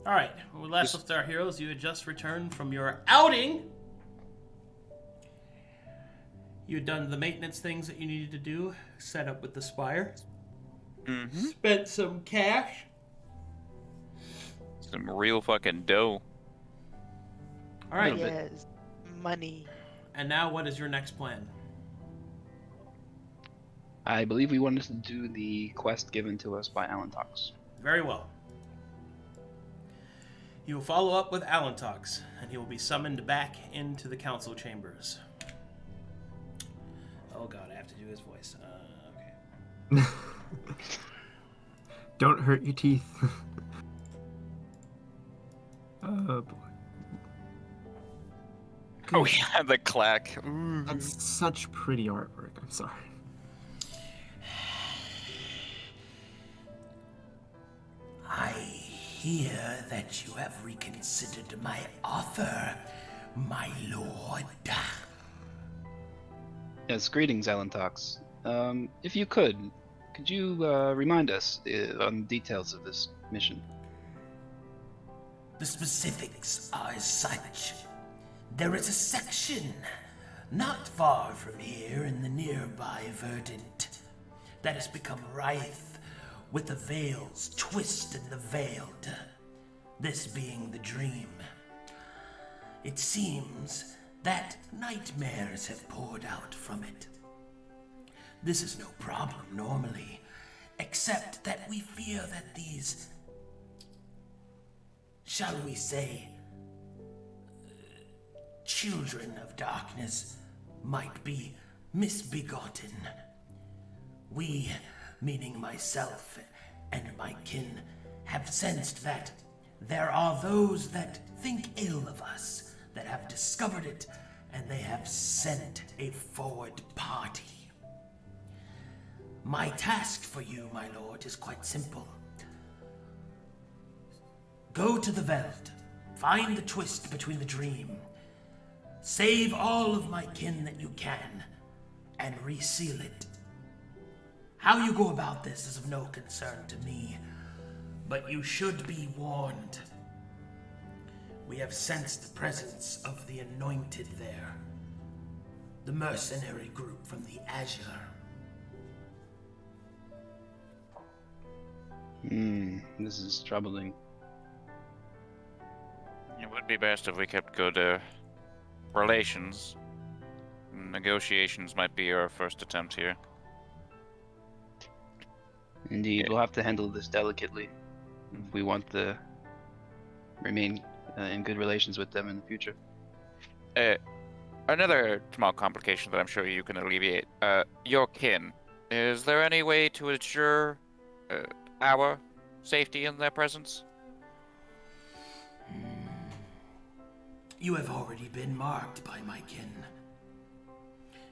Alright, well, last of our heroes, you had just returned from your outing. You had done the maintenance things that you needed to do, set up with the spire. Mm-hmm. Spent some cash. Some real fucking dough. Alright. Yes, money. And now what is your next plan? I believe we wanted to do the quest given to us by Alan Tox. Very well. You will follow up with Alantox, and he will be summoned back into the council chambers. Oh god, I have to do his voice. Okay. Don't hurt your teeth. Oh boy. Oh yeah, the clack. That's such pretty artwork. I'm sorry. I hear that you have reconsidered my offer, my lord. Yes, greetings, Alan Tox. If you could you remind us on the details of this mission? The specifics are as such. There is a section not far from here in the nearby Verdant that has become rife with the veil's twist and the veiled, this being the dream. It seems that nightmares have poured out from it. This is no problem normally, except that we fear that these, shall we say, children of darkness might be misbegotten. We, meaning myself and my kin, have sensed that there are those that think ill of us, that have discovered it, and they have sent a forward party. My task for you, my lord, is quite simple. Go to the Veld, find the twist between the dream, save all of my kin that you can, and reseal it. How you go about this is of no concern to me, but you should be warned. We have sensed the presence of the Anointed there, the mercenary group from the Azure. This is troubling. It would be best if we kept good relations. Negotiations might be our first attempt here. Indeed, we'll have to handle this delicately if we want to remain in good relations with them in the future. Another small complication that I'm sure you can alleviate. Your kin. Is there any way to ensure our safety in their presence? You have already been marked by my kin.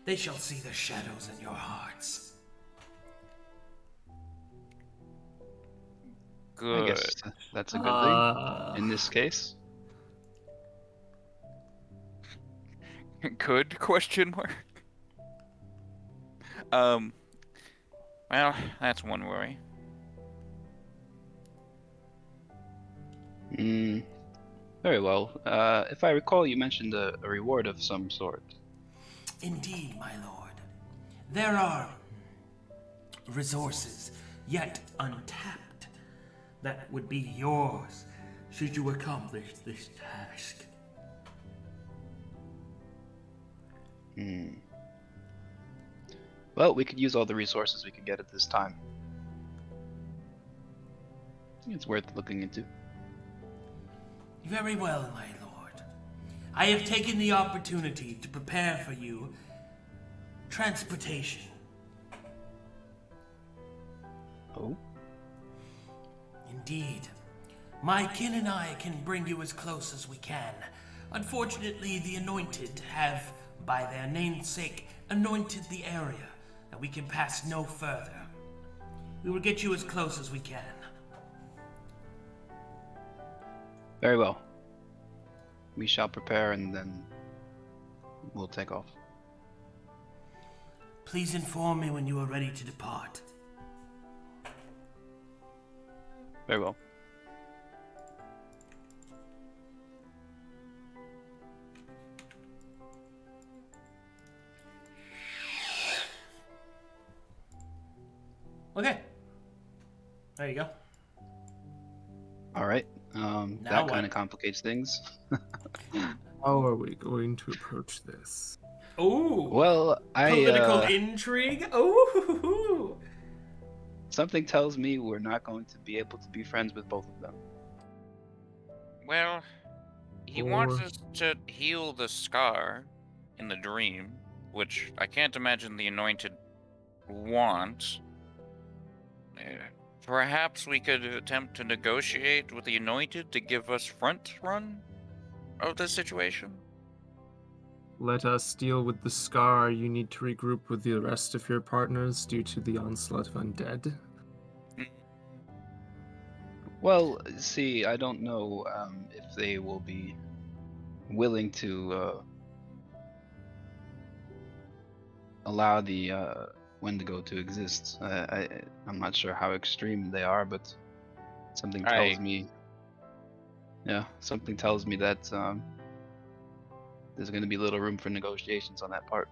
They shall see the shadows in your hearts. Good. I guess that's a good thing in this case. Good question mark. Well, that's one worry. Very well. If I recall, you mentioned a reward of some sort. Indeed, my lord. There are resources yet untapped that would be yours should you accomplish this task. Well, we could use all the resources we could get at this time. It's worth looking into. Very well, my lord. I have taken the opportunity to prepare for you transportation. Oh? Indeed. My kin and I can bring you as close as we can. Unfortunately, the Anointed have, by their namesake, anointed the area, and we can pass no further. We will get you as close as we can. Very well. We shall prepare and then we'll take off. Please inform me when you are ready to depart. Very well. There you go. All right. Now That what? kind of complicates things. How are we going to approach this? Ooh. Well, Political intrigue. Ooh. something tells me we're not going to be able to be friends with both of them. Well, he wants us to heal the scar in the dream, which I can't imagine the Anointed want. Perhaps we could attempt to negotiate with the Anointed to give us front run of this situation? Let us deal with the scar. You need to regroup with the rest of your partners due to the onslaught of undead. Well, see, I don't know if they will be willing to allow the Wendigo to exist. I'm not sure how extreme they are, but something tells me, yeah, something tells me that there's going to be little room for negotiations on that part.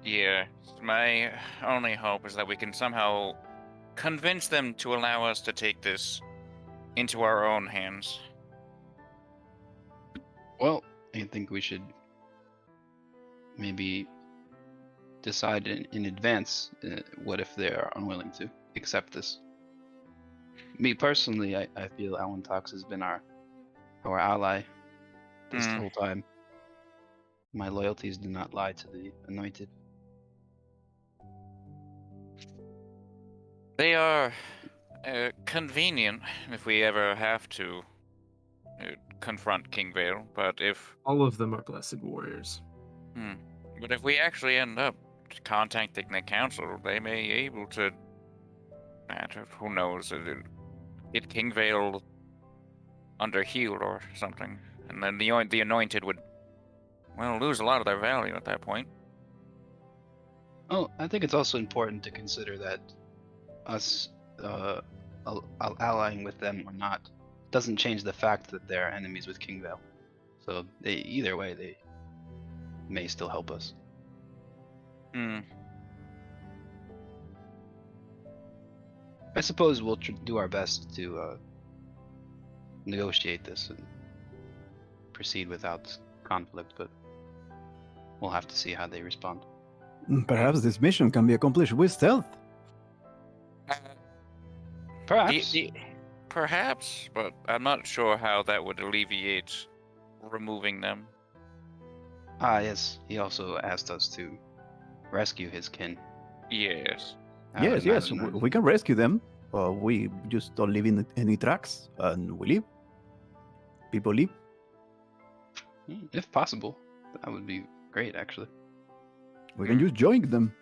Yeah, my only hope is that we can somehow convince them to allow us to take this into our own hands. Well, I think we should maybe decide in advance what if they are unwilling to accept this. Me personally, I feel Alan Tox has been our ally this whole time. My loyalties do not lie to the Anointed. They are convenient if we ever have to confront King Vale, but if... All of them are blessed warriors. But if we actually end up contacting the council, they may be able to... who knows, get King Vale under healed or something. And then the Anointed would, well, lose a lot of their value at that point. Oh, I think it's also important to consider that us allying with them or not doesn't change the fact that they're enemies with King Vale. So either way, they may still help us. I suppose we'll do our best to negotiate this and proceed without conflict, but we'll have to see how they respond. Perhaps this mission can be accomplished with stealth. Perhaps. Perhaps, but I'm not sure how that would alleviate removing them. Ah, yes. He also asked us to rescue his kin. Yes. Yes, we can rescue them. We just don't leave any tracks, and we leave. People leave. If possible, that would be great, actually. We can just join them.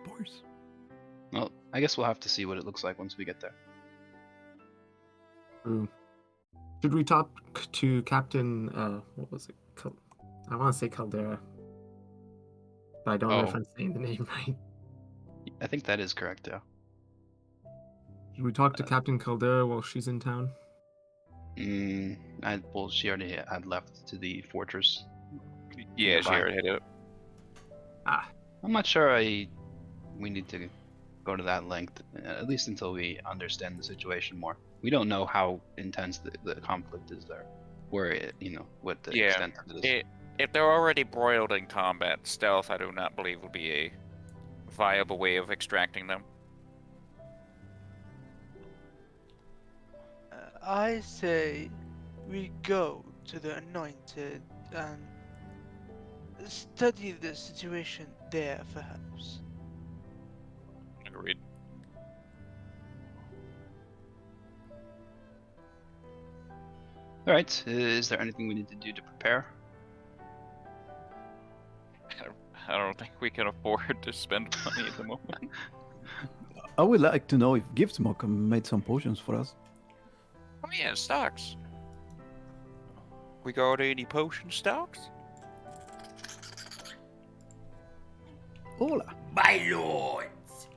Boys. Well, I guess we'll have to see what it looks like once we get there. Should we talk to Captain, what was it? I want to say Caldera. But I don't know if I'm saying the name right. I think that is correct, yeah. Should we talk to Captain Caldera while she's in town? Well, she already had left to the fortress. Yeah, she already hit it. I'm not sure we need to go to that length, at least until we understand the situation more. We don't know how intense the conflict is there, what the extent of it is. If they're already broiled in combat, stealth I do not believe will be a viable way of extracting them. I say we go to the Anointed and study the situation there, perhaps. Agreed. Alright, is there anything we need to do to prepare? I don't think we can afford to spend money at the moment. I would like to know if Giftsmoke made some potions for us. Oh yeah, stocks. We got any potion stocks? Hola. My lords,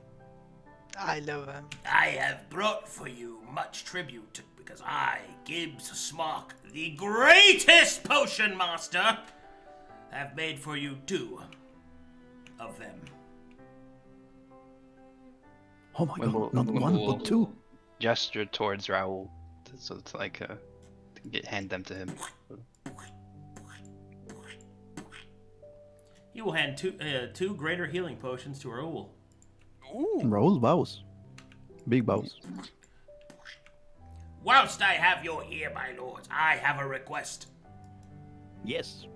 I love him. I have brought for you much tribute because I, Gibbs Smock, the greatest potion master, have made for you 2 of them. Oh my Wimble- god, not one, Wimble but two. Gesture towards Raoul, so it's like to hand them to him. He will hand two greater healing potions to Raoul. Ooh. Raoul bows. Big bows. Whilst I have your ear, my lords, I have a request. Yes.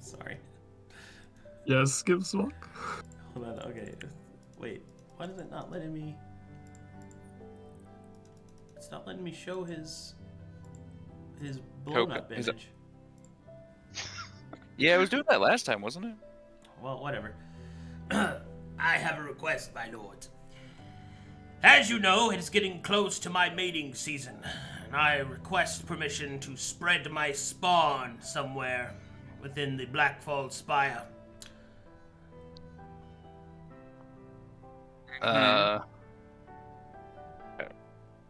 Sorry. Yes, Gibbswalk. Hold on, okay. Wait, why is it not letting me... It's not letting me show his blown up Is it- image. Yeah, I was doing that last time, wasn't it? Well, whatever. I have a request, my lords. As you know, it is getting close to my mating season, and I request permission to spread my spawn somewhere within the Blackfall Spire.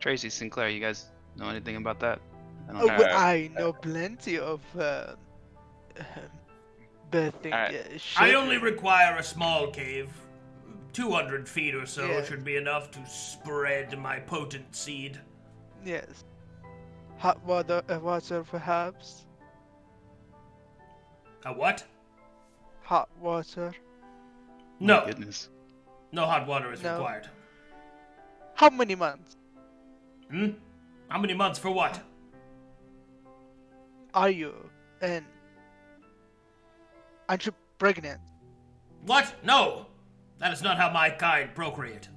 Tracy, Sinclair, you guys know anything about that? I Oh, don't know. well, I know plenty of birthing shit. I only require a small cave. 200 feet or so Yeah. should be enough to spread my potent seed. Yes. Hot water, water perhaps. A what? Hot water. No, Goodness. no hot water is No. required. How many months Hmm? How many months for what? are you? And aren't you pregnant? What? No! That is not how my kind procreate.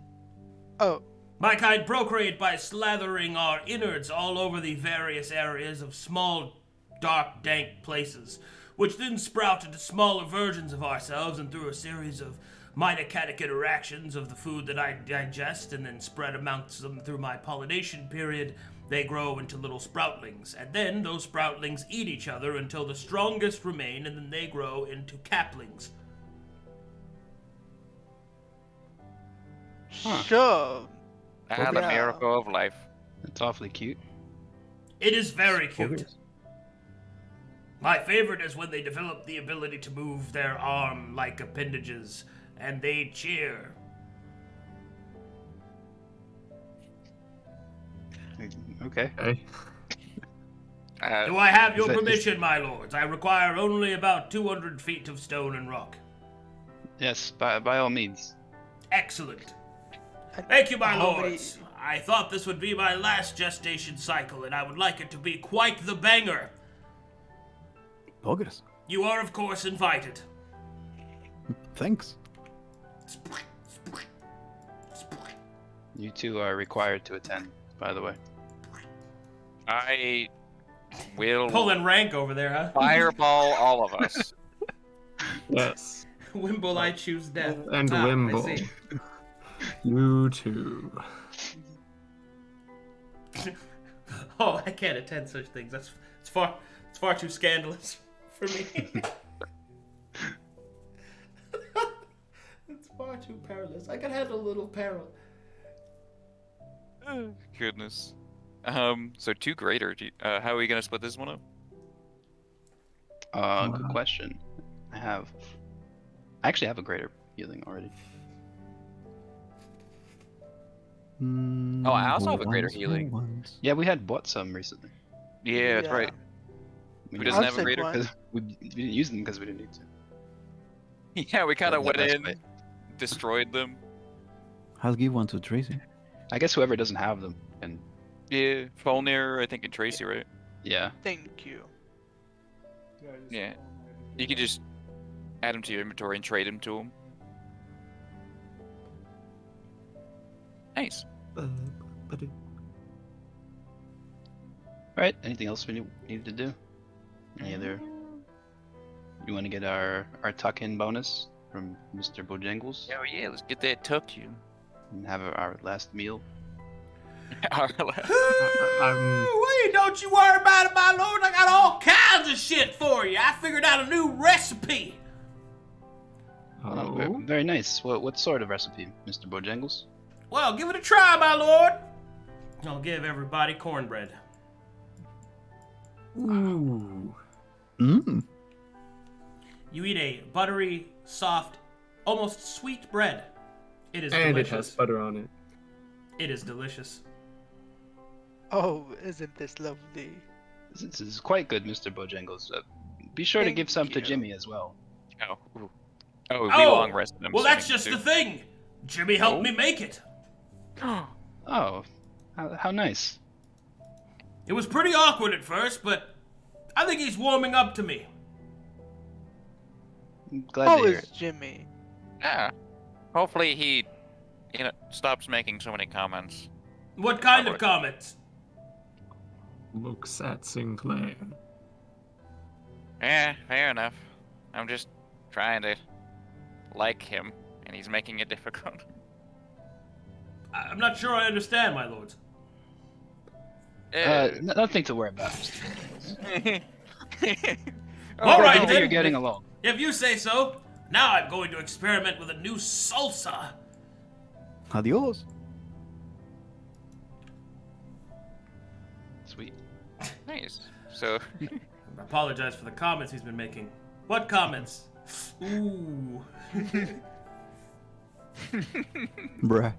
Oh, My kind procreate by slathering our innards all over the various areas of small, dark, dank places, which then sprout into smaller versions of ourselves, and through a series of mitochondrial interactions of the food that I digest and then spread amongst them through my pollination period, they grow into little sproutlings. And then those sproutlings eat each other until the strongest remain, and then they grow into caplings. Huh. sure. Ah, the Yeah. miracle of life. That's awfully cute. It is very cute. Obvious. My favorite is when they develop the ability to move their arm-like appendages, and they cheer. Okay. Okay. Do I have your is that- permission, my lords? I require only about 200 feet of stone and rock. Yes, by all means. Excellent. And Thank you, my how many- lords. I thought this would be my last gestation cycle, and I would like it to be quite the banger. Progress. You are, of course, invited. Thanks. You two are required to attend, by the way. I will Pulling rank over there, huh? fireball all of us. Yes. Wimble, I choose death. And Ah, I Wimble. see. You too. Oh, I can't attend such things. It's far too scandalous for me. It's far too perilous. I can handle a little peril. Goodness. So two greater. How are we gonna split this one up? Good question. I actually have a greater healing already. Oh, I also have a greater healing. Yeah, we had bought some recently. Yeah, that's right. We Who didn't- doesn't I'll have a take greater? one. 'cause we didn't use them because we didn't need to. Yeah, we kind of Wasn't went the in, best way. destroyed them. I'll give one to Tracy. I guess whoever doesn't have them can. Yeah, Fulner, I think, and Tracy, right? Yeah. Thank you. Yeah. You could just add them to your inventory and trade them to them. Nice. But All right. Anything else we needed to do? Any other? You want to get our tuck-in bonus from Mr. Bojangles Oh yeah, let's get that tucked you. and have our last meal? Wait, don't you worry about it, my lord. I got all kinds of shit for you. I figured out a new recipe. Very nice. What sort of recipe, Mr. Bojangles? Well, give it a try, my lord. I'll give everybody cornbread. Ooh. Mmm. You eat a buttery, soft, almost sweet bread. It is And delicious. it has butter on it. It is delicious. Oh, isn't this lovely? This is quite good, Mr. Bojangles. Be sure to Thank give some to you. Jimmy as well. Oh, ooh. Oh, we long rested. I'm well, that's assuming, just too. the thing. Jimmy helped Oh. me make it. Oh, how nice. It was pretty awkward at first, but I think he's warming up to me. I'm glad How to hear is it. Jimmy? Yeah. Hopefully he, stops making so many comments. What kind of Public. comments? Looks at Sinclair. Yeah, fair enough. I'm just trying to like him, and he's making it difficult. I'm not sure I understand, my lords. Nothing to worry about, Mr. Bojangles. All right, Glad then. you're getting along. If you say so. Now I'm going to experiment with a new salsa. Adios. Sweet. Nice. So, I apologize for the comments he's been making. What comments? Ooh. Bruh.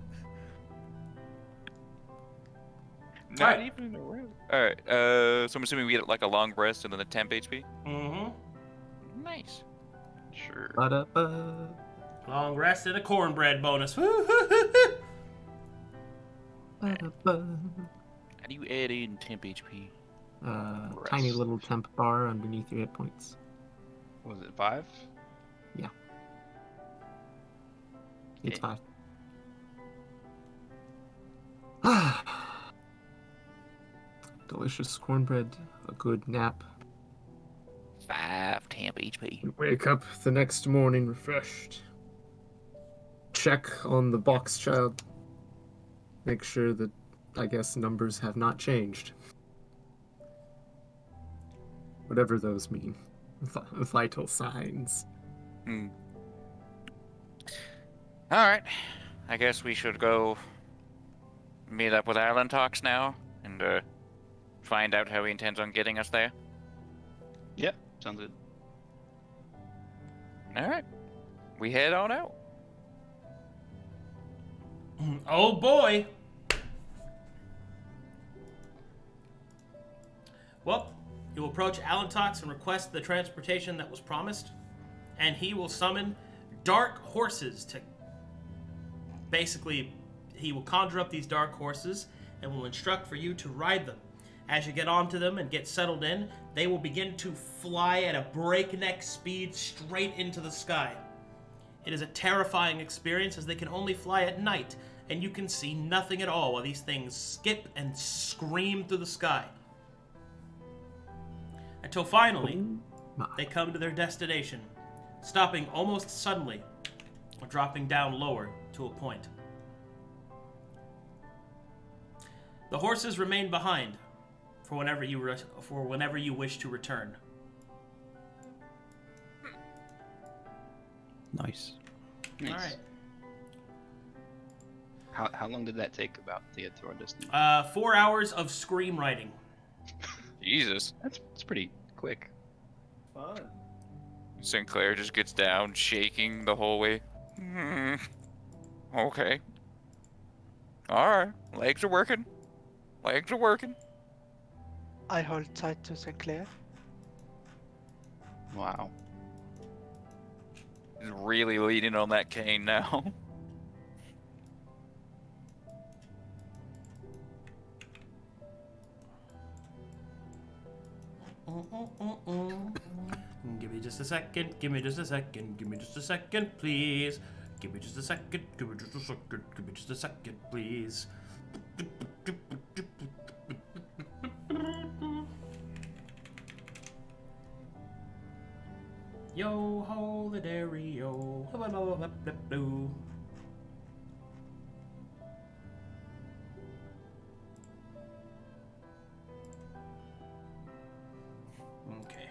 not Alright. even around. Alright, so I'm assuming we get like a long rest and then a temp HP? Mm-hmm. Nice. Sure. Ba-da-ba. Long rest and a cornbread bonus. Ba-da-ba. How do you add in temp HP? Tiny Rest. little temp bar underneath your hit points. Was it 5? It's Okay. 5. Delicious cornbread, a good nap. 5 temp HP. You wake up the next morning refreshed. Check on the box child. Make sure that, I guess, numbers have not changed. Whatever those mean. Vital signs. Alright. I guess we should go meet up with Alan Talks now and find out how he intends on getting us there. Yep, sounds good. Alright. We head on out. Oh boy. Well, you approach Alantox and request the transportation that was promised, and he will summon dark horses to... Basically, he will conjure up these dark horses and will instruct for you to ride them. As you get onto them and get settled in, they will begin to fly at a breakneck speed straight into the sky. It is a terrifying experience as they can only fly at night, and you can see nothing at all while these things skip and scream through the sky. Until finally, they come to their destination, stopping almost suddenly, or dropping down lower to a point. The horses remain behind for whenever you wish to return. Nice. Nice. All right. How long did that take about to get to our destination? 4 hours of scream riding. Jesus. That's pretty quick. Fun. Sinclair just gets down, shaking the whole way. Okay. Alright. Legs are working. Legs are working. I hold tight to Sinclair. Wow. He's really leaning on that cane now. Give me just a second, give me just a second, give me just a second, please. Give me just a second, give me just a second, give me just a second, please. Yo ho the dairy yo. Okay.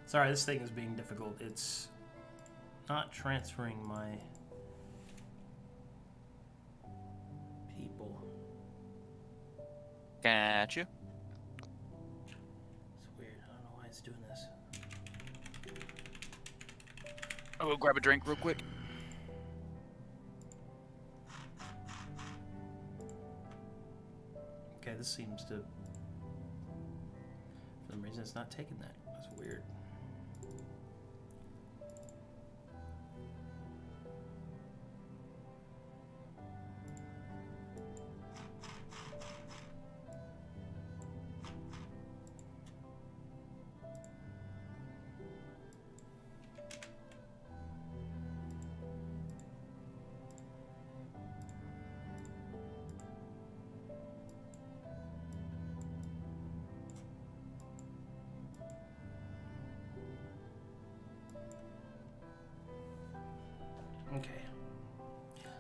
Sorry, this thing is being difficult. It's not transferring my people. Gotcha. It's weird. I don't know why it's doing this. I'll go grab a drink real quick. Okay, this seems to... For some reason, it's not taking that. That's weird. Okay.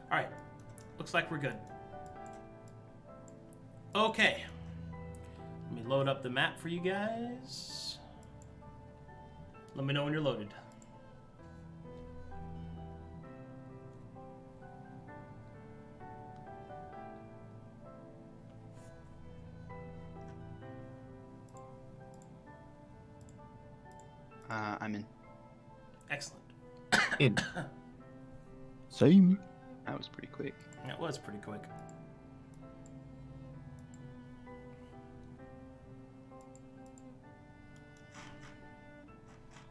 Alright. Looks like we're good. Okay. Let me load up the map for you guys. Let me know when you're loaded. I'm in. Excellent. In. Same. That was pretty quick. That was pretty quick.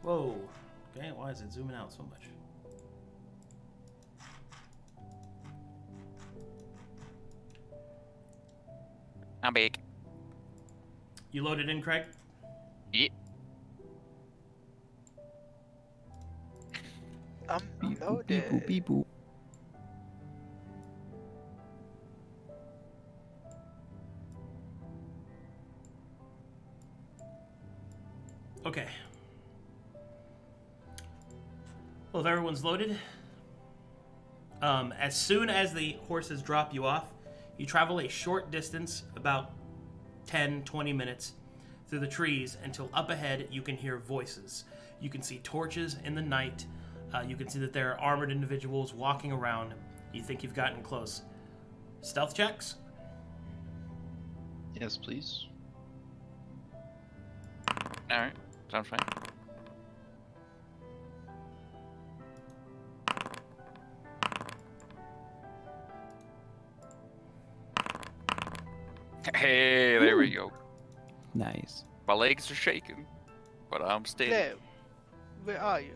Whoa. Okay, why is it zooming out so much? I'm big. You loaded in, Kraig? Yeah. I'm Beep boop, loaded. beep boop, beep boop. Okay. Well, if everyone's loaded, as soon as the horses drop you off, you travel a short distance, about 10, 20 minutes, through the trees until up ahead you can hear voices. You can see torches in the night. You can see that there are armored individuals walking around. You think you've gotten close. Stealth checks? Yes, please. Alright. Sounds fine. Hey, there we go. Nice. My legs are shaking, but I'm steady. Claire, where are you?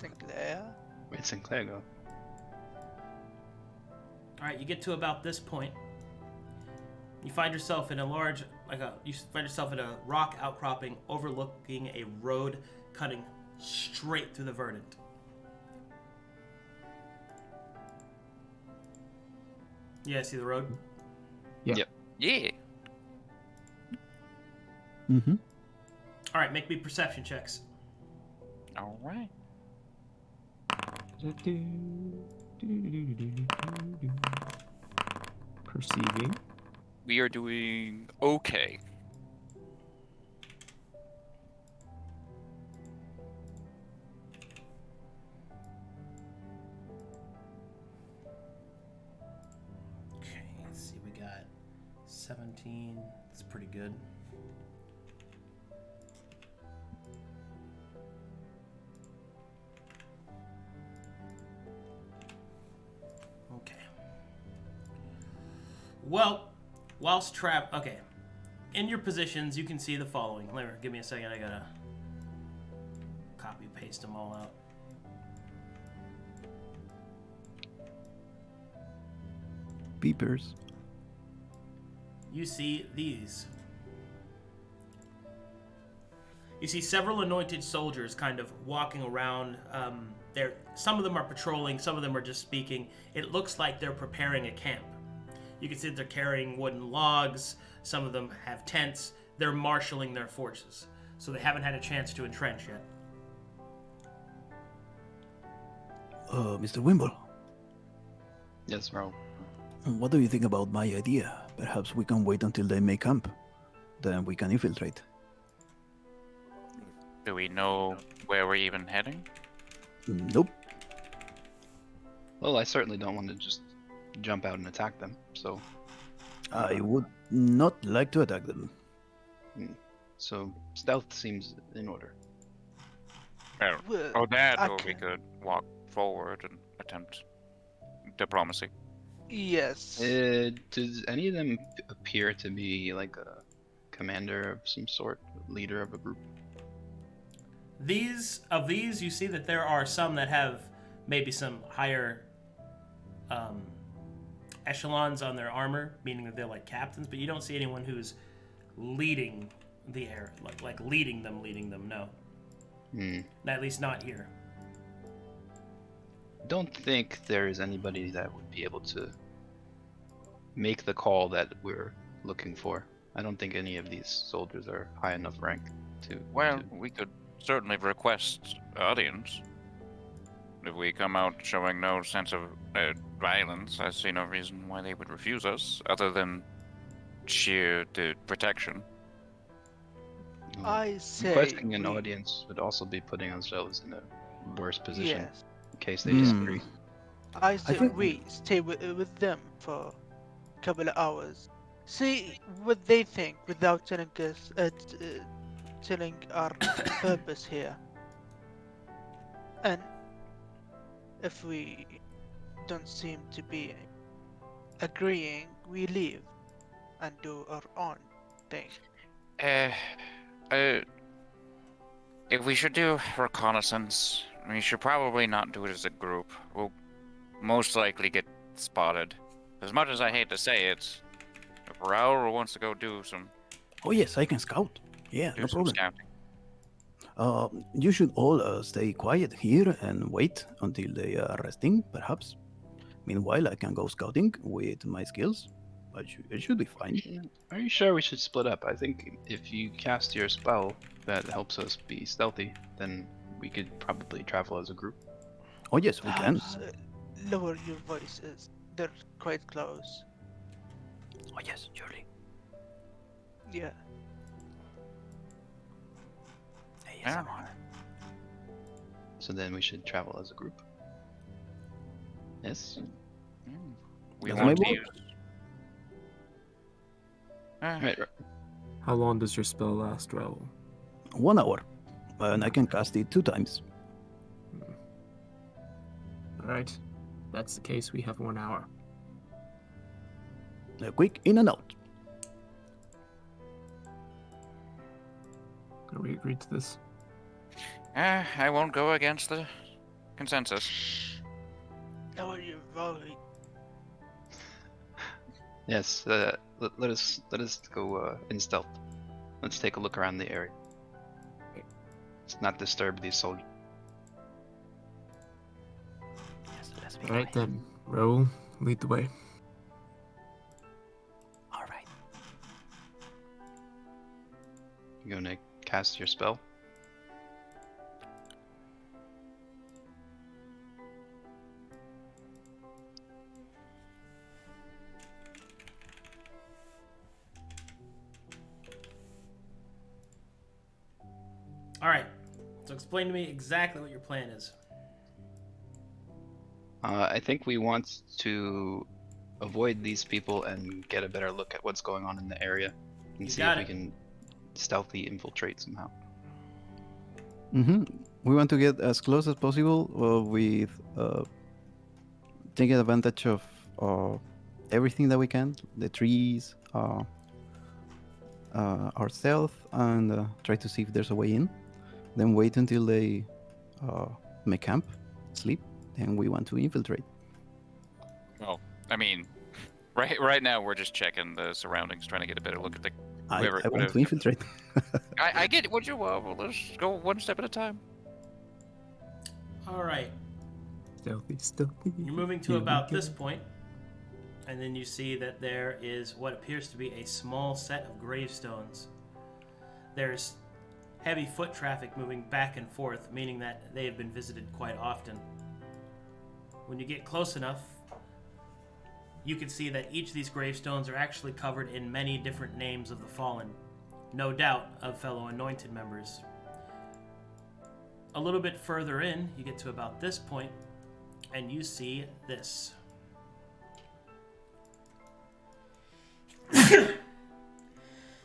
Sinclair? Where'd Sinclair go? Alright, you get to about this point. You find yourself in a large, you find yourself in a rock outcropping overlooking a road cutting straight through the verdant. Yeah, see the road? Yeah. Yep. Yeah. Mm-hmm. Alright, make me perception checks. Alright. Perceiving. We are doing okay. Okay, let's see, we got 17. That's pretty good. Okay. Well, whilst okay. In your positions, you can see the following. Give me a second, I gotta copy paste them all out. Beepers. You see these. You see several anointed soldiers kind of walking around. Some of them are patrolling, some of them are just speaking. It looks like they're preparing a camp. You can see that they're carrying wooden logs. Some of them have tents. They're marshaling their forces. So they haven't had a chance to entrench yet. Mr. Wimble, Yes, bro. what do you think about my idea? Perhaps we can wait until they make camp. Then we can infiltrate. Do we know where we're even heading? Nope. Well, I certainly don't want to just jump out and attack them. So, I would not like to attack them. so stealth seems in order. Well, Well, or that, I or we can- could walk forward and attempt diplomacy. Yes. Does any of them appear to be like a commander of some sort, leader of a group? These, you see that there are some that have maybe some higher echelons on their armor, meaning that they're like captains, but you don't see anyone who's leading the air, like leading them, no. At least not here. Don't think there is anybody that would be able to make the call that we're looking for. I don't think any of these soldiers are high enough rank to. Well, we could certainly request audience. If we come out showing no sense of violence, I see no reason why they would refuse us, other than sheer protection. I say Requesting an we- audience would also be putting ourselves in a worse position Yes. in case they disagree. I say think- we stay with them for a couple of hours. See what they think without telling us, telling our purpose here. And if we don't seem to be agreeing, we leave and do our own thing. If we should do reconnaissance, we should probably not do it as a group. We'll most likely get spotted. As much as I hate to say it, if Raul wants to go do some, Oh yes, I can scout. Yeah, no problem. scouting. You should all stay quiet here and wait until they are resting, perhaps. Meanwhile, I can go scouting with my skills. It should be fine. Are you sure we should split up? I think if you cast your spell that helps us be stealthy, then we could probably travel as a group. Oh yes, we can. Perhaps, lower your voices. They're quite close. Oh yes, surely. Yeah. ASMR. So then we should travel as a group. Yes. We That want may to work. use. Right. How long does your spell last, Raul? 1 hour, and I can cast it 2 times. Alright. If that's the case, we have 1 hour. Quick in and out. Are we agreed to this? I won't go against the consensus. Lower your voice. Yes. Let us go in stealth. Let's take a look around the area. Let's not disturb these soldiers. Yes, let's be Alright quiet. then. Raul, lead the way. All right. You gonna cast your spell? All right. So explain to me exactly what your plan is. I think we want to avoid these people and get a better look at what's going on in the area and You see if got we it. can stealthy infiltrate somehow. We want to get as close as possible with taking advantage of everything that we can, the trees, our stealth, and try to see if there's a way in. Then wait until they make camp, sleep, and we want to infiltrate. Well, I mean, right now we're just checking the surroundings, trying to get a better look at the. I Whoever- want to whatever. infiltrate. I get what you want. Well, let's go one step at a time. All right. Stealthy. You're moving to Here we about go. this point, and then you see that there is what appears to be a small set of gravestones. There's heavy foot traffic moving back and forth, meaning that they have been visited quite often. When you get close enough, you can see that each of these gravestones are actually covered in many different names of the fallen, no doubt of fellow anointed members. A little bit further in, you get to about this point, and you see this.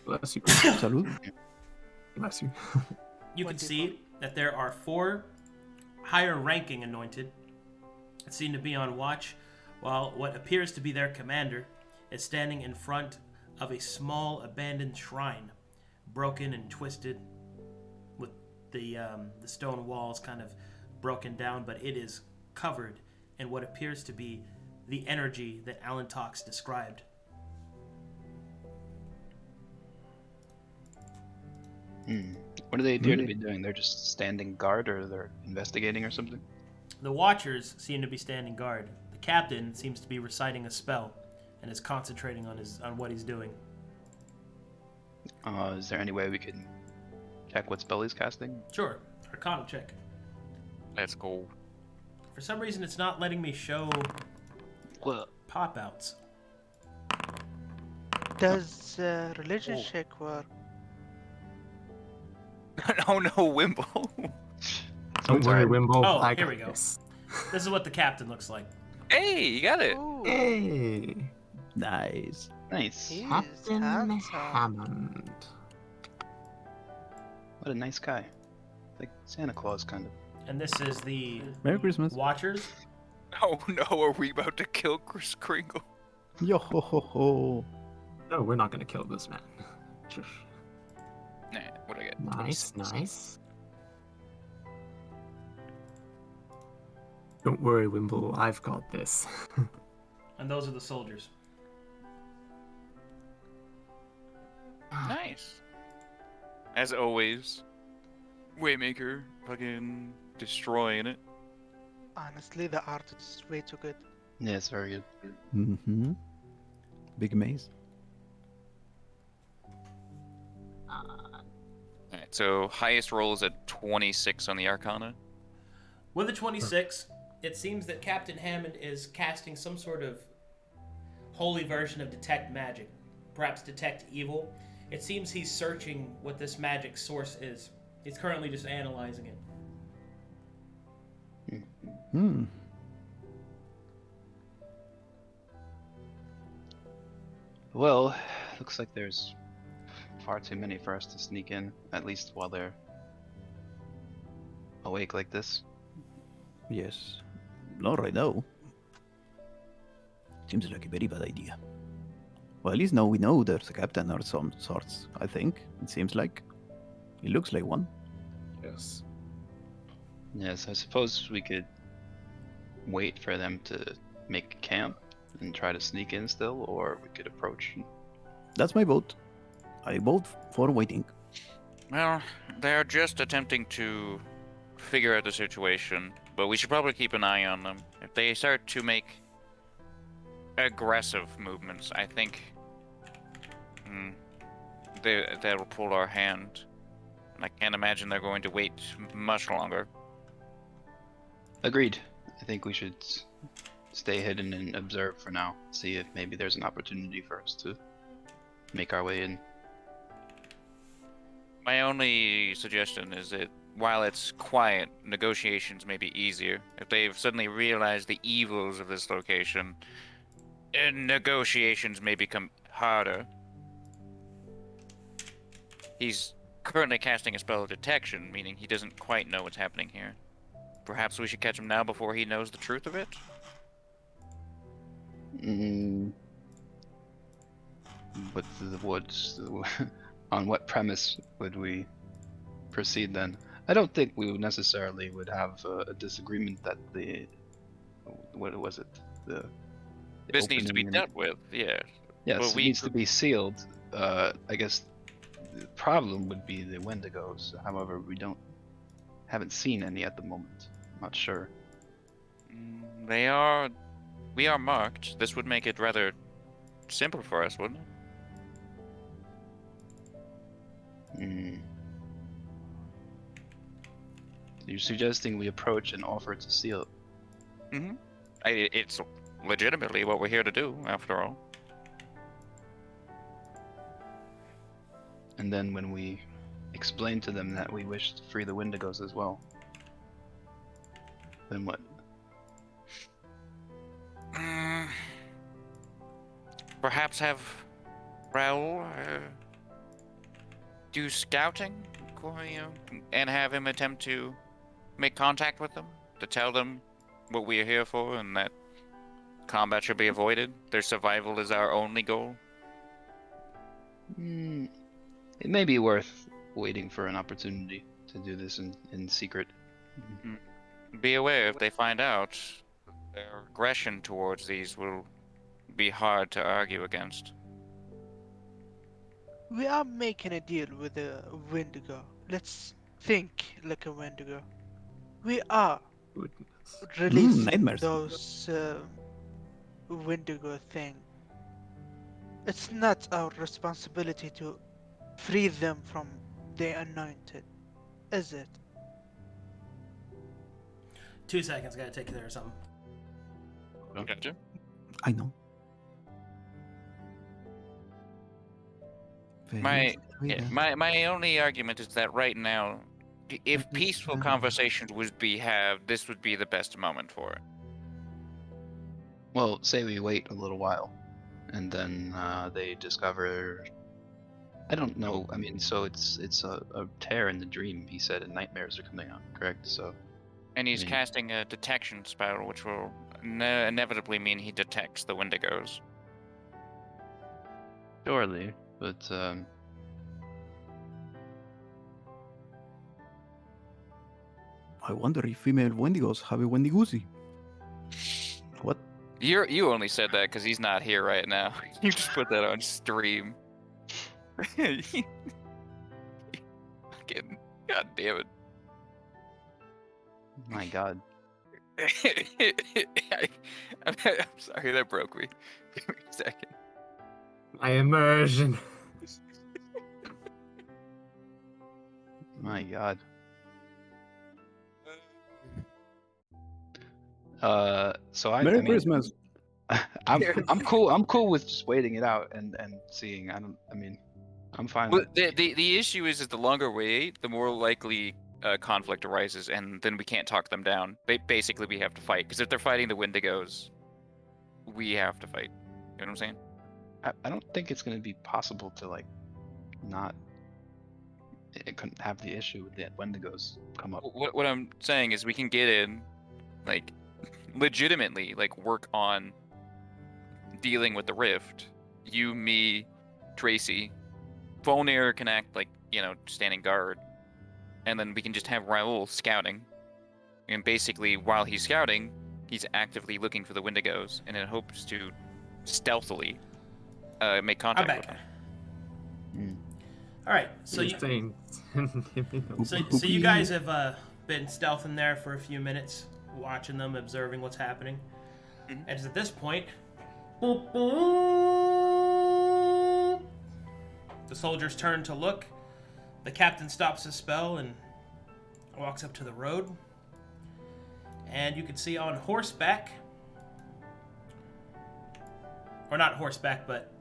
Bless you. Salud. Bless you. You can see that there are 4 higher-ranking anointed that seem to be on watch, while what appears to be their commander is standing in front of a small abandoned shrine, broken and twisted, with the stone walls kind of broken down, but it is covered in what appears to be the energy that Alan Tox described. What do they appear to be doing? They're just standing guard, or they're investigating or something? The Watchers seem to be standing guard. The captain seems to be reciting a spell and is concentrating on what he's doing. Is there any way we can check what spell he's casting? Sure, Arcadum check. Let's go. For some reason, it's not letting me show Well, pop-outs. Does religion check work? Oh no, Wimble. Don't worry, Wimble. Oh, I here got we go. this. This is what the captain looks like. Hey, you got it. Ooh, Hey, Nice. nice. he is Captain handsome. Hammond. What a nice guy. Like Santa Claus, kind of. And this is the Merry Christmas. Watchers. Oh no, are we about to kill Chris Kringle? Yo ho ho ho. No, we're not gonna kill this man. Shush. Nah, what I get? Nice, nice. Don't worry, Wimble. I've got this. And those are the soldiers. Nice. As always, Waymaker fucking destroying it. Honestly, the art is way too good. Yeah, it's very good. Mm-hmm. Big maze. Alright, so highest roll is at 26 on the Arcana. With a 26, it seems that Captain Hammond is casting some sort of holy version of Detect Magic. Perhaps Detect Evil. It seems he's searching what this magic source is. He's currently just analyzing it. Hmm. Well, looks like there's far too many for us to sneak in, at least while they're awake like this. Yes. Not right now. Seems like a very bad idea. Well, at least now we know there's a captain or some sorts, I think. It seems like. It looks like one. Yes. Yes, I suppose we could wait for them to make camp and try to sneak in still, or we could approach. That's my vote. I vote for waiting. Well, they're just attempting to figure out the situation, but we should probably keep an eye on them. If they start to make aggressive movements, I think that'll pull our hand. And I can't imagine they're going to wait much longer. Agreed. I think we should stay hidden and observe for now. See if maybe there's an opportunity for us to make our way in. My only suggestion is that while it's quiet, negotiations may be easier. If they've suddenly realized the evils of this location, negotiations may become harder. He's currently casting a spell of detection, meaning he doesn't quite know what's happening here. Perhaps we should catch him now before he knows the truth of it? On what premise would we proceed then? I don't think we would necessarily would have a disagreement that what was it? This needs to be opening dealt with, yeah. Yes, But it we needs to be sealed. I guess the problem would be the Wendigos. However, haven't seen any at the moment. Not sure. We are marked. This would make it rather simple for us, wouldn't it? You're suggesting we approach and offer to seal it? It's legitimately what we're here to do, after all. And then when we explain to them that we wish to free the Wendigos as well, Then what? Perhaps have Raoul do scouting, and have him attempt to make contact with them, to tell them what we are here for and that combat should be avoided. Their survival is our only goal. It may be worth waiting for an opportunity to do this in secret. Be aware, if they find out, their aggression towards these will be hard to argue against. We are making a deal with a Wendigo. Let's think like a Wendigo. We are Goodness. releasing nightmares. those Wendigo thing. It's not our responsibility to free them from the anointed, is it? 2 seconds, gotta take care of something. Gotcha. I know. My only argument is that right now, if peaceful conversations would be had, this would be the best moment for it. Well, say we wait a little while, and then they discover. I don't know. I mean, so it's a tear in the dream. He said, and nightmares are coming out. Correct. So. And he's casting a detection spell, which will inevitably mean he detects the Wendigos. Surely, but I wonder if female Wendigos have a Wendigoozy. What? You only said that because he's not here right now. You just put that on stream. Fucking, God damn it. my God. I'm sorry, that broke me. Give me a second. My immersion. My God. So I Merry mean, Christmas. I'm cool. I'm cool with just waiting it out and seeing. I'm fine. But with the issue is that the longer we wait, the more likely conflict arises, and then we can't talk them down. Basically, we have to fight, because if they're fighting the Wendigos, we have to fight. You know what I'm saying? I don't think it's going to be possible to like not couldn't have the issue with the Wendigos come up. What I'm saying is we can get in, like, legitimately, like, work on dealing with the rift. You, me, Tracy. Fulner can act like, standing guard. And then we can just have Raoul scouting. And basically, while he's scouting, he's actively looking for the Wendigos, and it hopes to stealthily make contact I'm with back. them. All right, so You're saying. so you guys have been stealthing there for a few minutes, watching them, observing what's happening. Mhm. And it's at this point, the soldiers turn to look. The captain stops his spell and walks up to the road. And you can see on horseback, or not horseback, but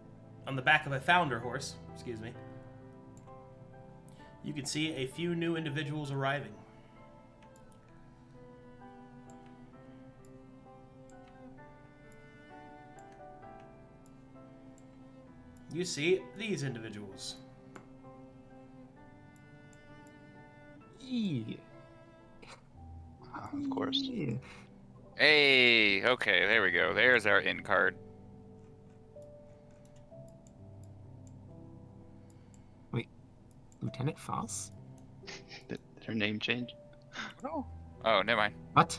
on the back of a founder horse, excuse me, you can see a few new individuals arriving. You see these individuals. Yeah. Of course. Yeah. Hey, okay, there we go. There's our in card. Lieutenant Foss? Did her name change? Oh, never mind. What?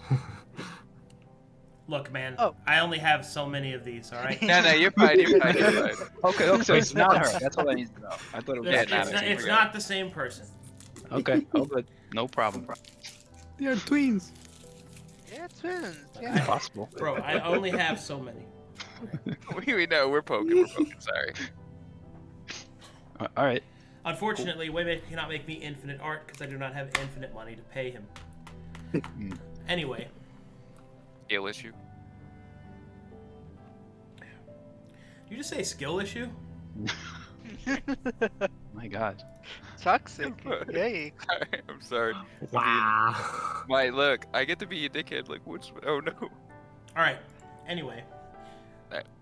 Look, man, Oh. I only have so many of these, all right? No, you're fine. You're fine. You're fine. Okay, so it's not her. That's all I need to know. I thought it was. It's not the same person. Okay, oh good. No problem. They are twins. Yeah, twins. It's Yeah. possible. Bro, I only have so many. We know. We're poking. Sorry. All right. Unfortunately, Wimble cannot make me infinite art because I do not have infinite money to pay him. Anyway. Skill issue. Did you just say skill issue? My God. Toxic. Yay. I'm sorry. Wow. My look, I get to be a dickhead. Like, what's? Oh no. All right. Anyway,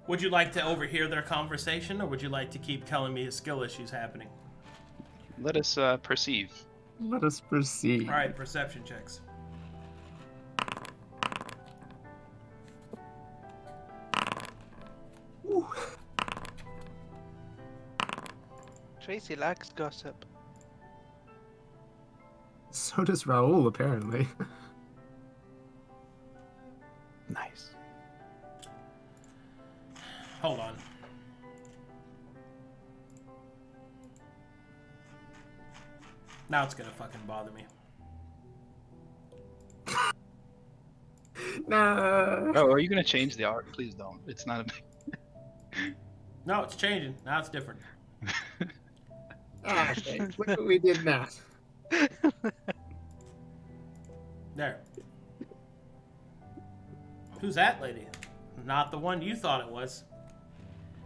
would you like to overhear their conversation, or would you like to keep telling me skill issues happening? Let us perceive. Let us proceed. All right, perception checks. Ooh. Tracy likes gossip. So does Raoul, apparently. Nice. Hold on. Now it's gonna fucking bother me. No. Oh, are you gonna change the art? Please don't. It's not a big. No, it's changing. Now it's different. Ah, thanks. Look what we did now. There. Who's that lady? Not the one you thought it was.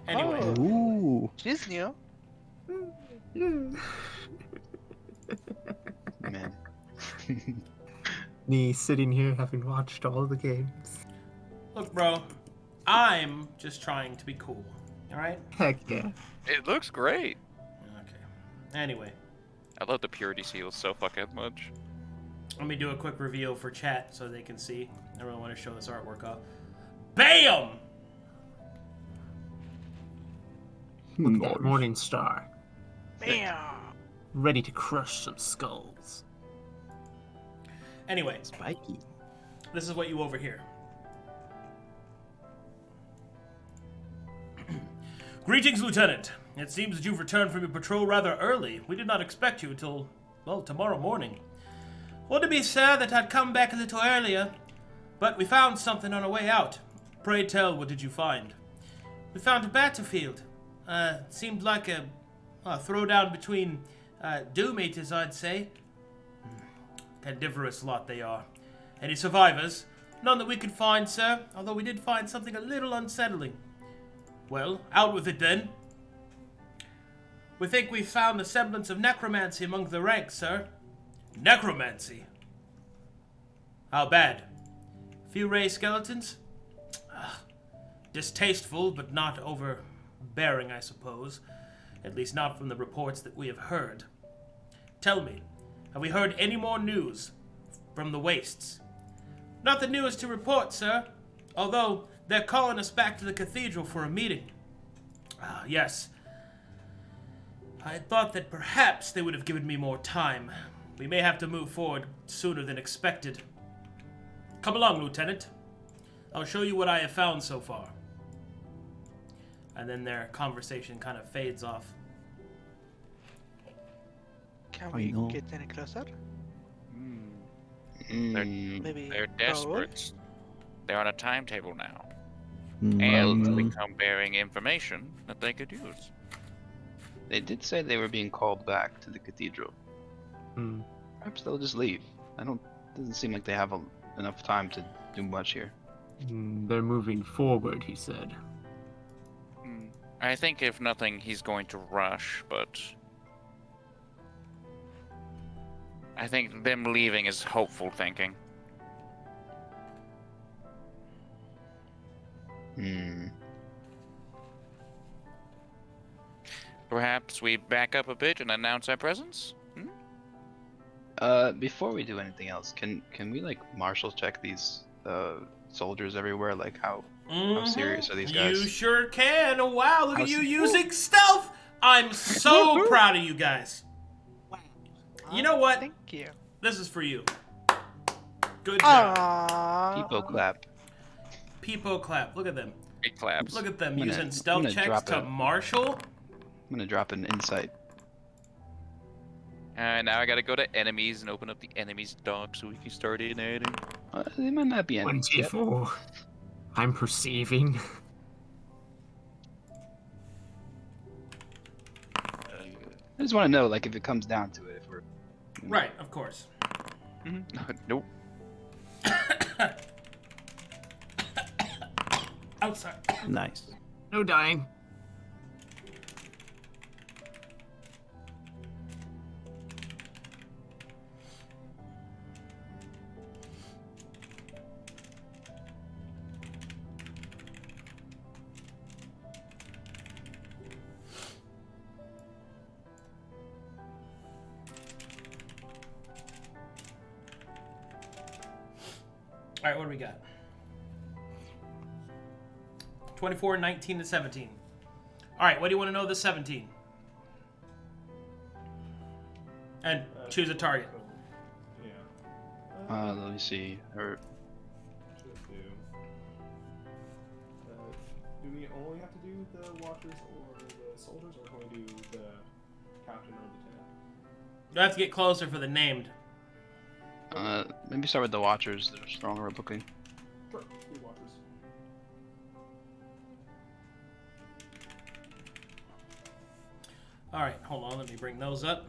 Anyway. Oh. Ooh. She's new. Man. Me sitting here having watched all the games. Look, bro. I'm just trying to be cool. Alright? Heck yeah. It looks great. Okay. Anyway. I love the purity seal so fucking much. Let me do a quick reveal for chat so they can see. I really want to show this artwork off. BAM! Look at that morning star. Bam. Ready to crush some skulls. Anyway, Spiky. this is what you overhear. Greetings, Lieutenant. It seems that you've returned from your patrol rather early. We did not expect you till, well, tomorrow morning. Would it be, sir, that I'd come back a little earlier? But we found something on our way out. Pray tell, what did you find? We found a battlefield. Seemed like a throwdown between doom eaters, I'd say. Candiferous lot they are. Any survivors? None that we could find, sir, although we did find something a little unsettling. Well, out with it then. We think we've found the semblance of necromancy among the ranks, sir. Necromancy? How bad? Few ray skeletons? Distasteful, but not overbearing, I suppose. At least not from the reports that we have heard. Tell me, have we heard any more news from the wastes? Nothing new is to report, sir. Although they're calling us back to the cathedral for a meeting. Yes. I thought that perhaps they would have given me more time. We may have to move forward sooner than expected. Come along, Lieutenant. I'll show you what I have found so far. And then their conversation kind of fades off. Can I we know. get any closer? Maybe They're Raoul? desperate. They're on a timetable now. Mm. And they come bearing information that they could use. They did say they were being called back to the cathedral. Hmm. Perhaps they'll just leave. Doesn't seem like they have enough time to do much here. They're moving forward, he said. I think if nothing, he's going to rush, but I think them leaving is hopeful thinking. Perhaps we back up a bit and announce our presence? Before we do anything else, can we like marshal check these soldiers everywhere? Like how serious are these guys? You sure can. Oh, wow, look at you using stealth. I'm so proud of you guys. You know what? Thank you. This is for you. Good job. Aww. Peepo clap. Peepo clap. Look at them. Big claps. Look at them I'm gonna- using I'm stealth gonna checks drop to it. marshal. I'm gonna drop an insight. Now I gotta go to enemies and open up the enemies dock so we can start in adding. They might not be enemies yet. 24. I'm perceiving. I just want to know, like, if it comes down to it, if we're Right, of course. Nope. Outside. Nice. No dying. right, what do we got? 24, 19, and 17. All right, what do you want to know the 17? And choose a target. Yeah. Let me see. Her. Do we only have to do the Watchers or the Soldiers, or can we do the Captain or Lieutenant? You have to get closer for the named. Maybe start with the Watchers that are stronger at looking. Sure, do Watchers. All right, hold on. Let me bring those up.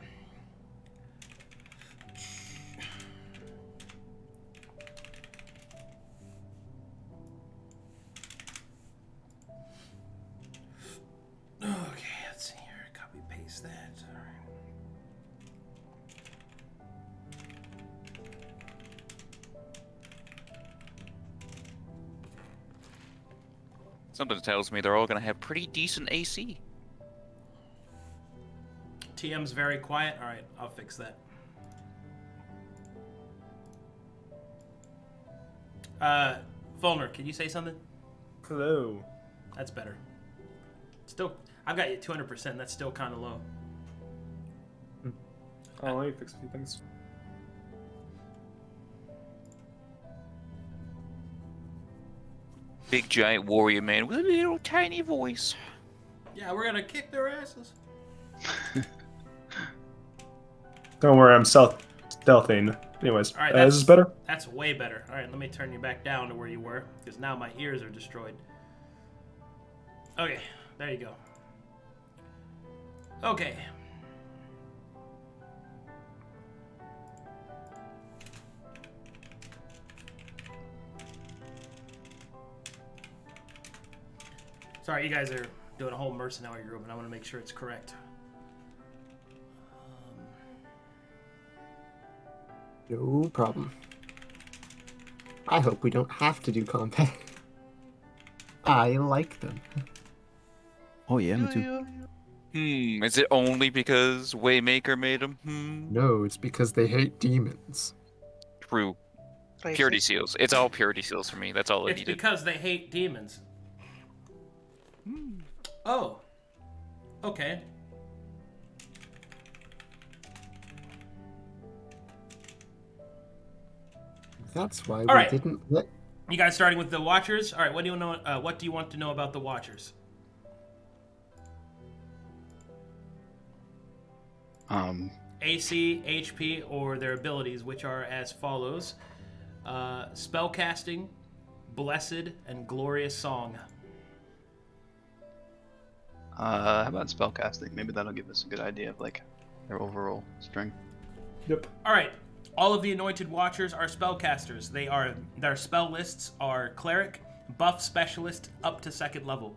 Okay, let's see here. Copy paste that. All right. Something tells me they're all gonna have pretty decent AC. TM's very quiet. All right, I'll fix that. Fulner, can you say something? Hello. That's better. Still, I've got you 200%. That's still kind of low. Oh, let me fix a few things. Big giant warrior man with a little tiny voice. Yeah, we're gonna kick their asses. Don't worry, I'm stealthing. Anyways, All right, is this better? That's way better. All right, let me turn you back down to where you were, because now my ears are destroyed. Okay, there you go. Okay. Sorry, you guys are doing a whole mercenary group, and I want to make sure it's correct. No problem. I hope we don't have to do combat. I like them. Oh yeah, me too. Is it only because Waymaker made them? No, it's because they hate demons. True. Racist. Purity seals. It's all purity seals for me. That's all I It's needed. because they hate demons. Oh. Okay. That's why All we right. didn't let. You guys starting with the Watchers? All right. What do you know? What do you want to know about the Watchers? AC, HP, or their abilities, which are as follows: spellcasting, blessed, and glorious song. How about spellcasting? Maybe that'll give us a good idea of like their overall strength. Yep. All right. All of the anointed Watchers are spellcasters. Their spell lists are cleric, buff specialist, up to 2nd level.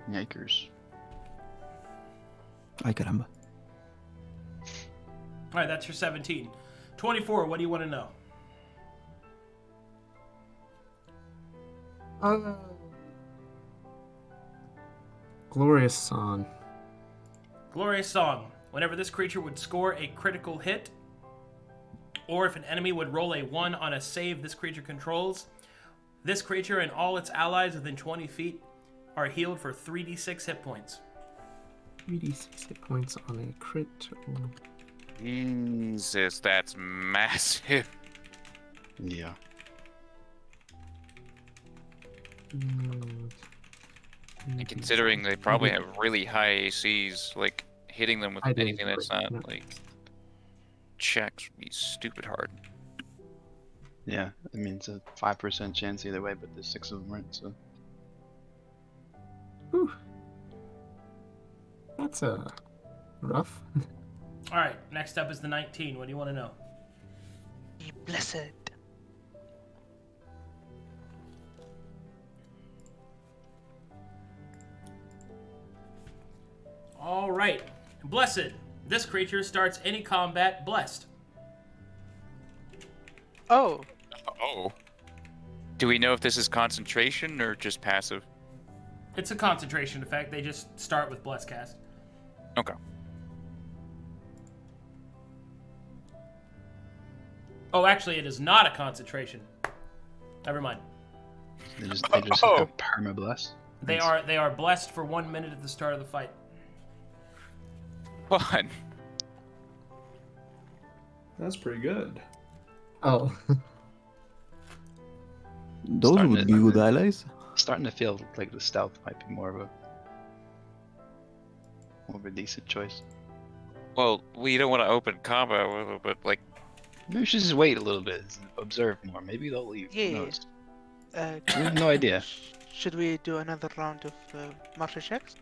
Yikers. Ay caramba. All right, that's your 17. 24, what do you want to know? Glorious song. Glorious Song. Whenever this creature would score a critical hit, or if an enemy would roll a 1 on a save this creature controls, this creature and all its allies within 20 feet are healed for 3d6 hit points. 3d6 hit points on a crit. Jesus, that's massive. Yeah. And considering they probably have really high ACs, like hitting them with I did anything that's crit, not like checks would be stupid hard. Yeah. I mean, it's a 5% chance either way, but there's 6 of them, right? So. Whew. That's rough. All right, next up is the 19. What do you want to know? Be blessed. All right, Blessed. This creature starts any combat blessed. Oh, Oh. Do we know if this is concentration or just passive? It's a concentration effect. They just start with Blessed Cast. Okay. Oh, actually, it is not a concentration. Never mind. They just have perma bless. They are blessed for 1 minute at the start of the fight. Fun. That's pretty good. Oh. Those Starting would to- be good allies. Starting to feel like the stealth might be more of a decent choice. Well, we don't want to open combat with them, but like, Maybe we should just wait a little bit, and observe more. Maybe they'll leave. Who Yeah. knows? Uh, We have no idea. Should we do another round of martial checks?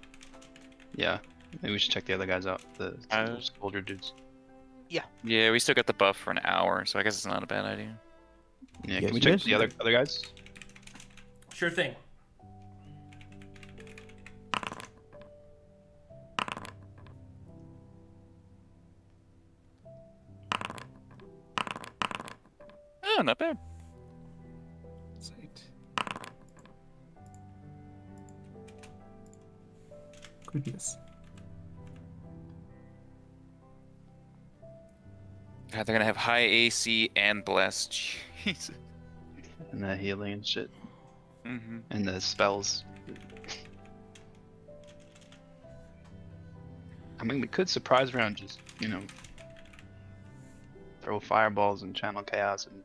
Yeah. Maybe we should check the other guys out. The soldier dudes. yeah, we still got the buff for an hour, so I guess it's not a bad idea. Yeah. Yes, Can we check yes. the other guys? Sure thing. Oh, not bad. Sight. Goodness. God, they're gonna have high AC and blessed. Jeez. And the healing and shit. Mm-hmm. And the spells. I mean, we could surprise round, just, throw fireballs and channel chaos and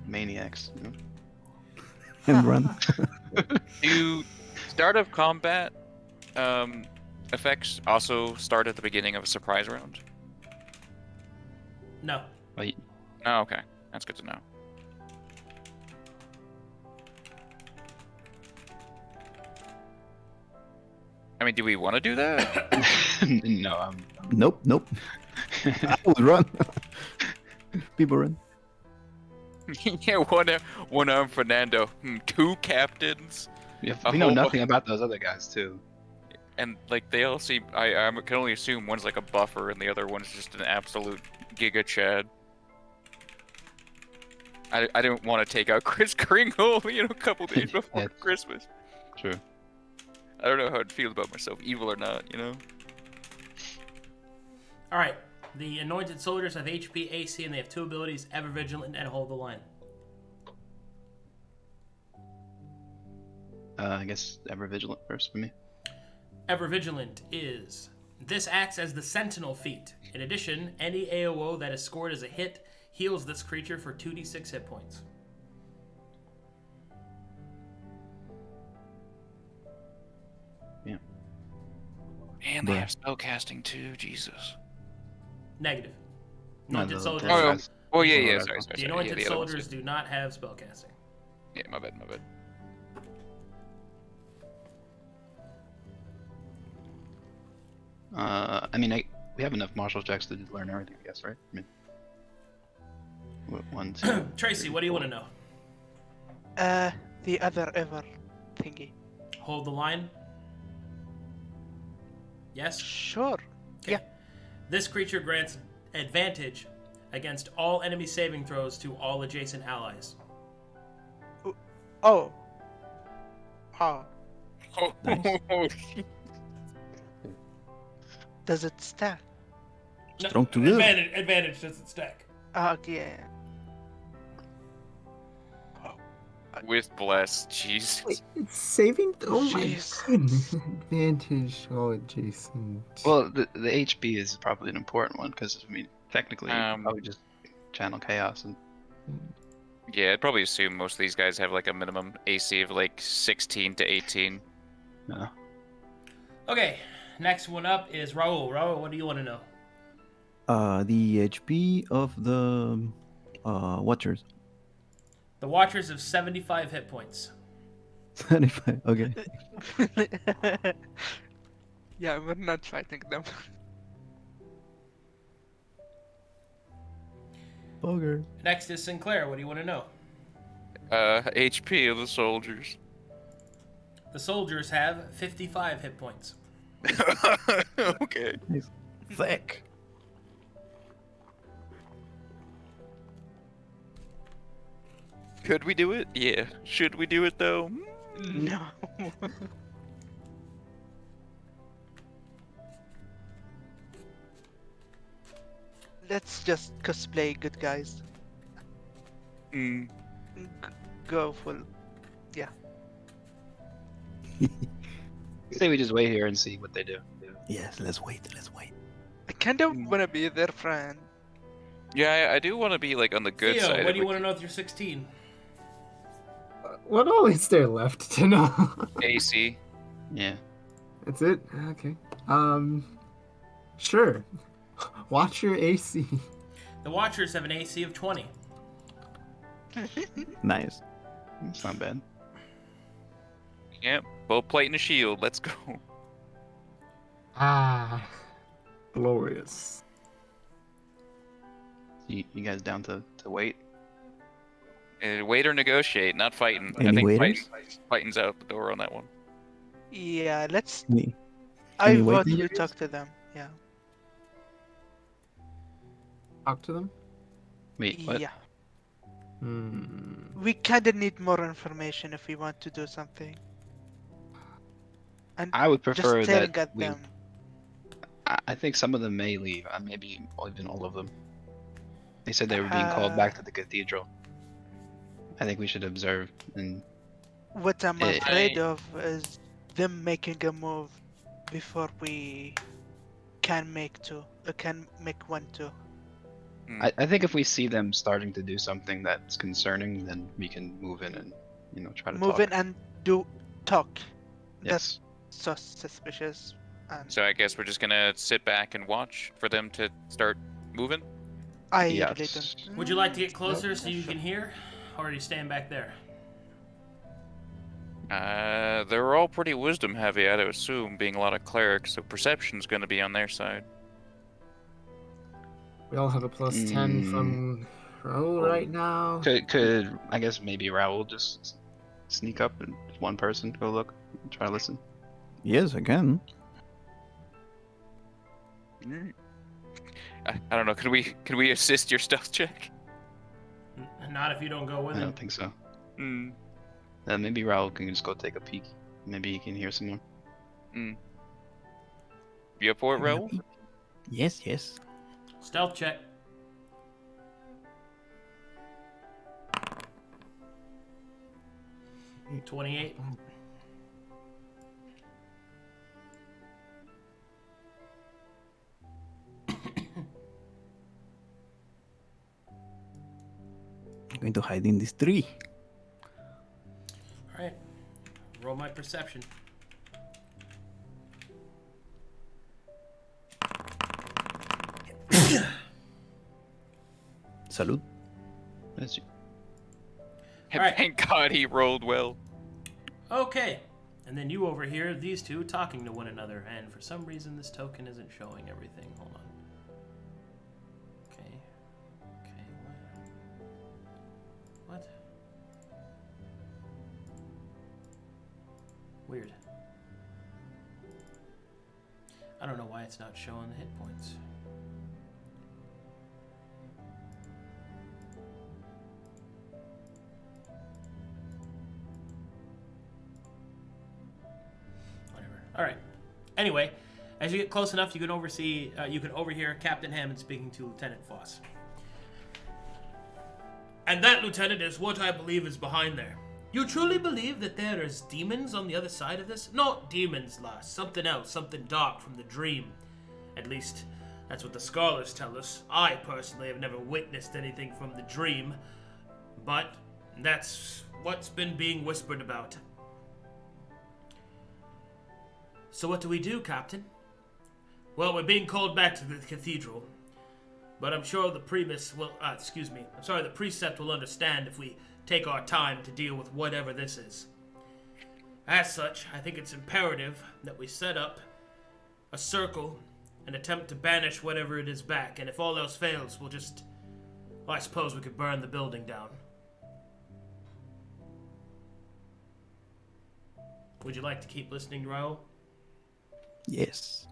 maniacs. And run. Do start of combat effects also start at the beginning of a surprise round? No. Wait, Oh, okay. That's good to know. I mean, do we want to do that? no, Nope. I would run. People run. Yeah, one arm Fernando. Two captains. we A know whole nothing about those other guys too. And like they all seem, I can only assume one's like a buffer and the other one's just an absolute giga chad. I don't want to take out Chris Kringle, a couple days before Yeah. Christmas. True. I don't know how I'd feel about myself, evil or not, All right. The anointed soldiers have HP, AC, and they have 2 abilities: Ever Vigilant and Hold the Line. I guess ever vigilant first for me. Ever Vigilant is... This acts as the Sentinel feat. In addition, any AOO that is scored as a hit heals this creature for 2d6 hit points. And they have spellcasting too, Jesus. Negative. No, Anointed the soldiers... other Oh, guys. oh yeah, Oh, yeah, that's sorry, fine. sorry, The sorry. anointed Yeah, the other ones soldiers do not have spellcasting. Yeah, my bad. I mean, we have enough martial checks to just learn everything, I guess, right? I mean, one, two. Tracy, what do you want to know? The other ever thingy. Hold the line? Yes? Sure. Okay. Yeah. This creature grants advantage against all enemy saving throws to all adjacent allies. Oh. Oh. Nice. Does it stack? Strong together. Advantage doesn't stack. Yeah. With bless, Jesus. Wait, it's saving? Oh my Jesus. goodness. Advantage all adjacent. Well, the HP is probably an important one because I mean, technically, Um, probably just channel chaos and Yeah, I'd probably assume most of these guys have like a minimum AC of like 16 to 18. Okay, next one up is Raul. Raul, what do you want to know? The HP of the Watchers. The Watchers have 75 hit points. 35. Okay. Yeah, we're not fighting them. Bugger. Next is Sinclair. What do you want to know? HP of the soldiers. The soldiers have 55 hit points. Okay. Thick. Could we do it? Yeah. Should we do it though? No. Let's just cosplay good guys. Mm. Go full. Say we just wait here and see what they do. Yes, let's wait. Let's wait. I kind of Mm. wanna be their friend. Yeah, I do want to be like on the good Theo, side. what if do you we want to can- know if you're 16? What all is there left to know? AC. Yeah. That's it? Okay. Sure. Watch your AC. The Watchers have an AC of 20. Nice. It's not bad. Yep, bow plate and a shield. Let's go. Ah. Glorious. You guys down to wait? Wait or negotiate, not fighting. I Any think waiters? fighting's out the door on that one. Yeah, let's. Any, I Any vote waiting we areas? talk to them. Yeah. Talk to them? Wait, what? Yeah. Hmm. We kinda need more information if we want to do something. And I would just prefer staring that at we. them. I think some of them may leave. Maybe even all of them. They said they were being called back to the cathedral. I think we should observe and. What I'm Eh, afraid of is them making a move before we can make one too. I think if we see them starting to do something that's concerning, then we can move in and try to Move talk. in and do talk. Yes. So suspicious. And So I guess we're just gonna sit back and watch for them to start moving. I Yes. really don't. Would you like to get closer so you can hear? Or are you staying back there? They're all pretty wisdom heavy, I'd assume, being a lot of clerics, so perception's gonna be on their side. We all have a plus 10 from Raoul right now. Could I guess maybe Raoul just sneak up and one person go look and try to listen. Yes, I can. I don't know. Can we assist your stealth check? Not if you don't go with I him. don't think so. Hmm. Maybe Raoul can just go take a peek. Maybe he can hear someone. You up for it, Raoul? Yes, yes. Stealth check. Eight. 28. I'm going to hide in this tree. Alright. Roll my perception. Salud. That's you. Alright. Thank God he rolled well. Okay. And then you overhear these two talking to one another, and for some reason this token isn't showing everything. Hold on. Okay. Okay. What? Weird. I don't know why it's not showing the hit points. All right. Anyway, as you get close enough, you can overhear Captain Hammond speaking to Lieutenant Foss. And that, Lieutenant, is what I believe is behind there. You truly believe that there is demons on the other side of this? Not demons, lass. Something else, something dark from the dream. At least, that's what the scholars tell us. I personally have never witnessed anything from the dream, but that's what's been being whispered about. So what do we do, Captain? Well, we're being called back to the cathedral, but I'm sure the precept will understand if we take our time to deal with whatever this is. As such, I think it's imperative that we set up a circle and attempt to banish whatever it is back, and if all else fails, I suppose we could burn the building down. Would you like to keep listening, Raoul? Yes.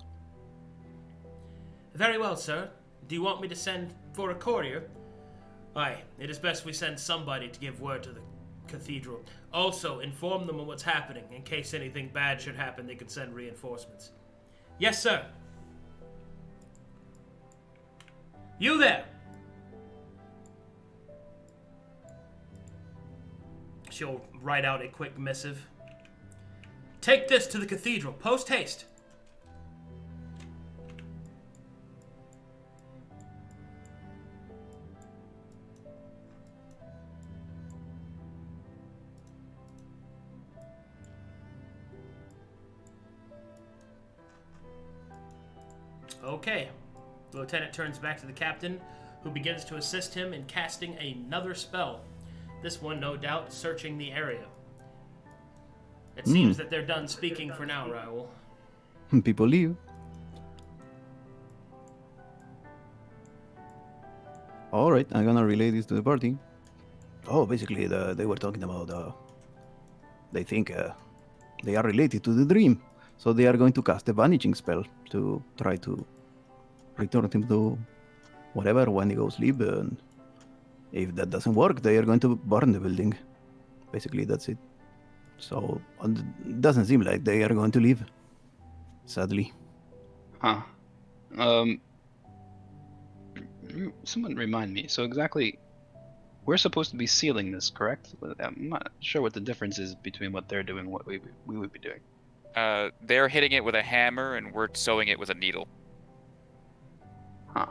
Very well, sir. Do you want me to send for a courier? Aye, it is best we send somebody to give word to the cathedral. Also, inform them of what's happening. In case anything bad should happen, they can send reinforcements. Yes, sir. You there? She'll write out a quick missive. Take this to the cathedral, post haste. Okay. The lieutenant turns back to the captain, who begins to assist him in casting another spell. This one, no doubt, searching the area. It seems that they're done speaking for now, Raoul. People leave. Alright, I'm gonna relay this to the party. Oh, basically, they were talking about, they think they are related to the dream. So they are going to cast a vanishing spell to try to return him to whatever when he goes sleep. And if that doesn't work, they are going to burn the building. Basically, that's it. So it doesn't seem like they are going to leave. Sadly. Huh. Someone remind me. So exactly, we're supposed to be sealing this, correct? I'm not sure what the difference is between what they're doing and what we would be doing. They're hitting it with a hammer, and we're sewing it with a needle. Huh.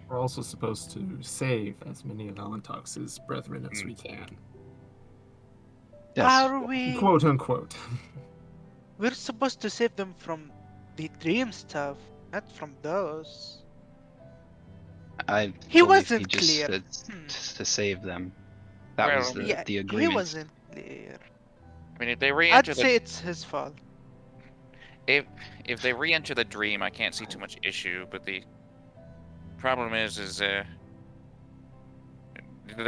We're also supposed to save as many of Alantox's brethren as we can. Yes. Are we? Quote unquote. We're supposed to save them from the dream stuff, not from those. He wasn't just clear. said to save them. That was Well, the agreement. He wasn't clear. I mean, if they I'd re-enter say it's his fault. if they re-enter the dream, I can't see too much issue. But the problem is the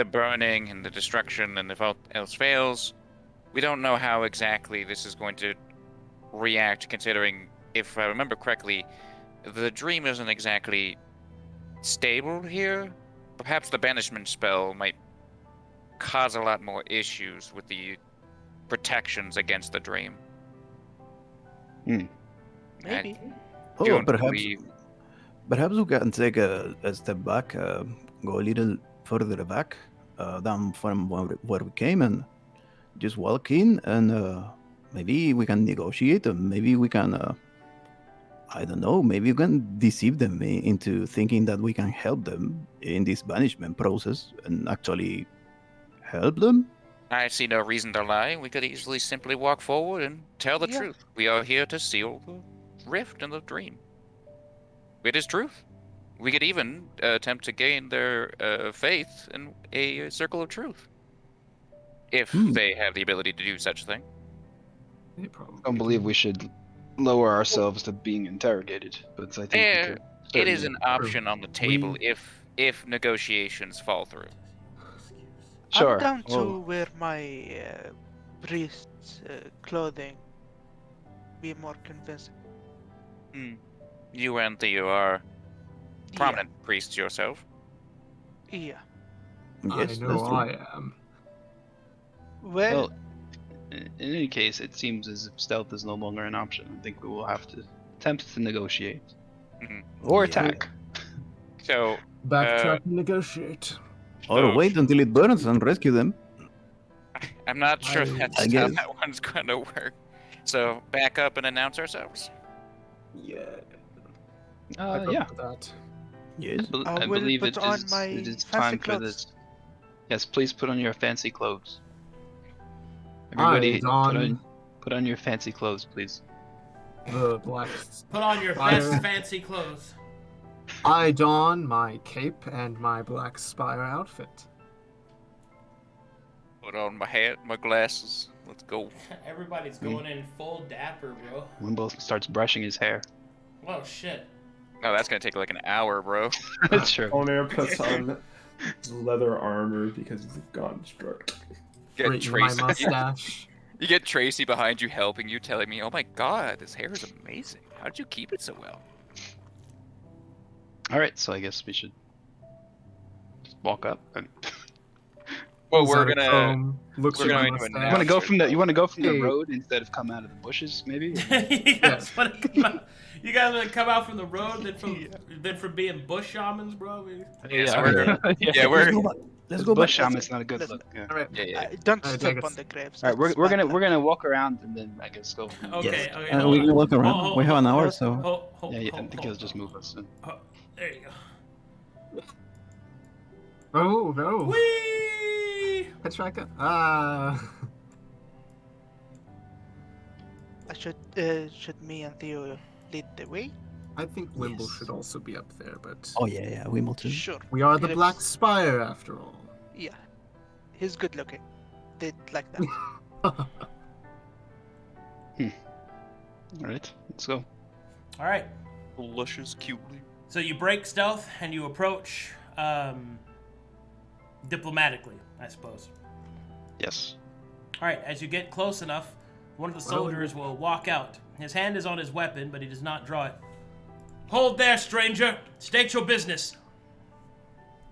burning and the destruction, and if all else fails, we don't know how exactly this is going to react. Considering, if I remember correctly, the dream isn't exactly stable here. Perhaps the banishment spell might cause a lot more issues with the protections against the dream. Maybe. Oh, Don't perhaps we can take a step back, go a little further back, down from where we came, and just walk in, and maybe we can negotiate, and maybe we can, I don't know, maybe we can deceive them into thinking that we can help them in this banishment process and actually help them. I see no reason to lie. We could easily simply walk forward and tell the Yeah. truth. We are here to seal the rift in the dream. It is truth. We could even attempt to gain their faith in a circle of truth, if they have the ability to do such a thing. They probably I don't believe we should lower ourselves to being interrogated, but I think we could. It is certainly- an option on the table We- if negotiations fall through. Sure. I'm down to well, wear my priest's clothing. Be more convincing. You and Theo are prominent priests yourself. Yeah. Yes, I know that's true. I am. Well, in any case, it seems as if stealth is no longer an option. I think we will have to attempt to negotiate. Or Yeah. attack. So, Backtrack and negotiate. Or Oh. wait until it burns and rescue them. I'm not sure I that's how guess. that one's going to work. So, back up and announce ourselves. Yeah. I Yeah. for that. Yes. I I will believe put it on is, my it is fancy time for clothes. this. Yes, please put on your fancy clothes. Everybody, put on your fancy clothes, please. The black. Put on your Fire. best fancy clothes. I don my cape and my black spire outfit. Put on my hat, my glasses. Let's go. Everybody's going in full dapper, bro. Wimble starts brushing his hair. Oh shit. Oh, that's gonna take like an hour, bro. Sure. Fulner puts on leather armor because he's a construct. Get Straighten my Tracy. mustache. You get Tracy behind you helping you, telling me, "Oh my God, this hair is amazing. How did you keep it so well?" All right, so I guess we should just walk up. And Well, Pulls we're out a gonna. comb, looks we're at my going to mustache. you want to go from the Hey. road instead of come out of the bushes, maybe? you guys wanna come out? You guys want to come out from the road than from being bush shamans, bro? Yeah, so we're gonna. Yeah, we're. let's This go back. bush shaman is not a good listen. look. Yeah. All right. Yeah. Don't Alright, step Jagus. on the grapes. All right, It's we're bad luck. gonna walk around and then I guess go. From Okay, Yes. okay. We hold can on. walk around. Hold- We have an hold- hour, hold- so Hold, Yeah, I think he'll just move us. Soon. There you go. Oh. Whee! Petraka. Should me and Theo lead the way? I think Wimble Yes. should also be up there, but oh yeah, Wimble too. Sure. we are the He Black looks- Spire after all. Yeah. He's good looking. They'd like that. All right, let's go. All right. Luscious cutie. So you break stealth and you approach diplomatically, I suppose. Yes. All right. As you get close enough, one of the soldiers will walk out. His hand is on his weapon, but he does not draw it. Hold there, stranger. State your business.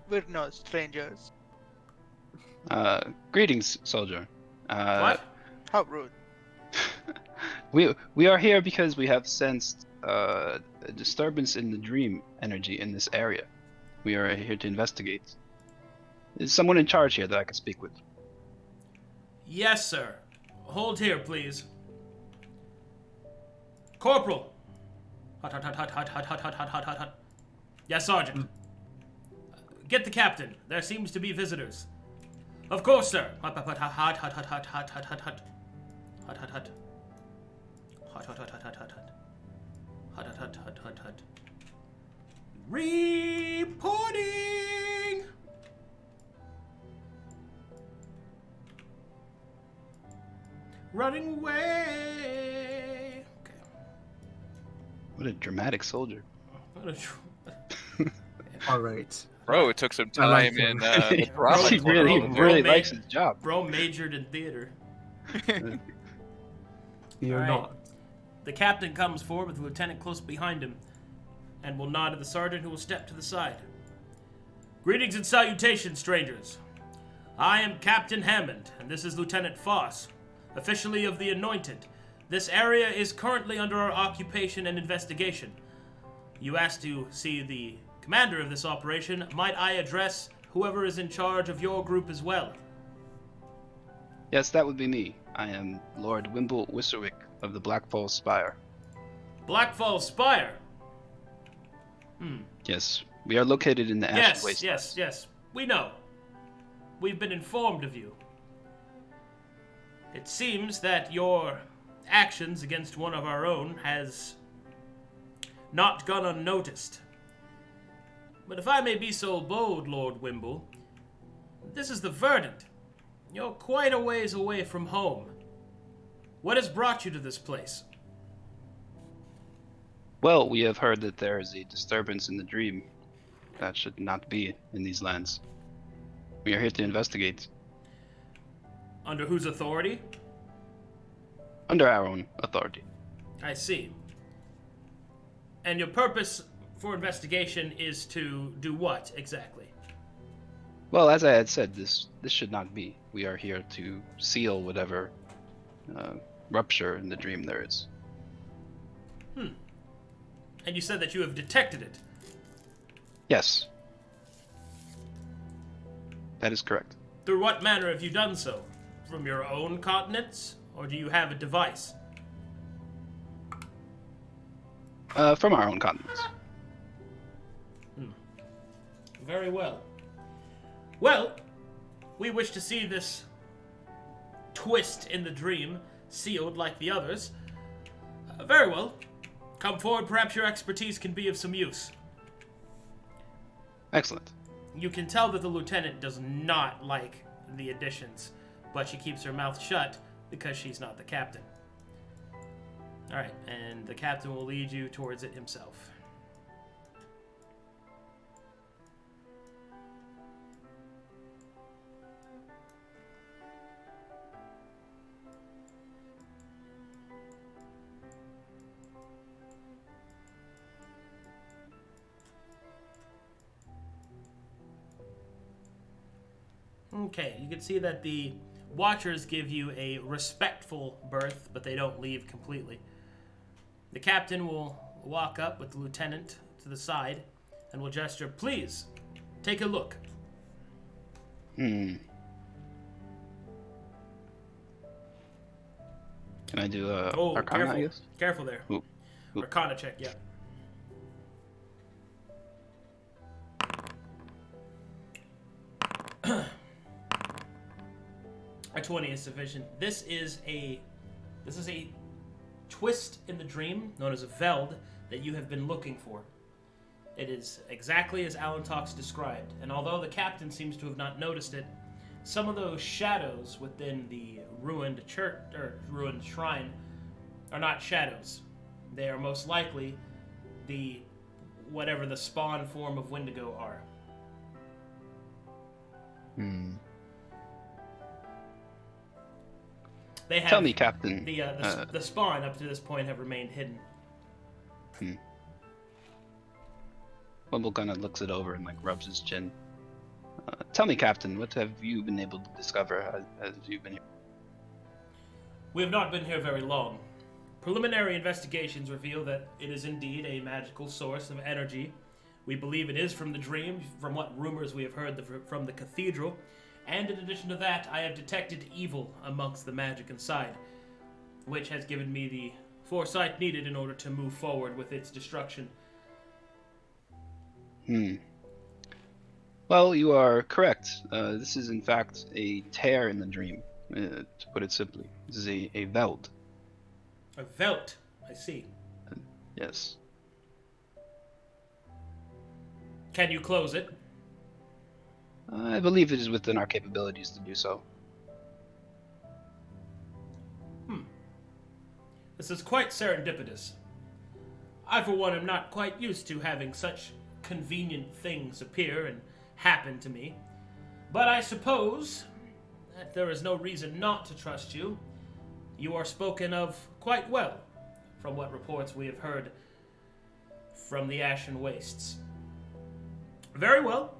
We're no strangers. Greetings, soldier. What? How rude. We are here because we have sensed a disturbance in the dream energy in this area. We are here to investigate. Is someone in charge here that I can speak with? Yes, sir. Hold here, please. Corporal. Hut, hut, hut, hut, hut, hut, hut, hut, hut, hut, hut, hut. Yes, Sergeant. Get the captain. There seems to be visitors. Of course, sir. Hut, hut, hut, hut, hut, hut, hut, hut, hut, hut, hut. Hut, hut, hut. Hut, hut, hut, hut, hut, hut, hut. Hut, hut, hut, hut, hut, hut. Reporting! Running away. Okay. What a dramatic soldier. What a All right. Bro, it took some I like time in him. the province. he really Bro, likes man. his job. Bro majored in theater. You're All right. not. The captain comes forward with the lieutenant close behind him and will nod to the sergeant, who will step to the side. Greetings and salutations, strangers. I am Captain Hammond, and this is Lieutenant Foss, officially of the Anointed. This area is currently under our occupation and investigation. You asked to see the commander of this operation. Might I address whoever is in charge of your group as well? Yes, that would be me. I am Lord Wimble Wisserwick of the Blackfall Spire. Blackfall Spire. Yes, we are located in the Ashen Waste. Yes. We know. We've been informed of you. It seems that your actions against one of our own has not gone unnoticed. But if I may be so bold, Lord Wimble, this is the Verdant. You're quite a ways away from home. What has brought you to this place? Well, we have heard that there is a disturbance in the dream. That should not be in these lands. We are here to investigate. Under whose authority? Under our own authority. I see. And your purpose for investigation is to do what exactly? Well, as I had said, this should not be. We are here to seal whatever rupture in the dream there is. And you said that you have detected it. Yes. That is correct. Through what manner have you done so? From your own continents? Or do you have a device? From our own continents. Very well. Well, we wish to see this twist in the dream sealed like the others. Very well. Come forward, perhaps your expertise can be of some use. Excellent. You can tell that the lieutenant does not like the additions, but she keeps her mouth shut because she's not the captain. Alright, and the captain will lead you towards it himself. Okay, you can see that the Watchers give you a respectful berth, but they don't leave completely. The captain will walk up with the lieutenant to the side and will gesture, "Please, take a look." Hmm. Can I do a Oh, Arcana, careful. I guess? Careful there. Ooh. Ooh. Arcana check, yeah. A 20 is sufficient. This is a twist in the dream known as a veld that you have been looking for. It is exactly as Alan Talks described, and although the captain seems to have not noticed it, some of those shadows within the ruined church or ruined shrine are not shadows. They are most likely the whatever the spawn form of Wendigo are. Hmm. They have Tell me, Captain. the spawn up to this point have remained hidden. Wimble kind of looks it over and like rubs his chin. Tell me, Captain, what have you been able to discover as you've been here? We have not been here very long. Preliminary investigations reveal that it is indeed a magical source of energy. We believe it is from the dream, from what rumors we have heard from the cathedral. And in addition to that, I have detected evil amongst the magic inside, which has given me the foresight needed in order to move forward with its destruction. Well, you are correct. This is in fact a tear in the dream, to put it simply. This is a veld. A veld, I see. Yes. Can you close it? I believe it is within our capabilities to do so. This is quite serendipitous. I, for one, am not quite used to having such convenient things appear and happen to me. But I suppose that there is no reason not to trust you. You are spoken of quite well, from what reports we have heard from the Ashen Wastes. Very well.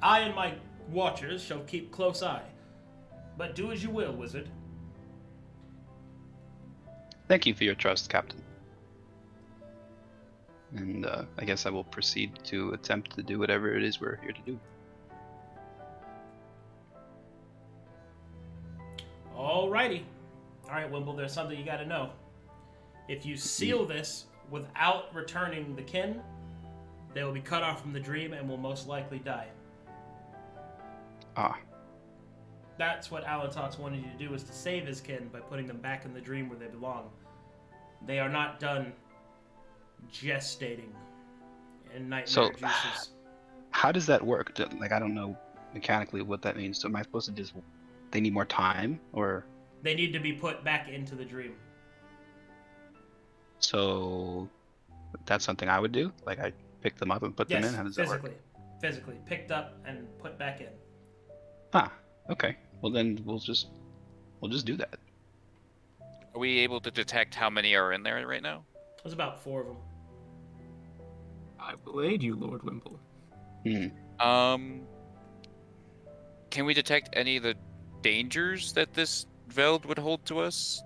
I and my watchers shall keep close eye. But do as you will, wizard. Thank you for your trust, Captain. And I guess I will proceed to attempt to do whatever it is we're here to do. Alrighty. Alright, Wimble, there's something you gotta know. If you seal this without returning the kin, they will be cut off from the dream and will most likely die. Ah. That's what Alatox wanted you to do, is to save his kin by putting them back in the dream where they belong. They are not done gestating in nightmare juices. How does that work? Like, I don't know mechanically what that means. So am I supposed to just... They need more time, or... They need to be put back into the dream. So... That's something I would do? Like, I pick them up and put them in? How does that work? Physically. Picked up and put back in. Ah, okay. Well, then we'll just do that. Are we able to detect how many are in there right now? There's about 4 of them. I will aid you, Lord Wimble. Can we detect any of the dangers that this veld would hold to us?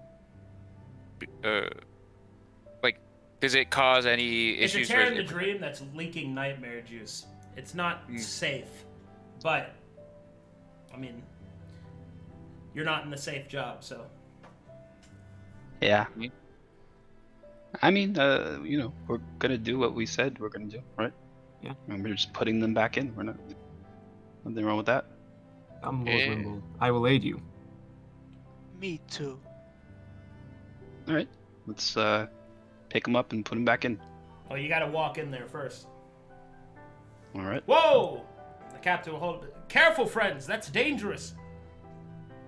Like, does it cause any issues? It's a tear in the dream that's leaking nightmare juice. It's not safe, but I mean, you're not in the safe job, so. Yeah. I mean, you know, we're gonna do what we said we're gonna do, right? Yeah. And we're just putting them back in. We're not... Nothing wrong with that? Lord Wimble. I will aid you. Me too. Alright. Let's, pick them up and put them back in. Oh, you gotta walk in there first. Alright. Whoa! The captain will hold. Careful, friends. That's dangerous.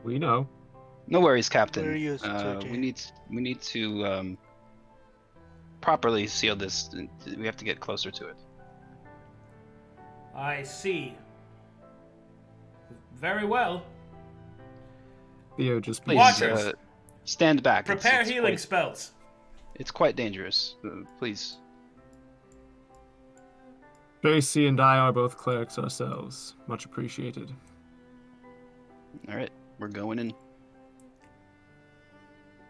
We know. No worries, Captain. We're used to it. We need to properly seal this. We have to get closer to it. I see. Very well. Theo, just Please, Watchers! stand back. Prepare It's healing quite, spells. It's quite dangerous. Please. Tracy and I are both clerics ourselves. Much appreciated. Alright, we're going in.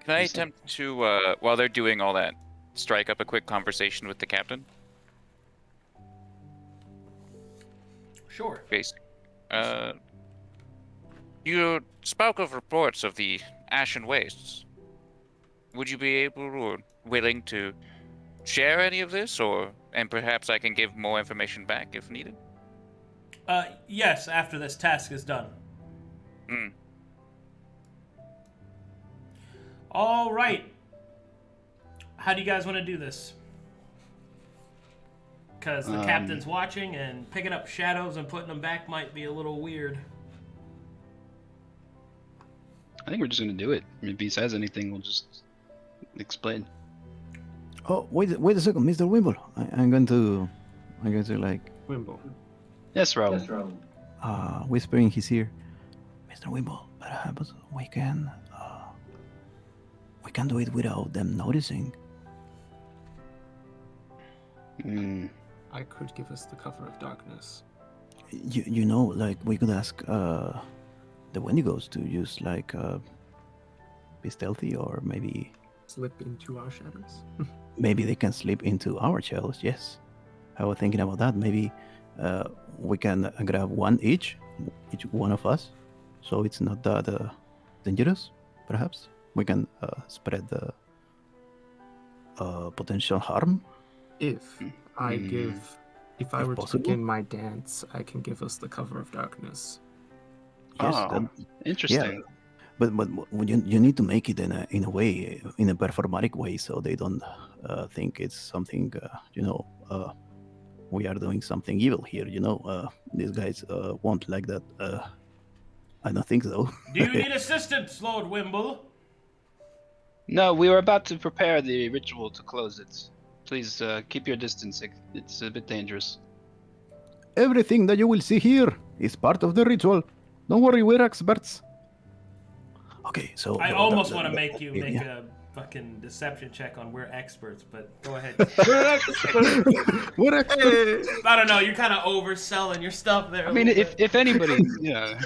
Can I Yes, sir. attempt to, while they're doing all that, strike up a quick conversation with the captain? Sure. You spoke of reports of the Ashen Wastes. Would you be able or willing to share any of this, and perhaps I can give more information back if needed? Yes, after this task is done. Hmm. All right. How do you guys want to do this? Because the captain's watching, and picking up shadows and putting them back might be a little weird. I think we're just gonna do it. I mean, if he says anything, we'll just explain. Oh, wait a second, Mr. Wimble. I'm going to like Wimble. Yes, Raul. whisper in his ear, Mr. Wimble, perhaps we can do it without them noticing. I could give us the cover of darkness. You know, like we could ask the Wendigos to use like be stealthy, or maybe Slip into our shadows. maybe they can slip into our shadows. Yes, I was thinking about that. Maybe we can grab each one of us, so it's not that dangerous. Perhaps we can spread the potential harm. If I were to possible. begin my dance, I can give us the cover of darkness. Yes, Interesting. But you need to make it in a way, in a performatic way, so they don't think it's something. We are doing something evil here. These guys won't like that. I don't think so. Do you need assistance, Lord Wimble? No, we were about to prepare the ritual to close it. Please keep your distance. It's a bit dangerous. Everything that you will see here is part of the ritual. Don't worry, we're experts. Okay, so I almost want to make you make a fucking deception check on we're experts, but go ahead. We're experts. I don't know, you're kind of overselling your stuff there. I mean, if anybody, yeah.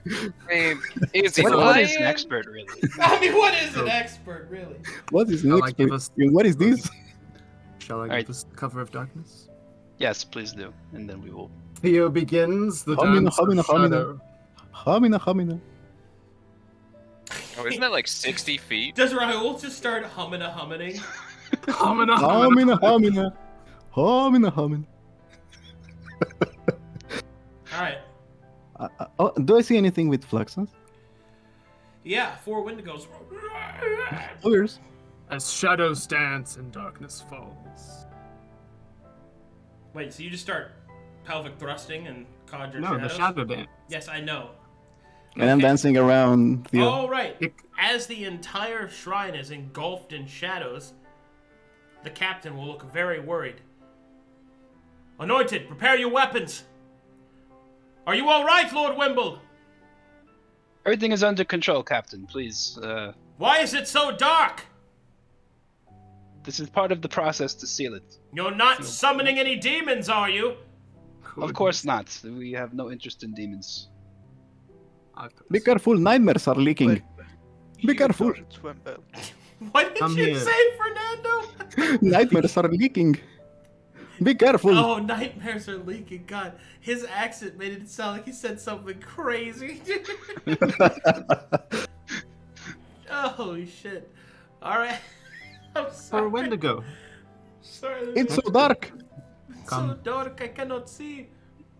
I mean, is he What is an lying? expert really? I mean, what is an expert, really? What is Shall I next? give us- What is this? Shall I Alright. give us the cover of darkness? Yes, please do, and then we will. Theo begins the Hamina, dance of hamina, hamina. shadow. Hamina. Oh, isn't that like 60 feet? Does Raul just start humming? Hamina, Hamina. Alright. Do I see anything with fluxes? Yeah, 4 Wendigos. Others? As shadows dance and darkness falls. Wait, so you just start pelvic thrusting and conjure No, shadows? the shadow dance. Yes, I know. And I'm dancing around Theo. Oh, right. As the entire shrine is engulfed in shadows, the captain will look very worried. Anointed, prepare your weapons. Are you all right, Lord Wimble? Everything is under control, Captain. Please, Why is it so dark? this is part of the process to seal it. You're not summoning any demons, are you? Of course not. We have no interest in demons. Be careful, nightmares are leaking. Wait, Be careful. Wimble. What did I'm you here. say, Fernando? Nightmares are leaking. Be careful. Oh, nightmares are leaking. God, his accent made it sound like he said something crazy. Holy shit. Alright. I'm For sorry. Wendigo. Sorry. It's so dark. It's so dark, I cannot see.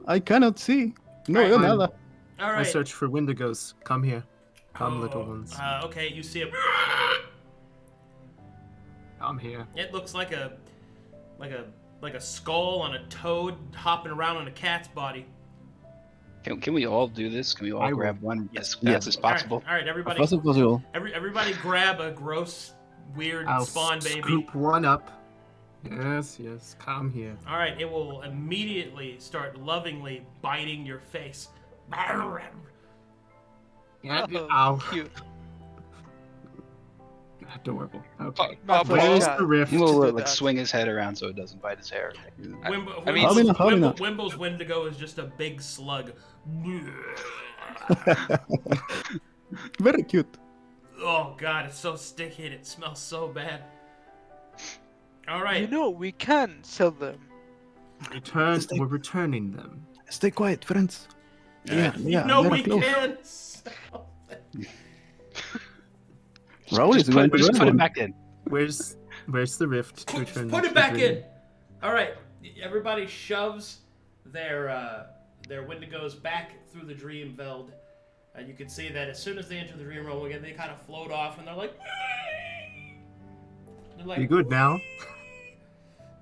I cannot see. No, Alright. nada. I Alright. search for Wendigos. Come here. Come, little ones. Okay, you see him. Come here. It looks like a skull on a toad hopping around on a cat's body. Can we all do this? Can we all I will. grab one as Yes. fast as possible? All right, everybody. As possible. Everybody grab a gross, weird I'll spawn baby. scoop one up. Yes, come here. All right, it will immediately start lovingly biting your face. Yeah, Oh, ow. cute. Adorable. Okay. Not Well, like Where's that. the rift? We'll do like that. swing his head around so it doesn't bite his hair. Wimble, I mean- Wimble's Wendigo is just a big slug. Very cute. Oh god, it's so sticky and it smells so bad. All right. We can sell them. We're returning them. Stay quiet, friends. Yeah, You know they're we close. can. Raul is Just going to put join it one. back in. Where's the rift to return? Put to it back dream? in. All right, everybody shoves their Wendigos back through the dream veld. You can see that as soon as they enter the dream realm again, they kind of float off, and they're like, You good now?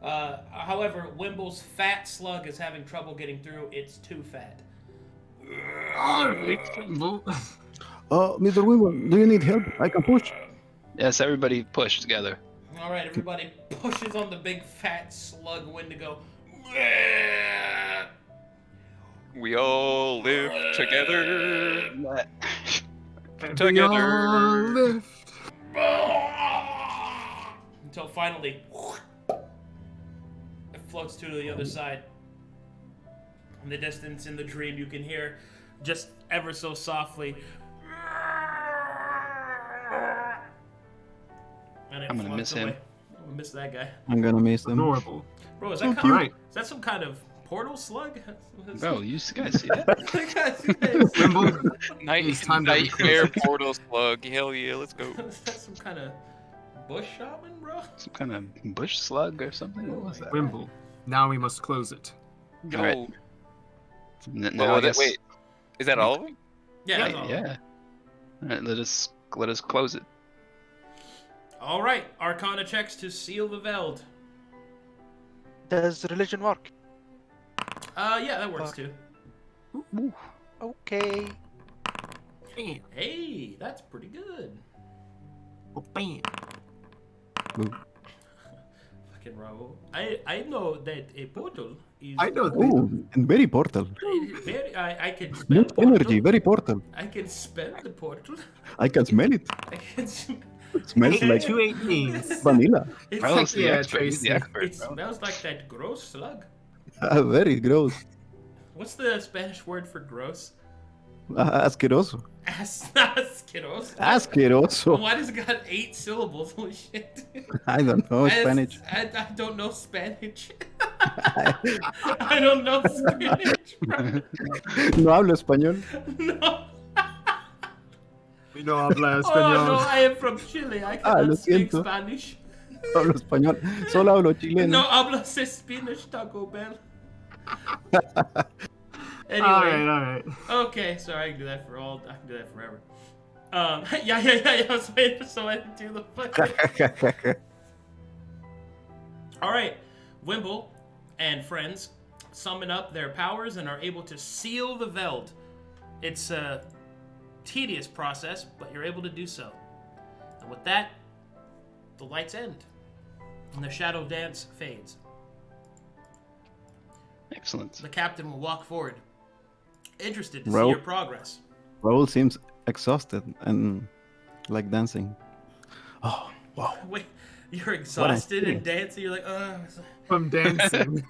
However, Wimble's fat slug is having trouble getting through. It's too fat. Mr. Wimble, do you need help? I can push. Yes, everybody push together. All right, everybody pushes on the big fat slug Wendigo. We all live together. We all lift. Until finally, it floats to the other side. In the distance, in the dream, you can hear just ever so softly. And it I'm gonna floats miss him. away. I'm gonna miss that guy. I'm gonna miss them. Adorable. Bro, is So that, cute. Alright. is that some kind of portal slug? Bro, you guys see that? Wimble, Night, It's time that we nightmare close. portal slug. Hell yeah, let's go. Is that some kind of bush shaman, bro? Some kind of bush slug or something? What was that? Wimble. Now we must close it. Go. Alright. Now, Well, I guess, wait, is that all of them? Yeah. that's all. yeah. Alright, let us close it. All right, Arcana checks to seal the veld. Does religion work? Yeah, that works too. Okay. Bam. Hey, that's pretty good. Oh, bam. Fucking Raul. I know that a portal is. I know Oh, and very portal. Very. I can spell Much portal. energy, very portal. I can spell the portal. I can smell it. I can. It smells like 218s. vanilla. It's Carlos, like, the yeah, expert. He's the Tracy. expert, it bro. smells like that gross slug. Very gross. What's the Spanish word for gross? Asqueroso. Asqueroso. Asqueroso. Why does it got 8 syllables? Holy shit. I don't know Spanish. I don't know Spanish. I don't know Spanish, bro. No hablo español. No. We know habla Oh, español. no, I am from Chile. I cannot lo speak siento. Spanish. No hablo español. Solo hablo chileno. No hablas Spanish, Taco Bell. Anyway. Alright. Okay, sorry, I can do that forever. Yeah, I was waiting for someone to do the fucking... Alright, Wimble and friends summon up their powers and are able to seal the veld. It's a tedious process, but you're able to do so. And with that, the lights end. And the shadow dance fades. Excellent. The captain will walk forward, interested to see Raul. your progress. Raul seems exhausted and like dancing. Oh, wow. Wait, you're exhausted and experience. dancing. You're like, From dancing.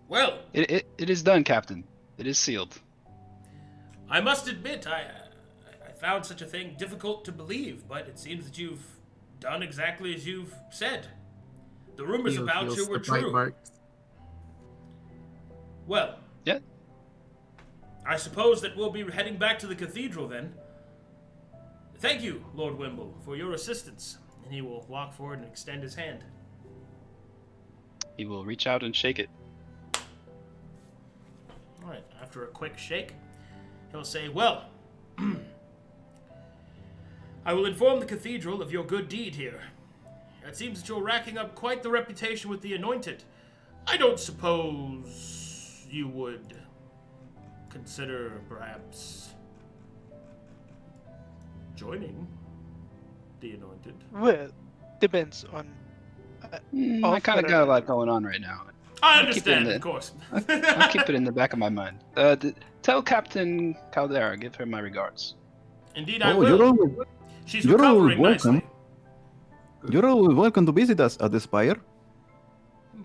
Well, It is done, Captain. It is sealed. I must admit, I found such a thing difficult to believe, but it seems that you've done exactly as you've said. The rumors Feels- about feels you were the bite true. marks. Well, Yeah. I suppose that we'll be heading back to the cathedral then. Thank you, Lord Wimble, for your assistance. And he will walk forward and extend his hand. He will reach out and shake it. All right, after a quick shake, he'll say, well, I will inform the cathedral of your good deed here. It seems that you're racking up quite the reputation with the Anointed. I don't suppose you would consider perhaps joining the Anointed. Well, depends on. I kind of got a lot going on right now. I I'll keep it in understand, the- of course. I'll keep it in the back of my mind. Tell Captain Caldera, give her my regards. Indeed, I Oh, will. you're always, She's you're always recovering welcome. nicely. you're always welcome to visit us at the Spire.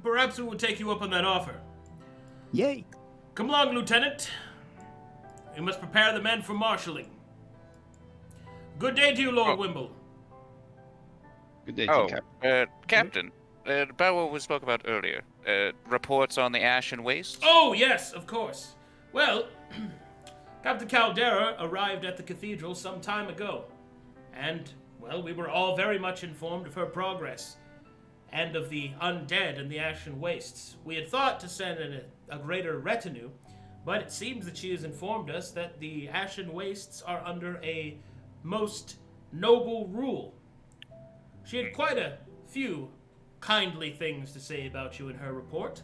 Perhaps we will take you up on that offer. Yay. Come along, Lieutenant. We must prepare the men for marshalling. Good day to you, Lord Oh. Wimble. Good day to Oh, you, Captain. Captain, about what we spoke about earlier. reports on the Ashen Waste? Oh, yes, of course. Well, Captain Caldera arrived at the cathedral some time ago. And, well, we were all very much informed of her progress and of the undead in the Ashen Wastes. We had thought to send in a greater retinue, but it seems that she has informed us that the Ashen Wastes are under a most noble rule. She had quite a few kindly things to say about you in her report.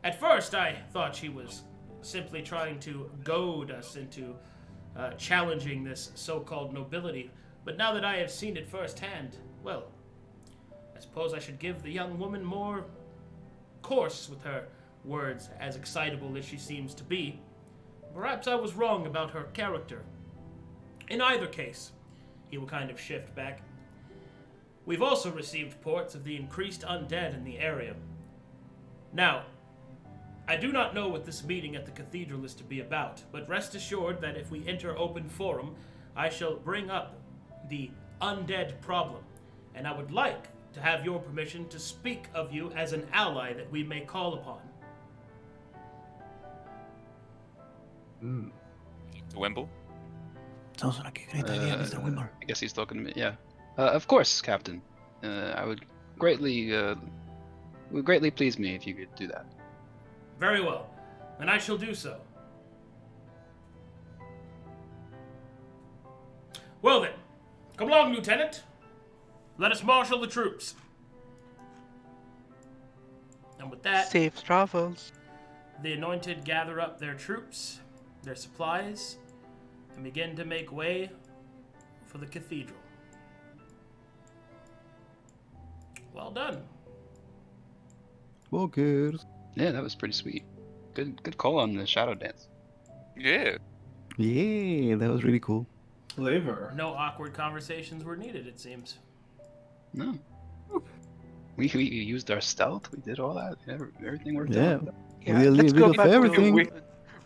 At first, I thought she was simply trying to goad us into challenging this so-called nobility, but now that I have seen it firsthand, well, I suppose I should give the young woman more course with her words, as excitable as she seems to be. Perhaps I was wrong about her character. In either case, he will kind of shift back. We've also received reports of the increased undead in the area. Now, I do not know what this meeting at the cathedral is to be about, but rest assured that if we enter open forum, I shall bring up the undead problem, and I would like to have your permission to speak of you as an ally that we may call upon. Wimble? Sounds like a great idea, Mr. Wimble. I guess he's talking to me. Yeah. Of course, Captain. I would greatly please me if you could do that. Very well, then I shall do so. Well then, come along, Lieutenant. Let us marshal the troops. And with that, Safe travels. the anointed gather up their troops, their supplies, and begin to make way for the cathedral. Well done. Walkers. Yeah, that was pretty sweet. Good call on the shadow dance. Yeah. Yeah, that was really cool. Flavor. No awkward conversations were needed, it seems. No. We used our stealth. We did all that. Everything worked Yeah. out. Yeah, We let's did go of back everything. to...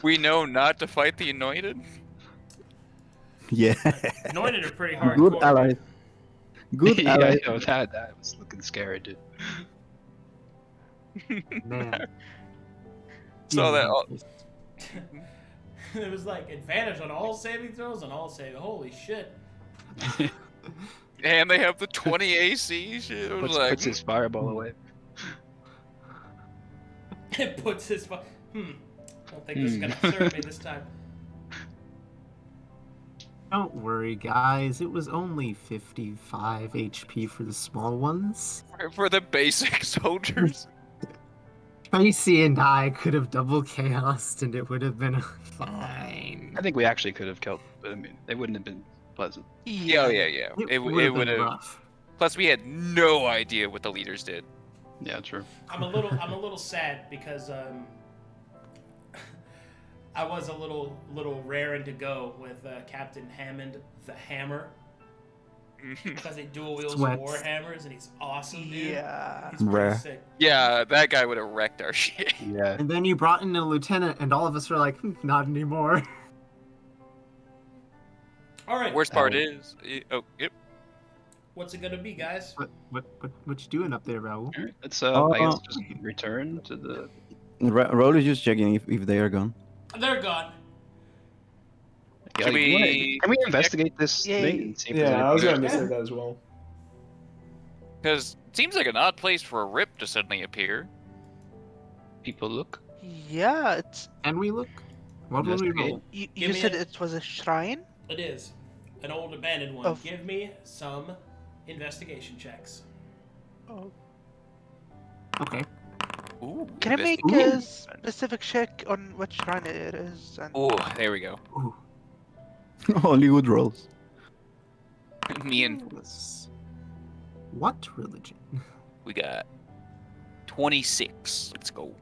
We know not to fight the Anointed? Yeah. Anointed are pretty hardcore. Good allies. Good yeah, allies. yo, that was looking scary, dude. Man. So that It was like advantage on all saving throws and all saving. Holy shit. and they have the 20 AC shit. It was puts, like, puts his fireball away. It puts his I don't think this is gonna serve me this time. Don't worry, guys. It was only 55 HP for the small ones. for the basic soldiers. Tracy and I could have double chaosed and it would have been fine. I think we actually could have killed them, but I mean, they wouldn't have been pleasant. Yeah, oh, yeah. It would been have. rough. Plus, we had no idea what the leaders did. Yeah, true. I'm a little sad because I was a little raring to go with Captain Hammond the Hammer because he dual wields Sweats. Warhammers and he's awesome, dude. Yeah. He's pretty Rare. sick. Yeah, that guy would have wrecked our shit. Yeah. And then you brought in a lieutenant, and all of us were like, not anymore. All right, Worst part is, yep. what's it gonna be, guys? What you doing up there, Raul? All right, let's I guess just return to the. Roll is just checking if they are gone. They're gone. Yeah, Should like, we- can we investigate this Yeah, thing? And see if there's Yeah, I was anything going to there? say that as well. Because it seems like an odd place for a rip to suddenly appear. People look. Yeah, it's... Can we look? What will we roll? You Give me said a- it was a shrine? It is an old abandoned one. Of- Give me some investigation checks. Oh. Okay. Ooh, Can I make a specific check on what shrine it is? And... Oh, there we go. Ooh. Only good rolls. Me and What religion? we got 26. Let's go.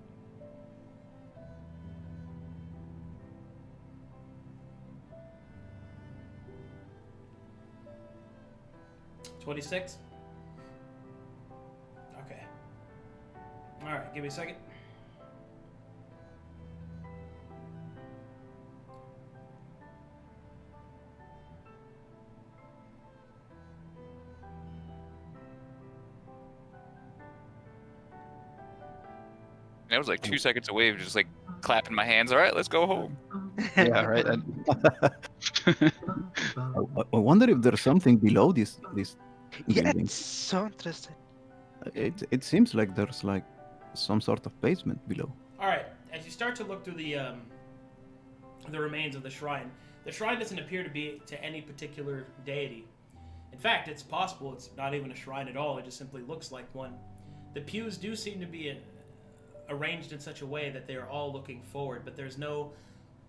$26? Okay. Alright, give me a second. I was like 2 seconds away, just like clapping my hands. All right, let's go home. Yeah, right. I wonder if there's something below this Yeah, building. it's so interesting. It seems like there's like some sort of basement below. All right, as you start to look through the remains of the shrine doesn't appear to be to any particular deity. In fact, it's possible it's not even a shrine at all. It just simply looks like one. The pews do seem to be arranged in such a way that they are all looking forward, but there's no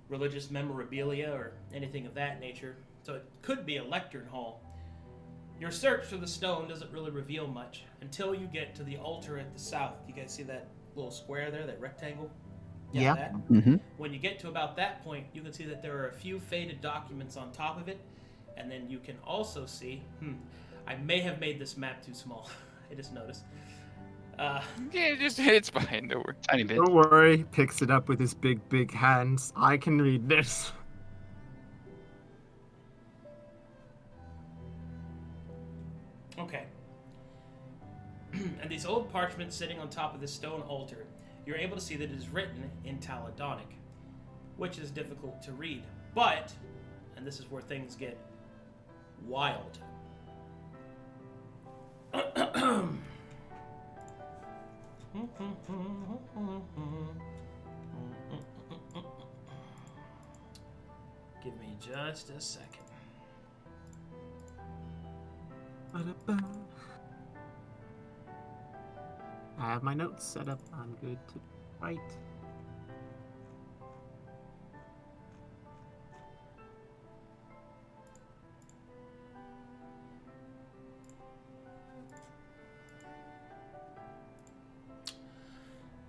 religious memorabilia or anything of that nature, so it could be a lectern hall. Your search for the stone doesn't really reveal much until you get to the altar at the south. You guys see that little square there, that rectangle? Yeah. That. Mm-hmm. When you get to about that point, you can see that there are a few faded documents on top of it, and then you can also see, I may have made this map too small. I just noticed. Yeah, it's fine. Don't worry. Tiny bit. Don't worry. Picks it up with his big hands. I can read this. Okay. And these old parchments sitting on top of this stone altar, you're able to see that it is written in Taladonic, which is difficult to read. But, and this is where things get wild. Give me just a second. I have my notes set up. I'm good to write.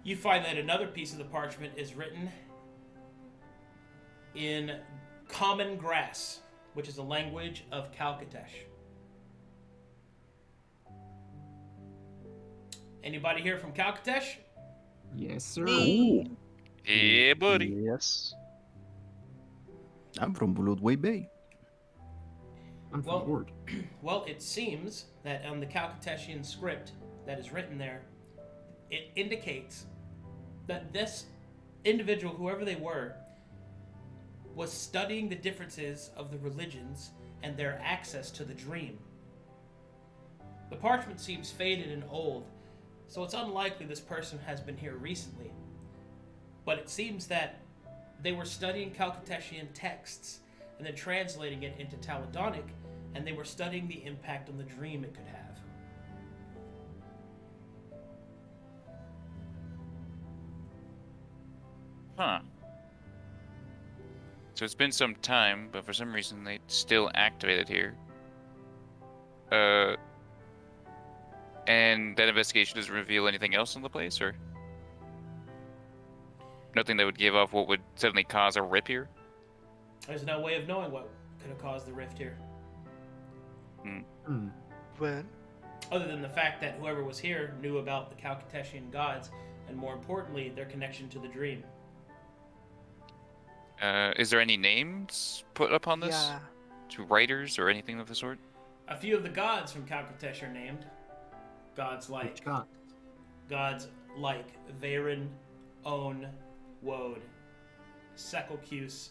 You find that another piece of the parchment is written in Common Grass, which is a language of Calcatesh. Anybody here from Calcatesh? Yes, sir. Me. Yeah, buddy. Yes. I'm from Bloodway Bay. I'm from Well- Ord. Well, it seems that on the Calcateshian script that is written there, it indicates that this individual, whoever they were, was studying the differences of the religions and their access to the dream. The parchment seems faded and old, so it's unlikely this person has been here recently. But it seems that they were studying Calcateshian texts and then translating it into Taladonic, and they were studying the impact on the dream it could have. Huh. So it's been some time, but for some reason they still activated here. And that investigation doesn't reveal anything else in the place, or nothing that would give off what would suddenly cause a rip here? There's no way of knowing what could have caused the rift here, Well, other than the fact that whoever was here knew about the Calcateshian gods, and more importantly, their connection to the dream. Is there any names put up on this? yeah. To writers or anything of the sort? A few of the gods from Calcatesh are named. Gods like Verum, On, Woad, Sekelcuse,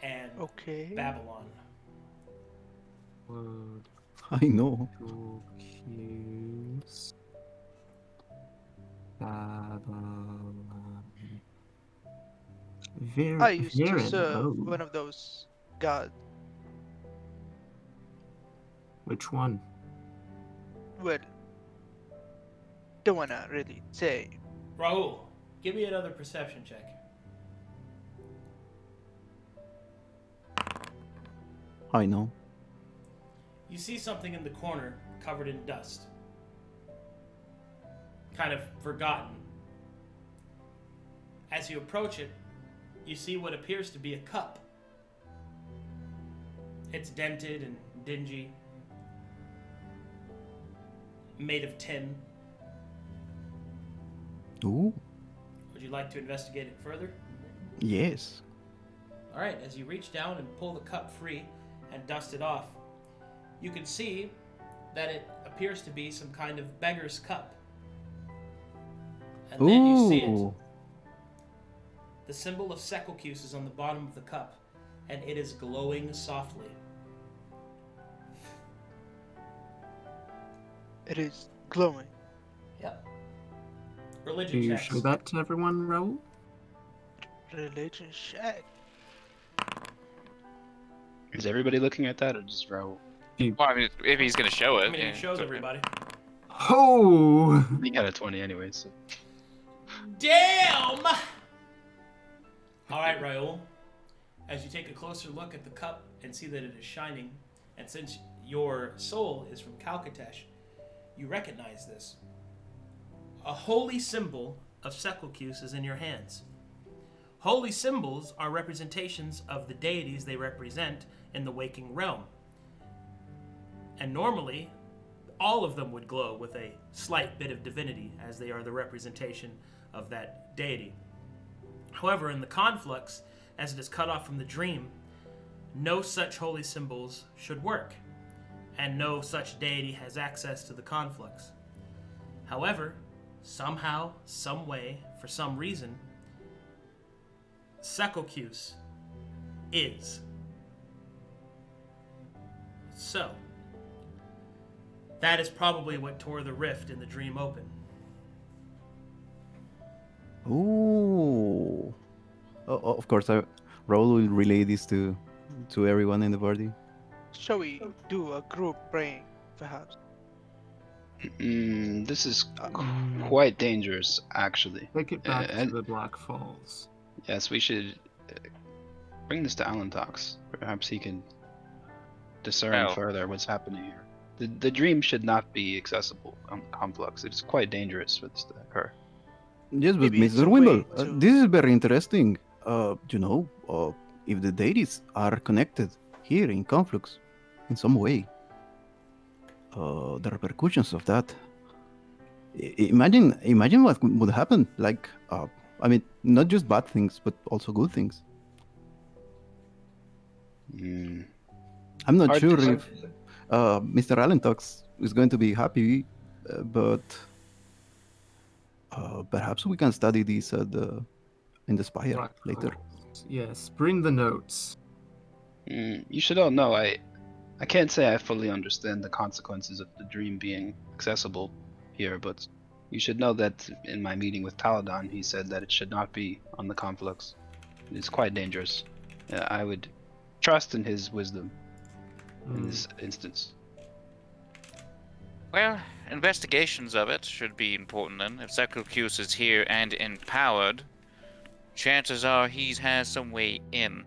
and Okay. Babylon. Word. I know. Cues. I used to Verum. serve Oh. one of those gods. Which one? Well, don't wanna really say. Rahul, give me another perception check. I know. You see something in the corner covered in dust. Kind of forgotten. As you approach it, you see what appears to be a cup. It's dented and dingy. Made of tin. Ooh, Would you like to investigate it further? yes. Alright, as you reach down and pull the cup free and dust it off, you can see that it appears to be some kind of beggar's cup. And then you see it. Ooh, The symbol of Secalcus is on the bottom of the cup, and it is glowing softly. It is glowing. Yep. Do Religion you checks. show that to everyone, Raoul? Religion check. Is everybody looking at that or just Raoul? Well, I mean, if he's gonna show it, I mean, yeah, it shows it's okay. everybody. Oh! He got a 20 anyway, so. Damn! Alright, Raoul. As you take a closer look at the cup and see that it is shining, and since your soul is from Calcatesh, you recognize this. A holy symbol of Secalcus is in your hands. Holy symbols are representations of the deities they represent in the waking realm. And normally, all of them would glow with a slight bit of divinity, as they are the representation of that deity. However, in the Conflux, as it is cut off from the dream, no such holy symbols should work, and no such deity has access to the Conflux. However, somehow, some way, for some reason, Secalcus is. So, that is probably what tore the rift in the dream open. Ooh. Of course, Raoul will relay this to everyone in the party. Shall we do a group praying, perhaps? This is quite dangerous, actually. Take it back to and- the Black Falls. Yes, we should bring this to Alan Talks. Perhaps he can discern Well- further what's happening here. The dream should not be accessible on the Conflux. It is quite dangerous for this to occur. Yes, but Maybe it's Mr. a Wimble, way to- this is very interesting. If the deities are connected here in Conflux in some way, the repercussions of that. Imagine what would happen. Like, not just bad things, but also good things. I'm not Hard to sure say. if Mr. Allen Talks is going to be happy, but perhaps we can study this in the Spire Black later. Falls. Yes, bring the notes. You should all know I can't say I fully understand the consequences of the dream being accessible here, but you should know that in my meeting with Taladon, he said that it should not be on the Conflux. It's quite dangerous. I would trust in his wisdom in this instance. Well, investigations of it should be important then. If Secalcus is here and empowered, chances are he has some way in.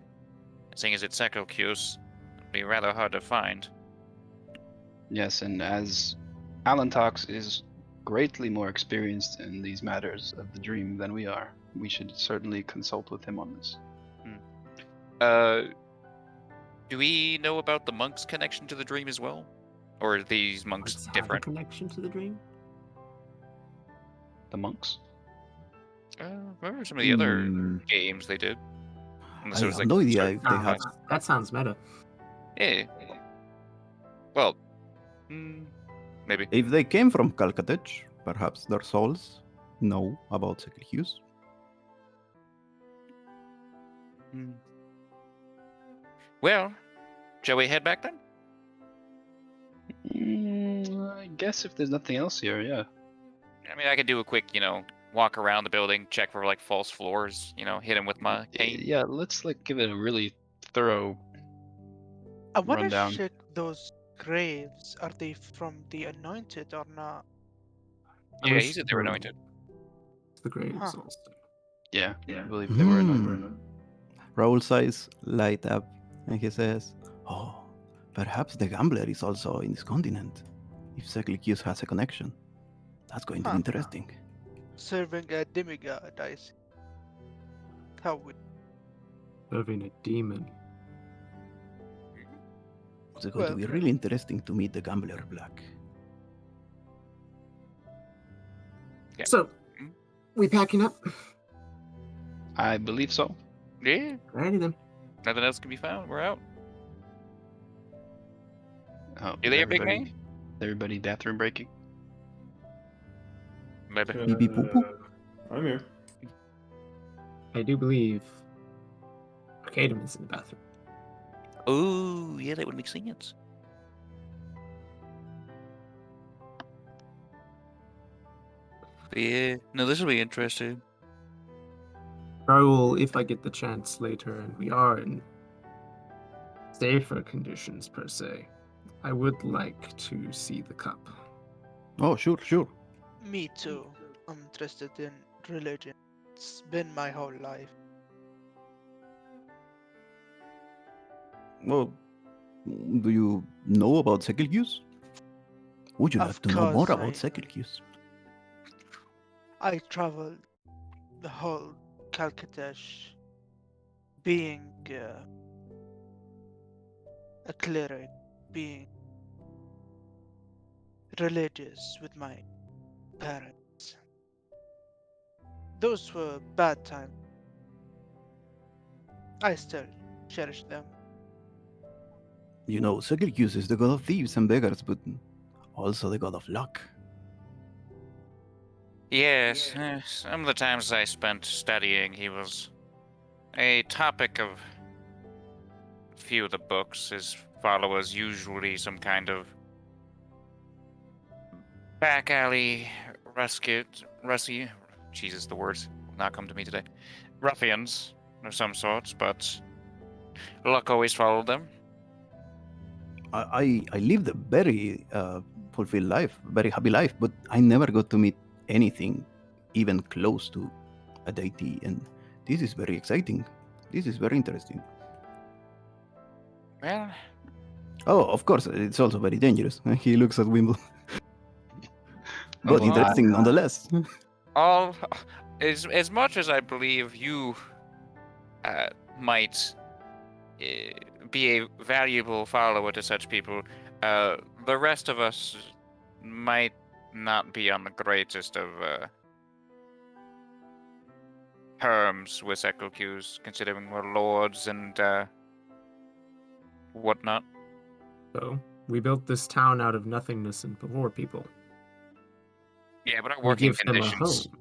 Seeing as it's Secalcus, it'd be rather hard to find. Yes, and as Alan Talks is greatly more experienced in these matters of the dream than we are, we should certainly consult with him on this. Do we know about the monk's connection to the dream as well? Or are these monks Let's have different? a connection to the dream. The monks? Remember some of the other Hmm, games they did? Unless I it was have like no idea certain if they have. That sounds meta. Yeah. Well, maybe. If they came from Calcatech, perhaps their souls know about Secalcus. Well, shall we head back then? I guess if there's nothing else here, yeah. I mean, I could do a quick, walk around the building, check for like false floors, hit him with my cane. Yeah, let's give it a really thorough I want to rundown. check those graves. Are they from the Anointed or not? Yeah, wish he said they were the- anointed. The graves Huh. also. Yeah, I believe they were anointed. Raoul's eyes light up and he says, "Oh, perhaps the gambler is also in this continent. If Secalcus has a connection, that's going to be Huh. interesting." Serving a demigod, I see. How would... Serving a demon. It's going to be Well, really interesting to meet the gambler Black. Yeah. So, we packing up? I believe so. Yeah, Ready then. nothing else can be found. We're out. Oh, You there, big man? Everybody bathroom breaking? Maybe. Beep, beep, boop, boop. I'm here. I do believe Arcadum is in the bathroom. Oh, yeah, that would make sense. But yeah, no, this will be interesting. Raoul, if I get the chance later and we are in safer conditions per se, I would like to see the cup. Oh, sure, sure. Me too. I'm interested in religion. It's been my whole life. Well, do you know about Secilgius? Would you like Of to know more course about Secilgius? I traveled the whole Calcutta being a cleric, being religious with my parents. Those were bad times. I still cherish them. You know, Secilgius is the god of thieves and beggars, but also the god of luck. Yes, some of the times I spent studying, he was a topic of a few of the books. His followers usually some kind of back alley rusty, Jesus, the words will not come to me today. Ruffians of some sorts, but luck always followed them. I lived a very fulfilled life, very happy life, but I never got to meet anything even close to a deity, and this is very exciting. This is very interesting. Well, Oh, of course, it's also very dangerous. He looks at Wimble. Oh, But interesting nonetheless. all as much as I believe you might be a valuable follower to such people, the rest of us might not be on the greatest of terms with Secilgius, considering we're lords and whatnot. So, we built this town out of nothingness and poor people. Yeah, but our We working give them a conditions, home.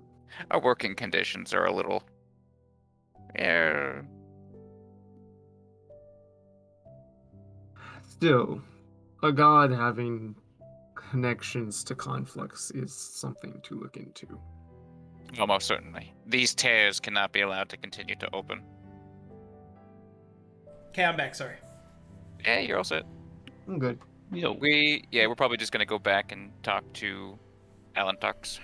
our working conditions are a little. Yeah. Still, a god having connections to Conflux is something to look into. Almost certainly. These tears cannot be allowed to continue to open. Okay, I'm back. Sorry. Yeah, you're all set. I'm good. Yo, We're probably just gonna go back and talk to Alan Tux.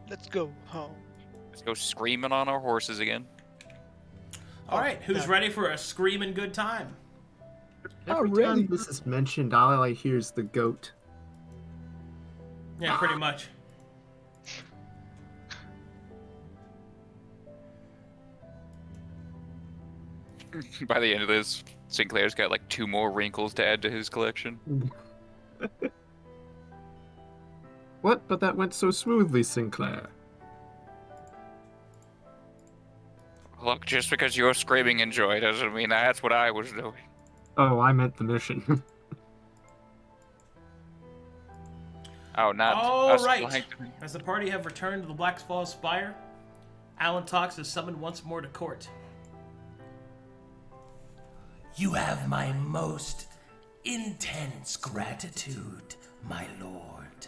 Let's go home. Let's go screaming on our horses again. All right, who's damn. ready for a screaming good time? Every Already? time this is mentioned, all I hear is the goat. Yeah, pretty much. By the end of this, Sinclair's got like 2 more wrinkles to add to his collection. What? But that went so smoothly, Sinclair. Look, just because you're screaming in joy doesn't mean that's what I was doing. Oh, I meant the mission. Oh, not All us right. flying. As the party have returned to the Black Falls Spire, Alan Tox is summoned once more to court. You have my most intense gratitude, my lord.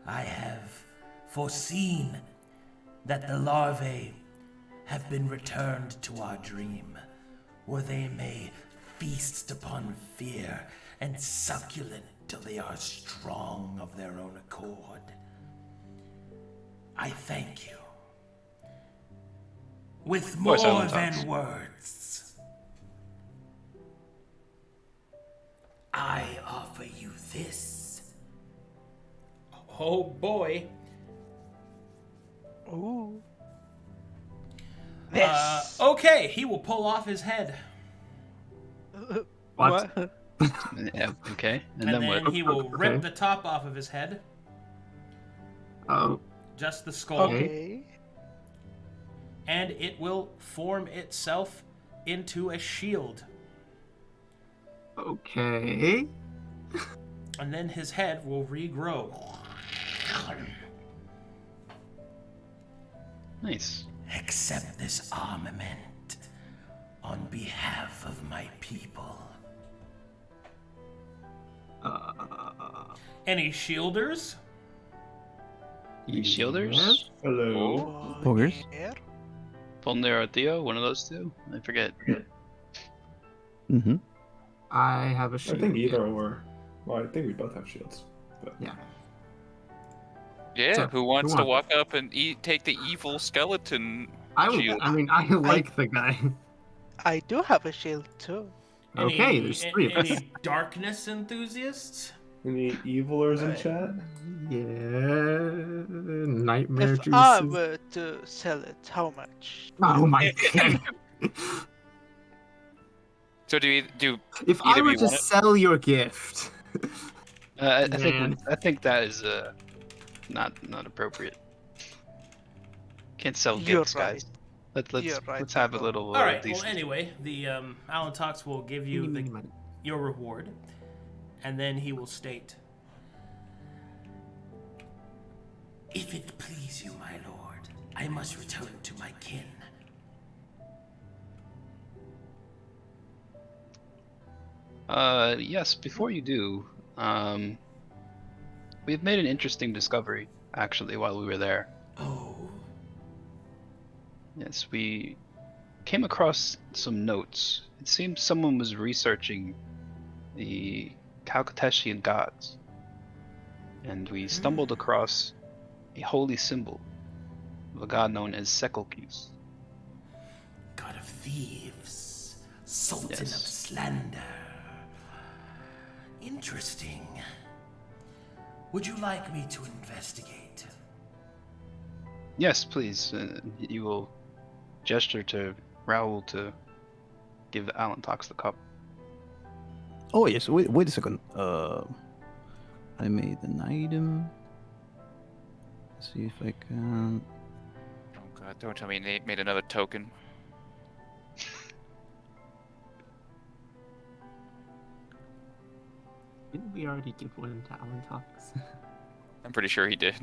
I have foreseen that the larvae have been returned to our dream, where they may feast upon fear and succulent till they are strong of their own accord. I thank you. With more course, Alan than Tox. words, I offer you this. Oh boy. Ooh. This. Okay, he will pull off his head. What? yeah, okay. And And then then what? he will rip Okay. the top off of his head. Oh, Just the skull. Okay. And it will form itself into a shield. okay. And then his head will regrow. Nice. Accept this armament on behalf of my people. Any shielders? Any shielders? Yes. Hello. Poggers? Here. Fulner or Theo? One of those two? I forget. Mm-hmm. I have a I shield. think either or. Well, I think we both have shields. But Yeah. Yeah, So, who wants who to wants walk up and take the evil skeleton shield? I mean, I like the guy. I do have a shield too. Okay, there's three of us. Any darkness enthusiasts? any evilers in chat? Yeah, nightmare If I juices. were to sell it, how much? Oh my god! So do If Either I of were you to want it? sell your gift, I Man. think that is not appropriate. Can't sell You're gifts, right. guys. You're right, Let's have a Michael. little. All right. Well, decent- anyway, the Alan Tox will give you your reward, and then he will state, If it please you, my lord, I must return to my kin. Yes. Before you do, we've made an interesting discovery actually while we were there. Oh, Yes, we came across some notes. It seems someone was researching the Calcuteshian gods, and we stumbled across a holy symbol of a god known as Sekulkus. god of thieves, sultan Yes. of slander. Interesting. Would you like me to investigate? Yes, please. You will gesture to Raoul to give Alan Tox the cup. Oh yes. Wait a second. I made an item. Let's see if I can. Oh god, don't tell me Nate made another token. didn't we already give one to Alan Tox? I'm pretty sure he did.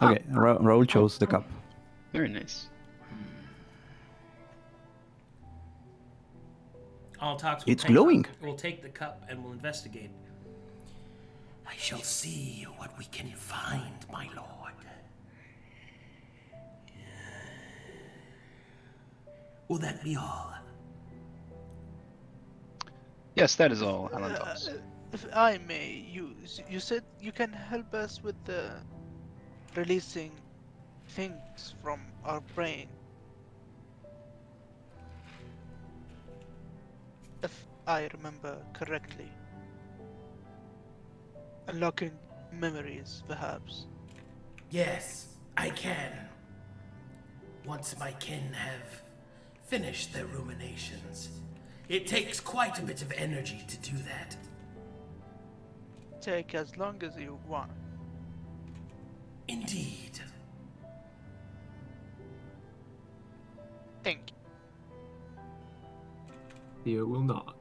Okay, Raoul chose the cup. Very nice. Alan Tox will It's glowing. We'll take the cup and we'll investigate. I shall see what we can find, my lord. Will that be all? Yes, that is all, Alan Tox. If I may use, you said you can help us with the releasing things from our brain. If I remember correctly. Unlocking memories, perhaps. Yes, I can. Once my kin have finished their ruminations. It takes quite a bit of energy to do that. Take as long as you want. Indeed. Thank you. Theo will nod.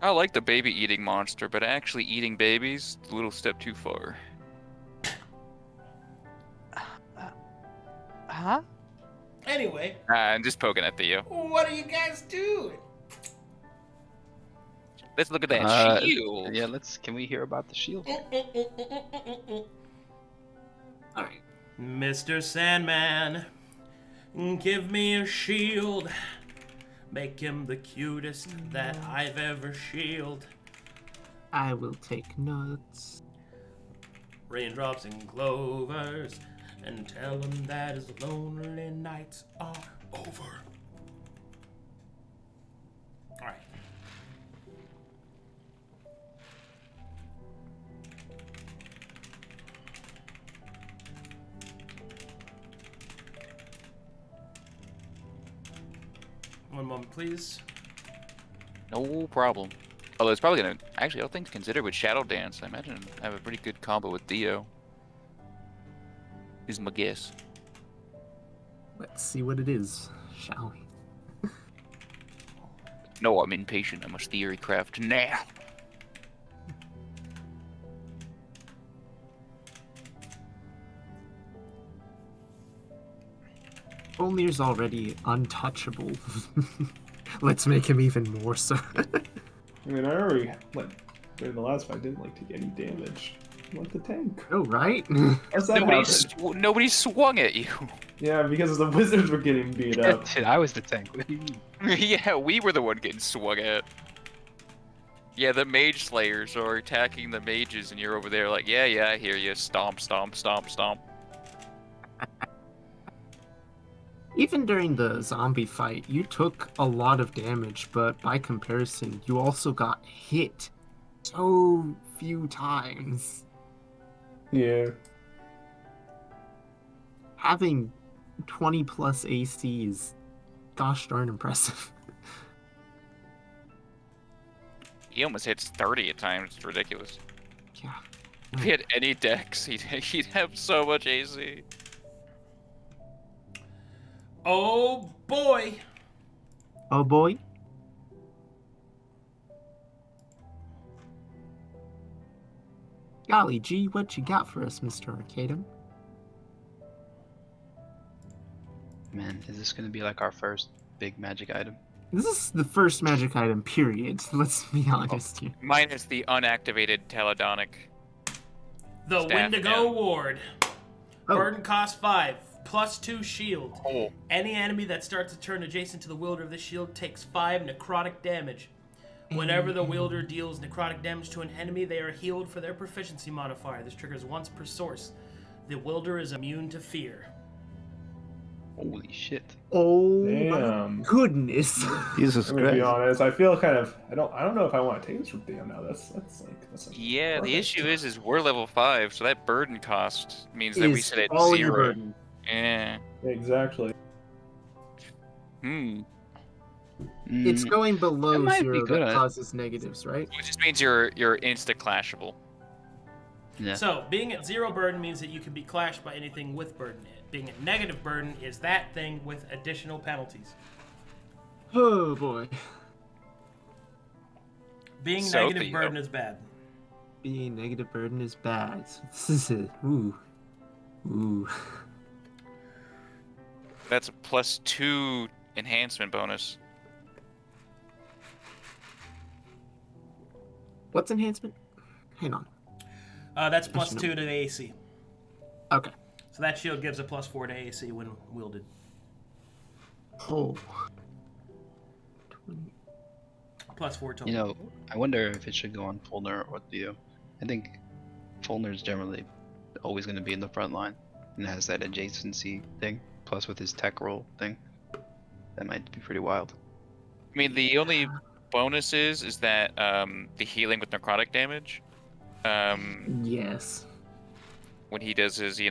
I like the baby eating monster, but actually eating babies, a little step too far. Huh? Anyway, I'm just poking at Theo. what are you guys doing? Let's look at that shield. Yeah, can we hear about the shield? Alright. Mr. Sandman, give me a shield. Make him the cutest that I've ever shielded. I will take notes. Raindrops and clovers, and tell him that his lonely nights are over. Alright. One moment, please. No problem. Although it's probably gonna actually, I don't think consider with Shadow Dance. I imagine I have a pretty good combo with Theo. Is my guess. Let's see what it is, shall we? No, I'm impatient. I must theory craft now. Fulner's already untouchable. Let's make him even more so. I mean, I already, like, during the last fight, didn't, like, take any damage. I'm like the tank. Oh, right? How's that happen? Nobody swung at you. Yeah, because the wizards were getting beat up. Shit, I was the tank. What do you mean? Yeah, we were the one getting swung at. Yeah, the mage slayers are attacking the mages, and you're over there like, yeah, I hear you. Stomp, stomp, stomp, stomp. Even during the zombie fight, you took a lot of damage, but by comparison, you also got hit so few times. Yeah. Having 20 plus AC is gosh darn impressive. He almost hits 30 at times. It's ridiculous. Yeah. If he had any decks, he'd have so much AC. Oh boy! Oh boy. Golly gee, what you got for us, Mr. Arcadum? Man, is this gonna be like our first big magic item? This is the first magic item, period. Let's be honest here. Minus the unactivated Taladonic. The Staff Wendigo down. Ward. Oh. Burden cost 5, +2 shield. Oh. Any enemy that starts a turn adjacent to the wielder of this shield takes 5 necrotic damage. Whenever the wielder deals necrotic damage to an enemy, they are healed for their proficiency modifier. This triggers once per source. The wielder is immune to fear. Holy shit. Oh Damn. my goodness. Jesus I'm gonna be Christ. honest. I feel kind of. I don't know if I want to take this from Theo now. That's like. Yeah, the perfect. issue is we're level 5, so that burden cost means that we Is set at all your 0. burden. Yeah. Exactly. It's going below might be 0 good, that huh? causes negatives, right? Which just means you're insta-clashable. Yeah. So, being at 0 burden means that you can be clashed by anything with burden. Being at negative burden is that thing with additional penalties. Oh boy. Being So, negative Theo. burden is bad. Being negative burden is bad. This is it. Ooh. Ooh. That's a +2 enhancement bonus. What's enhancement? Hang on. That's +2 to the AC. Okay. So that shield gives a +4 to AC when wielded. Oh. +4 total. You know, I wonder if it should go on Fulner or Theo. I think Fulner's generally always going to be in the front line and has that adjacency thing, plus with his tech roll thing. That might be pretty wild. I mean, the only bonus is that the healing with necrotic damage. Yes. When he does his,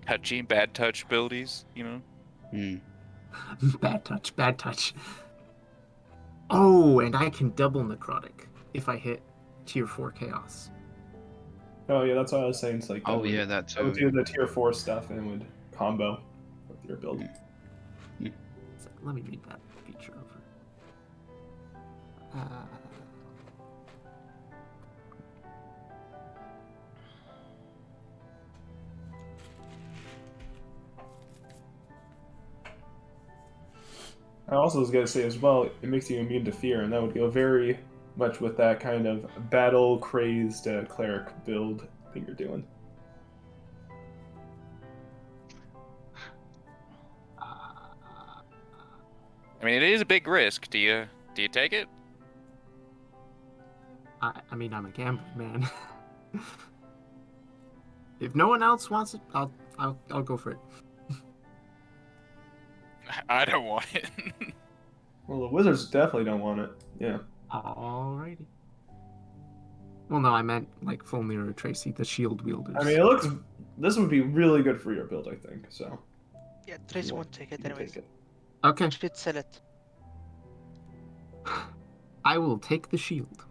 touchy, bad touch abilities, Bad touch, bad touch. Oh, and I can double necrotic if I hit tier 4 chaos. Oh yeah, that's what I was saying. It's like. Oh yeah, that I would too. do the tier 4 stuff and would combo with your build. So, let me read that feature over. I also was gonna say as well, it makes you immune to fear, and that would go very much with that kind of battle crazed cleric build thing you're doing. I mean, it is a big risk. Do you take it? I mean, I'm a gambling man. If no one else wants it, I'll go for it. I don't want it. Well, the wizards definitely don't want it. Yeah. Alrighty. Well, no, I meant like Fulner or Tracy, the shield wielders. I mean, it looks. This would be really good for your build, I think. So. Yeah, Tracy you won't take it you anyways. take it. Okay, Should sell it. I will take the shield.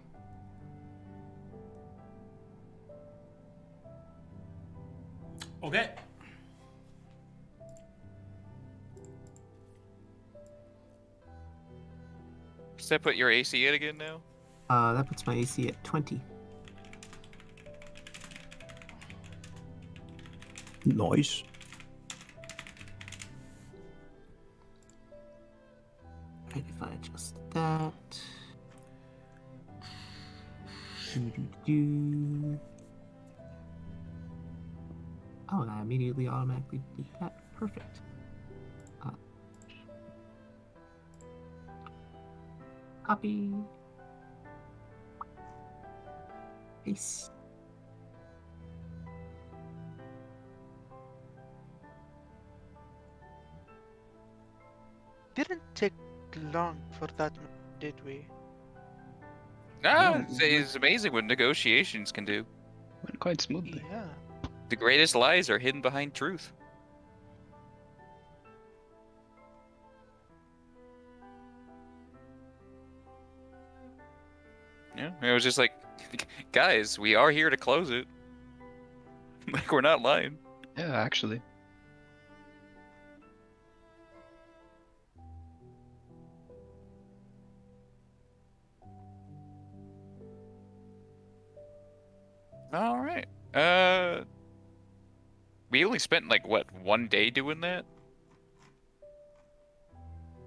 Okay. Does that put your AC at again now? That puts my AC at 20. Nice. Right, if I adjust that. Doo-doo-doo. Oh, and I immediately automatically did that. Perfect. Copy. Paste. Didn't take long for that, did we? No, No, it's amazing what negotiations can do. Went quite smoothly. Yeah. The greatest lies are hidden behind truth. Yeah, it was just like, guys, we are here to close it. Like, we're not lying. Yeah, actually. All right. We only spent like what, 1 day doing that?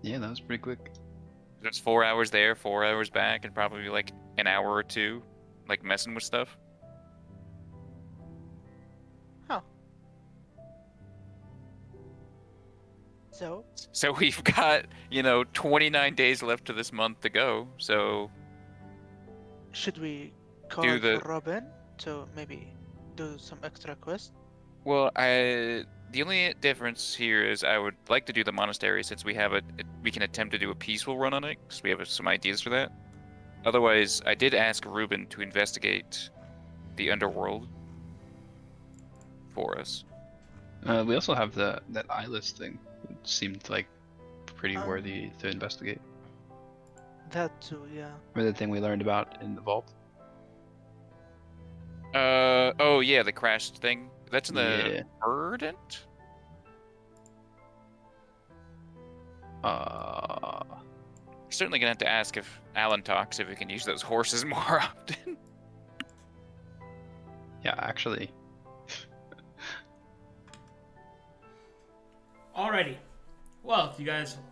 Yeah, that was pretty quick. Just 4 hours there, 4 hours back, and probably like an hour or two, like messing with stuff. Huh. So, So we've got, 29 days left to this month to go. So should we call Do the- for Robin to maybe do some extra quests? Well, the only difference here is I would like to do the monastery since we can attempt to do a peaceful run on it because we have some ideas for that. Otherwise, I did ask Ruben to investigate the underworld for us. We also have that eyeless thing. It seemed like pretty Um, worthy to investigate. That too, yeah. Or the thing we learned about in the vault. Oh yeah, the crashed thing. That's in the Yeah. Verdant? We're certainly gonna have to ask if Alan talks if we can use those horses more often. Yeah, actually. Alrighty. Well,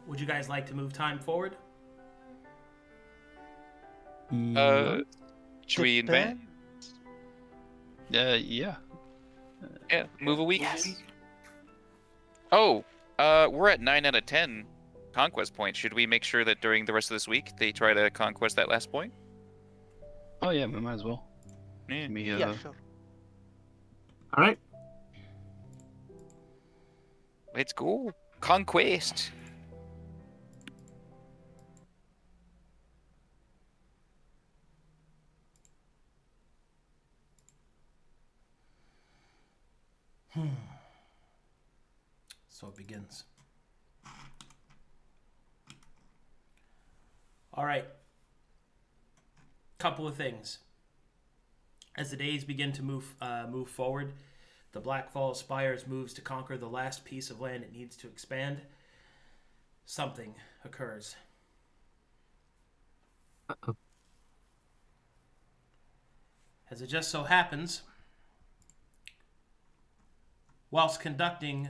would you guys like to move time forward? Should we invent? Yeah. Yeah, move a week. Yes. Oh, we're at 9 out of 10 conquest points. Should we make sure that during the rest of this week they try to conquest that last point? Oh yeah, we might as well. Yeah. Give me, Yeah, sure. All right. Let's go. Conquest. So it begins. All right. Couple of things. As the days begin to move forward, the Black Falls Spires moves to conquer the last piece of land it needs to expand. Something occurs. Uh-oh. As it just so happens, whilst conducting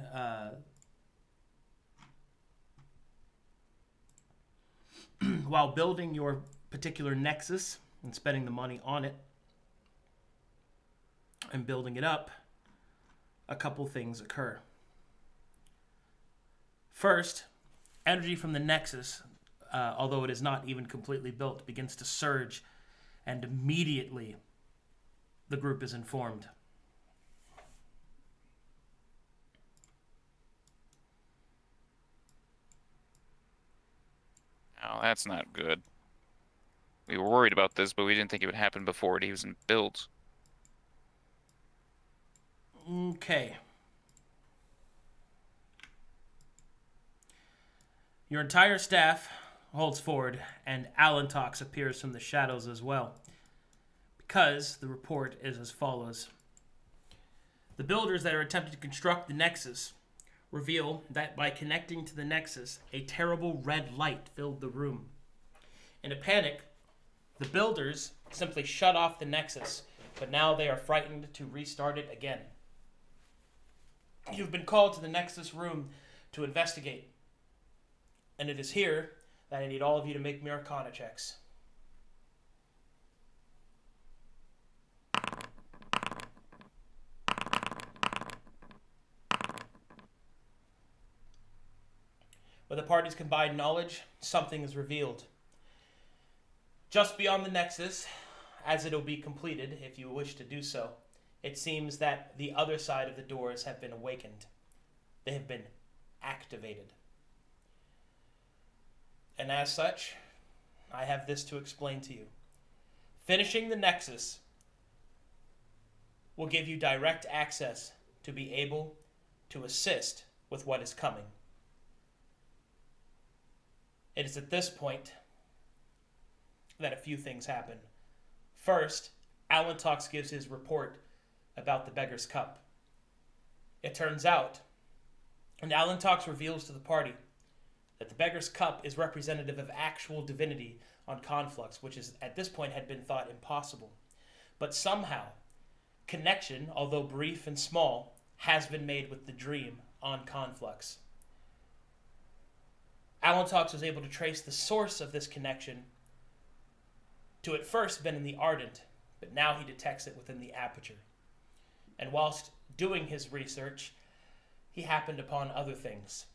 while building your particular nexus and spending the money on it and building it up, a couple things occur. First, energy from the nexus, although it is not even completely built, begins to surge, and immediately the group is informed. Oh, that's not good. We were worried about this, but we didn't think it would happen before it even built. Okay. Your entire staff holds forward, and Alantox appears from the shadows as well. Because the report is as follows. The builders that are attempting to construct the Nexus reveal that by connecting to the Nexus, a terrible red light filled the room. In a panic, the builders simply shut off the Nexus, but now they are frightened to restart it again. You've been called to the Nexus room to investigate, and it is here that I need all of you to make me Arcana checks. With the party's combined knowledge, something is revealed. Just beyond the Nexus, as it will be completed if you wish to do so, it seems that the other side of the doors have been awakened. They have been activated. And as such, I have this to explain to you. Finishing the Nexus will give you direct access to be able to assist with what is coming. It is at this point that a few things happen. First, Alan Tox gives his report about the Beggar's Cup. It turns out, and Alan Tox reveals to the party, that the Beggar's Cup is representative of actual divinity on Conflux, which is at this point had been thought impossible. But somehow, connection, although brief and small, has been made with the dream on Conflux. Alan Tox was able to trace the source of this connection to at first been in the Ardent, but now he detects it within the Aperture. And whilst doing his research, he happened upon other things.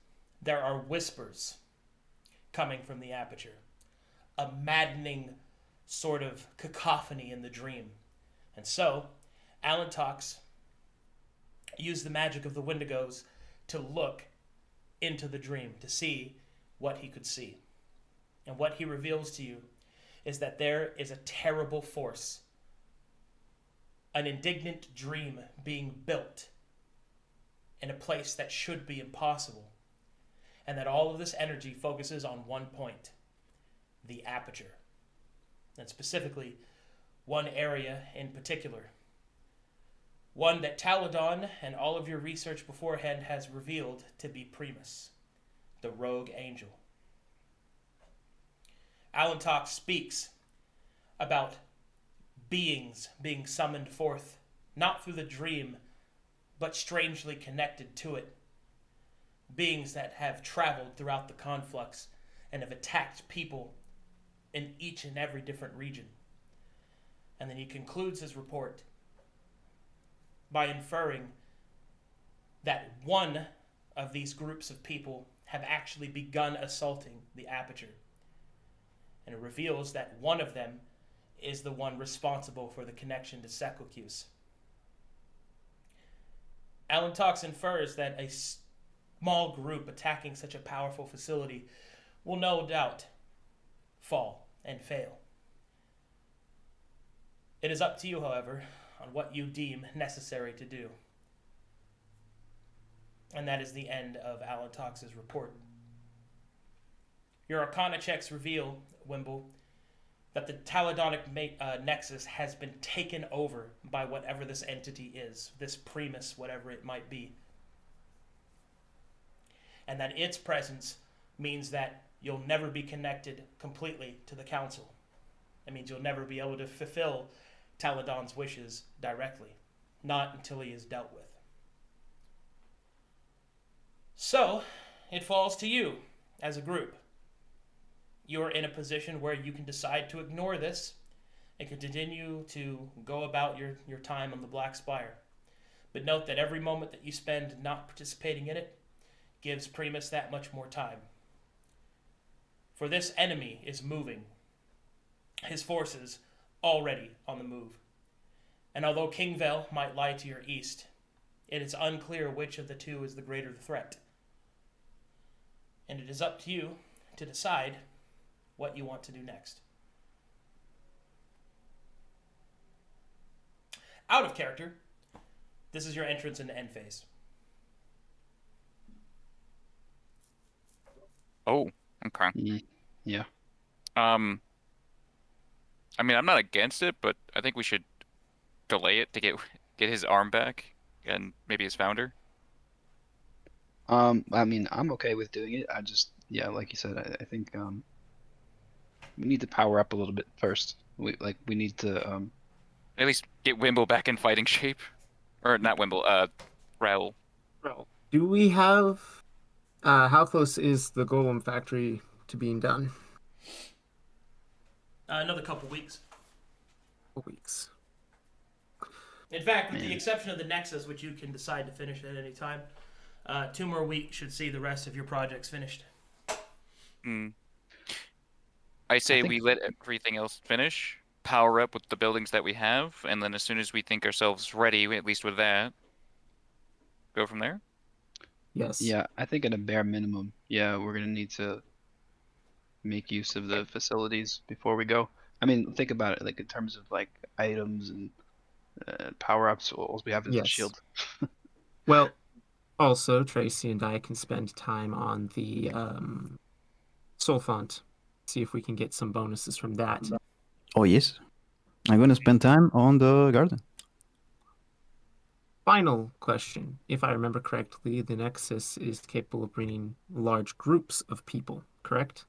There are whispers coming from the Aperture, a maddening sort of cacophony in the dream. And so, Alan Tox used the magic of the Wendigos to look into the dream, to see what he could see. And what he reveals to you is that there is a terrible force, an indignant dream being built in a place that should be impossible, and that all of this energy focuses on one point, the Aperture, and specifically one area in particular, one that Taladon and all of your research beforehand has revealed to be Primus, the rogue angel. Alan Tox speaks about beings being summoned forth, not through the dream, but strangely connected to it. Beings that have traveled throughout the Conflux and have attacked people in each and every different region. And then he concludes his report by inferring that one of these groups of people have actually begun assaulting the Aperture. And it reveals that one of them is the one responsible for the connection to Secocuse. Alan Tox infers that a small group attacking such a powerful facility will no doubt fall and fail. It is up to you, however, on what you deem necessary to do. And that is the end of Alan Tox's report. Your Arcana checks reveal, Wimble, that the Taladonic Nexus has been taken over by whatever this entity is, this Primus, whatever it might be. And that its presence means that you'll never be connected completely to the Council. It means you'll never be able to fulfill Taladon's wishes directly, not until he is dealt with. So, it falls to you as a group. You're in a position where you can decide to ignore this and continue to go about your time on the Black Spire. But note that every moment that you spend not participating in it gives Primus that much more time. For this enemy is moving. His forces already on the move. And although Kingvale might lie to your east, it is unclear which of the two is the greater threat. And it is up to you to decide what you want to do next. Out of character, this is your entrance into end phase. Oh, okay. Yeah. I mean, I'm not against it, but I think we should delay it to get his arm back and maybe his founder. I mean, I'm okay with doing it. I just, yeah, like you said, I think we need to power up a little bit first. We need to At least get Wimble back in fighting shape. Or not Wimble, Raoul. Well, do we have? How close is the golem factory to being done? Another couple weeks. Weeks. In fact, with the exception of the Nexus, which you can decide to finish at any time, 2 more weeks should see the rest of your projects finished. I say think- we let everything else finish, power up with the buildings that we have, and then as soon as we think ourselves ready, at least with that, go from there. Yes. Yeah, I think at a bare minimum, yeah, we're gonna need to make use of the facilities before we go. I mean, think about it, like in terms of like items and power-ups, all we have is the Yes. shield. Well, also Tracy and I can spend time on the soul font. See if we can get some bonuses from that. Oh yes, I'm gonna spend time on the garden. Final question. If I remember correctly, the Nexus is capable of bringing large groups of people, correct?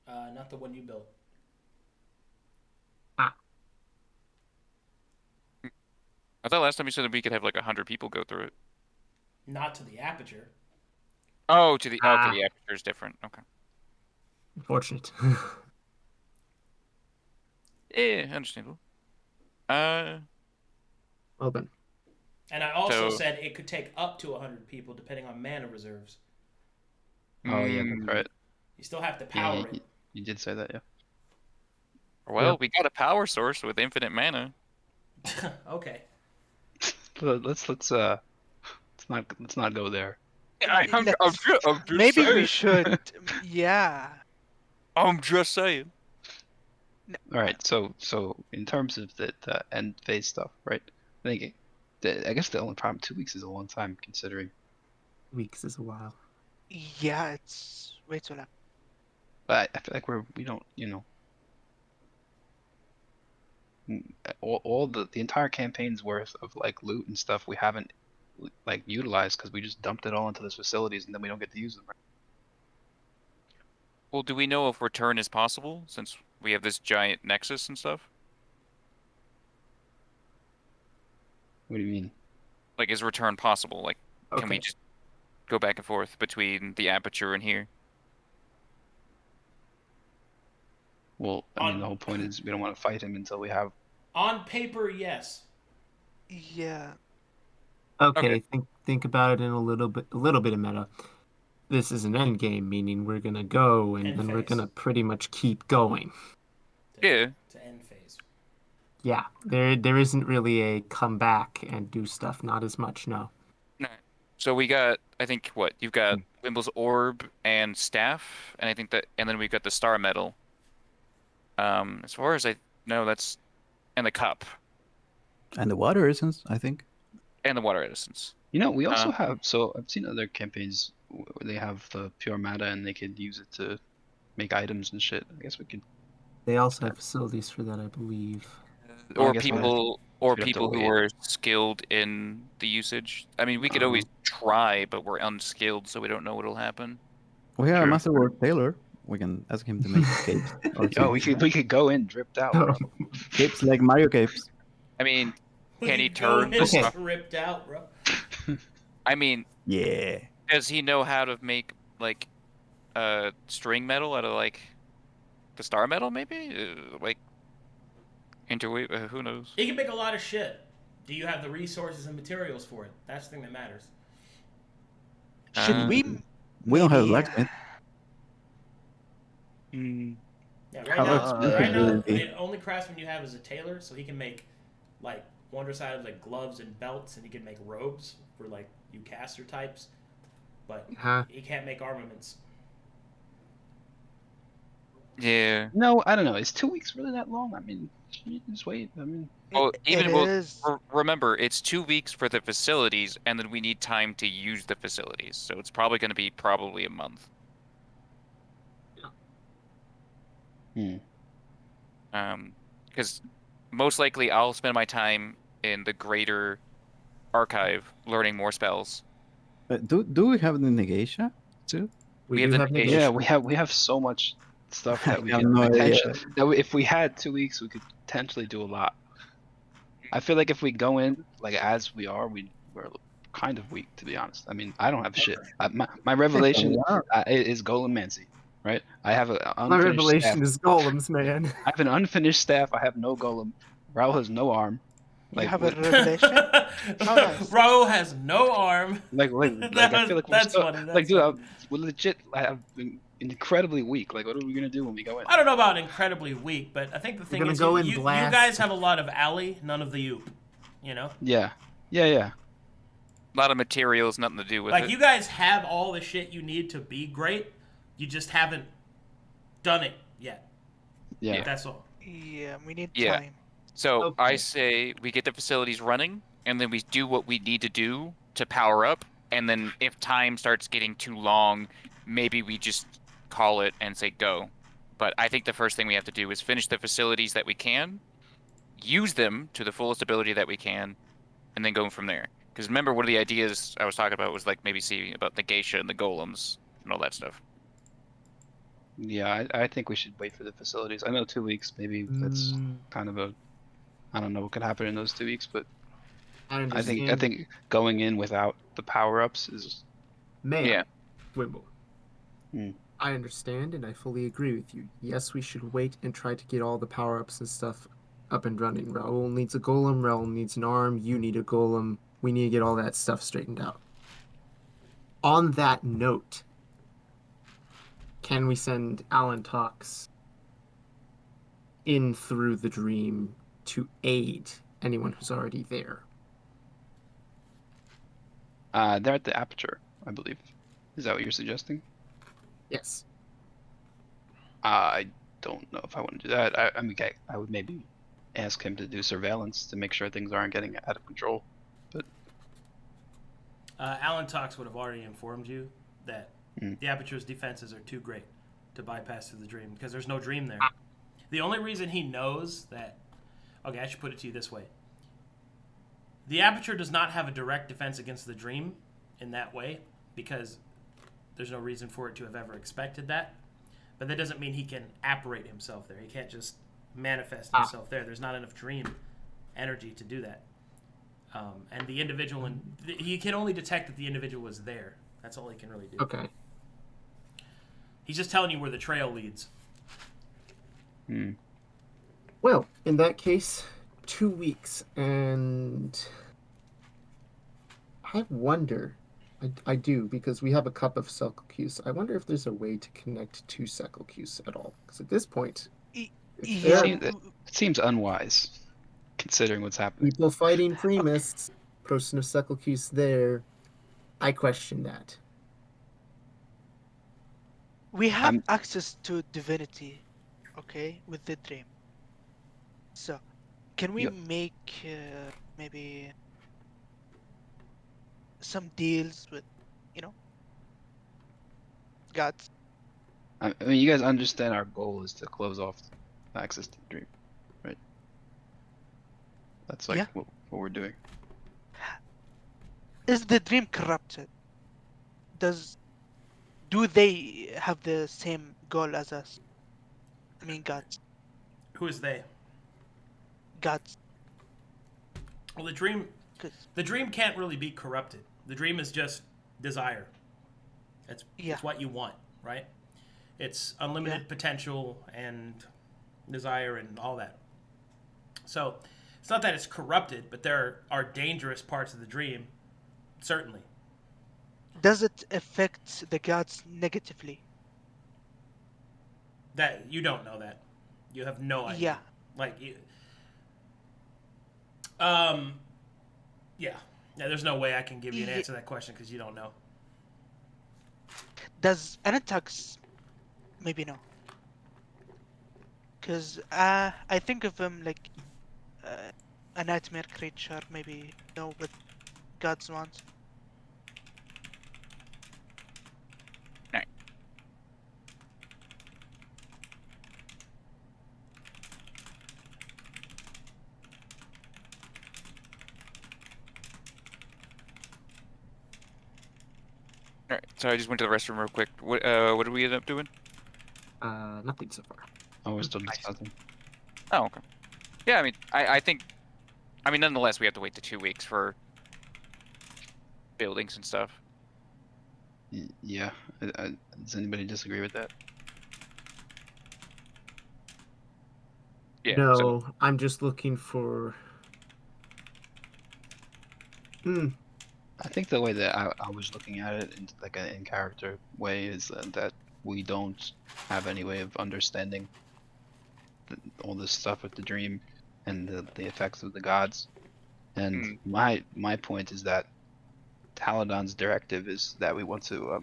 Not the one you built. I thought last time you said that we could have like 100 people go through it. Not to the aperture. Oh, to the okay, the aperture is different. Okay. Unfortunate. Yeah, understandable. Well then. And I also So- said it could take up to 100 people depending on mana reserves. Oh yeah, that's right. You still have to Yeah, power it. you did say that, yeah. Well, Yeah. we got a power source with infinite mana. Okay. But let's not go there. I'm just Maybe we saying. should. Yeah. I'm just saying. All right, so in terms of the end phase stuff, right? I think I guess the only problem 2 weeks is a long time considering. Weeks is a while. Yeah, it's way too long. But I feel like we don't, all the entire campaign's worth of like loot and stuff we haven't like utilized because we just dumped it all into those facilities and then we don't get to use them. Right? Well, do we know if return is possible since we have this giant nexus and stuff? What do you mean? Like, is return possible? Like, can we Okay. just go back and forth between the aperture and here? Well, I mean, the whole point is we don't want to fight him until we have. On paper, yes. Yeah. Okay, think about it in a little bit of meta. This is an end game, meaning we're gonna go and End then we're phase. gonna pretty much keep going. Yeah. To end phase. Yeah, there isn't really a come back and do stuff. Not as much, no. No. So we got, I think, what? You've got Wimble's orb and staff, and I think that, and then we've got the star medal. As far as I know, that's, and the cup, And the water essence, I think. and the water essence. We also have. So I've seen other campaigns where they have the pure matter and they could use it to make items and shit. I guess we could. They also have facilities for that, I believe. Oh, I Or guess people, we'd have to who wait. are skilled in the usage. I mean, we could always try, but we're unskilled, so we don't know what'll happen. We have Sure. a Masterwork Tailor. We can ask him to make capes. Or Oh, we could go in dripped out. bro. capes like Mario capes. I mean, We can he could go turn in the stuff? ripped out, bro. I mean, Yeah. does he know how to make like string metal out of like the star metal? Maybe like interweave. Who knows? He can make a lot of shit. Do you have the resources and materials for it? That's the thing that matters. Should we? We don't have maybe, blacksmith. Yeah, How expensive right now will it be? the only craftsman you have is a tailor, so he can make like wondrous items like gloves and belts, and he can make robes for like you caster types, but Huh? he can't make armaments. Yeah. No, I don't know. Is 2 weeks really that long? I mean, you can just wait. I mean, Well, even well, is. remember, it's 2 weeks for the facilities, and then we need time to use the facilities, so it's probably going to be a month. Because most likely I'll spend my time in the greater archive learning more spells. Do we have the negation too? We have the negation. yeah, we have so much stuff that we I have could no idea. potentially. If we had 2 weeks, we could potentially do a lot. I feel like if we go in like as we are, we're kind of weak, to be honest. I mean, I don't have shit. My revelation is Golemancy, right? I have an My unfinished staff. revelation is golems, man. I have an unfinished staff. I have no golem. Raul has no arm. You Like, have a what- revelation? How nice. Raul has no arm. like I feel like we're That's so, funny. That's like, dude, funny. we're legit. I have been incredibly weak. Like, what are we gonna do when we go in? I don't know about incredibly weak, but I think the thing gonna is go in you blast. guys have a lot of alley, none of the oop. You know? Yeah. A lot of materials, nothing to do with Like, it. you guys have all the shit you need to be great. You just haven't done it yet. Yeah. That's all. Yeah, we need Yeah. time. So Okay. I say we get the facilities running, and then we do what we need to do to power up, and then if time starts getting too long, maybe we just call it and say go. But I think the first thing we have to do is finish the facilities that we can, use them to the fullest ability that we can, and then go from there. Because remember, one of the ideas I was talking about was like maybe see about the geisha and the golems and all that stuff. Yeah, I think we should wait for the facilities. I know 2 weeks, maybe that's Mm, kind of a, I don't know what could happen in those 2 weeks, but I I understand. think going in without the power ups is Man, Yeah. Wimble. Hmm. I understand and I fully agree with you. Yes, we should wait and try to get all the power-ups and stuff up and running. Raul needs a golem, Raul needs an arm, you need a golem. We need to get all that stuff straightened out. On that note, can we send Alan Talks in through the dream to aid anyone who's already there? they're at the aperture, I believe. Is that what you're suggesting? Yes. I don't know if I want to do that. I mean, I would maybe ask him to do surveillance to make sure things aren't getting out of control. But Alan Talks would have already informed you that Hmm. the Aperture's defenses are too great to bypass through the dream because there's no dream there. The only reason he knows that... Okay, I should put it to you this way. The Aperture does not have a direct defense against the dream in that way because there's no reason for it to have ever expected that. But that doesn't mean he can apparate himself there. He can't just manifest himself there. There's not enough dream energy to do that. And the individual... he can only detect that the individual is there. That's all he can really do. Okay. He's just telling you where the trail leads. Well, in that case, 2 weeks, and I wonder, I do, because we have a cup of Selkilcuse. I wonder if there's a way to connect to Selkilcuse at all. Because at this point, if Yeah, there are it seems unwise, considering what's happening. people fighting Primus, person of Selkilcuse there, I question that. we have I'm- access to divinity, okay, with the dream. So, can we Yep. make maybe some deals with, gods? I mean, you guys understand our goal is to close off access to the dream, right? That's like Yeah. what we're doing. Is the dream corrupted? Do they have the same goal as us? I mean, gods. Who is they? Gods. Well, the dream 'Cause- the dream can't really be corrupted. The dream is just desire. It's what you want, right? It's unlimited potential and desire and all that. So it's not that it's corrupted, but there are dangerous parts of the dream, certainly. Does it affect the gods negatively? That you don't know that. You have no idea. Yeah. Like you, yeah. There's no way I can give you an Ye- answer to that question because you don't know. Does Anatax maybe no? Because I think of him like a nightmare creature, maybe no, but gods want. Alright, so I just went to the restroom real quick. What did we end up doing? Nothing so far. Oh, we're still discussing. Oh, okay. Yeah, I mean, I think, I mean, nonetheless, we have to wait the 2 weeks for buildings and stuff. Yeah. Does anybody disagree with that? Yeah. No, So, I'm just looking for. I think the way that I was looking at it in like an in character way is that we don't have any way of understanding all this stuff with the dream and the effects of the gods. And my point is that Taladon's directive is that we want to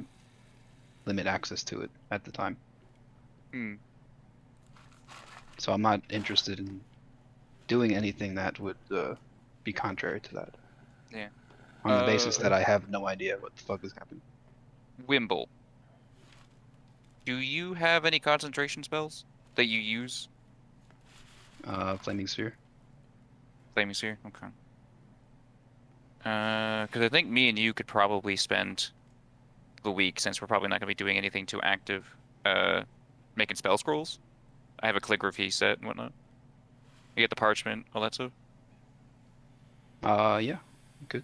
limit access to it at the time. So I'm not interested in doing anything that would be contrary to that. Yeah. On the basis that I have no idea what the fuck is happening. Wimble. Do you have any concentration spells that you use? Flaming Sphere. Flaming Sphere? Okay. Because I think me and you could probably spend the week, since we're probably not going to be doing anything too active, making spell scrolls. I have a calligraphy set and whatnot. You get the parchment, all that stuff. Yeah, good.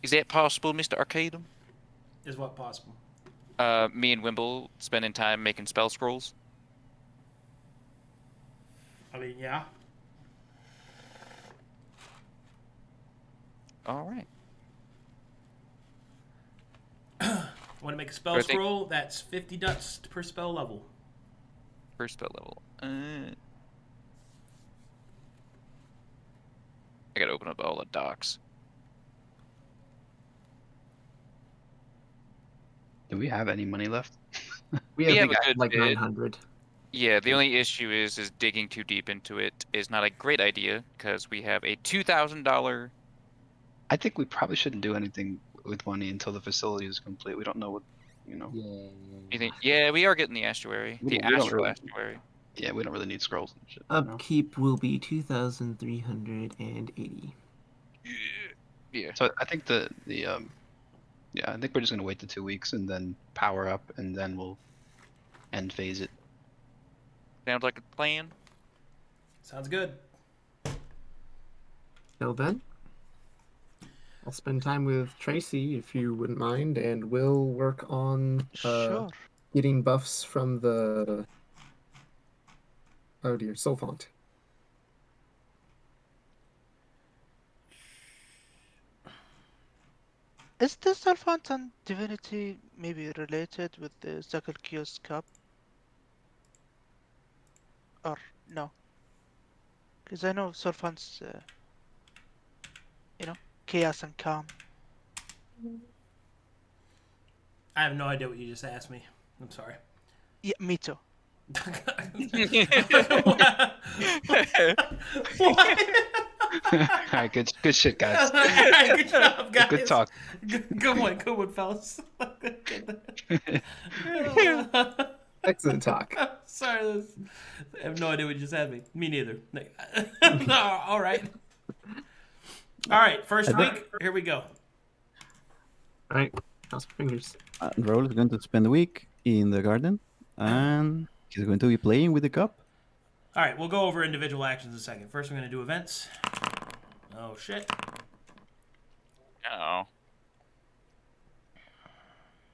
Is that possible, Mr. Arcadum? Is what possible? Me and Wimble spending time making spell scrolls. I mean, yeah. All right. Want to make a spell I think- scroll? That's 50 dust per spell level. First spell level. I gotta open up all the docs. Do we have any money left? We We have have a good like bit. 900. Yeah, the only issue is digging too deep into it is not a great idea because we have a $2,000. I think we probably shouldn't do anything with money until the facility is complete. We don't know what, You think? Yeah, we are getting the estuary, We the don't astral really- estuary. Yeah, we don't really need scrolls and shit. Upkeep will be 2,380. Yeah. So I think I think we're just gonna wait the 2 weeks and then power up and then we'll end phase it. Sounds like a plan. Sounds good. Till then, I'll spend time with Tracy if you wouldn't mind, and we'll work on Sure. getting buffs from the soul font. Is the Sulfant and Divinity maybe related with the Zakalkios Cup? Or no? Because I know Sulfant's, chaos and calm. I have no idea what you just asked me. I'm sorry. Yeah, me too. What? Alright, good shit, guys. Good job, guys. Good talk. Good one, fellas. Excellent talk. Sorry, I have no idea what you just had me. Me neither. All right. All right, first week. Here we go. All right, cross my fingers. Roll is going to spend a week in the garden, and he's going to be playing with the cup. All right, we'll go over individual actions in a second. First, we're going to do events. Oh, shit. Uh-oh.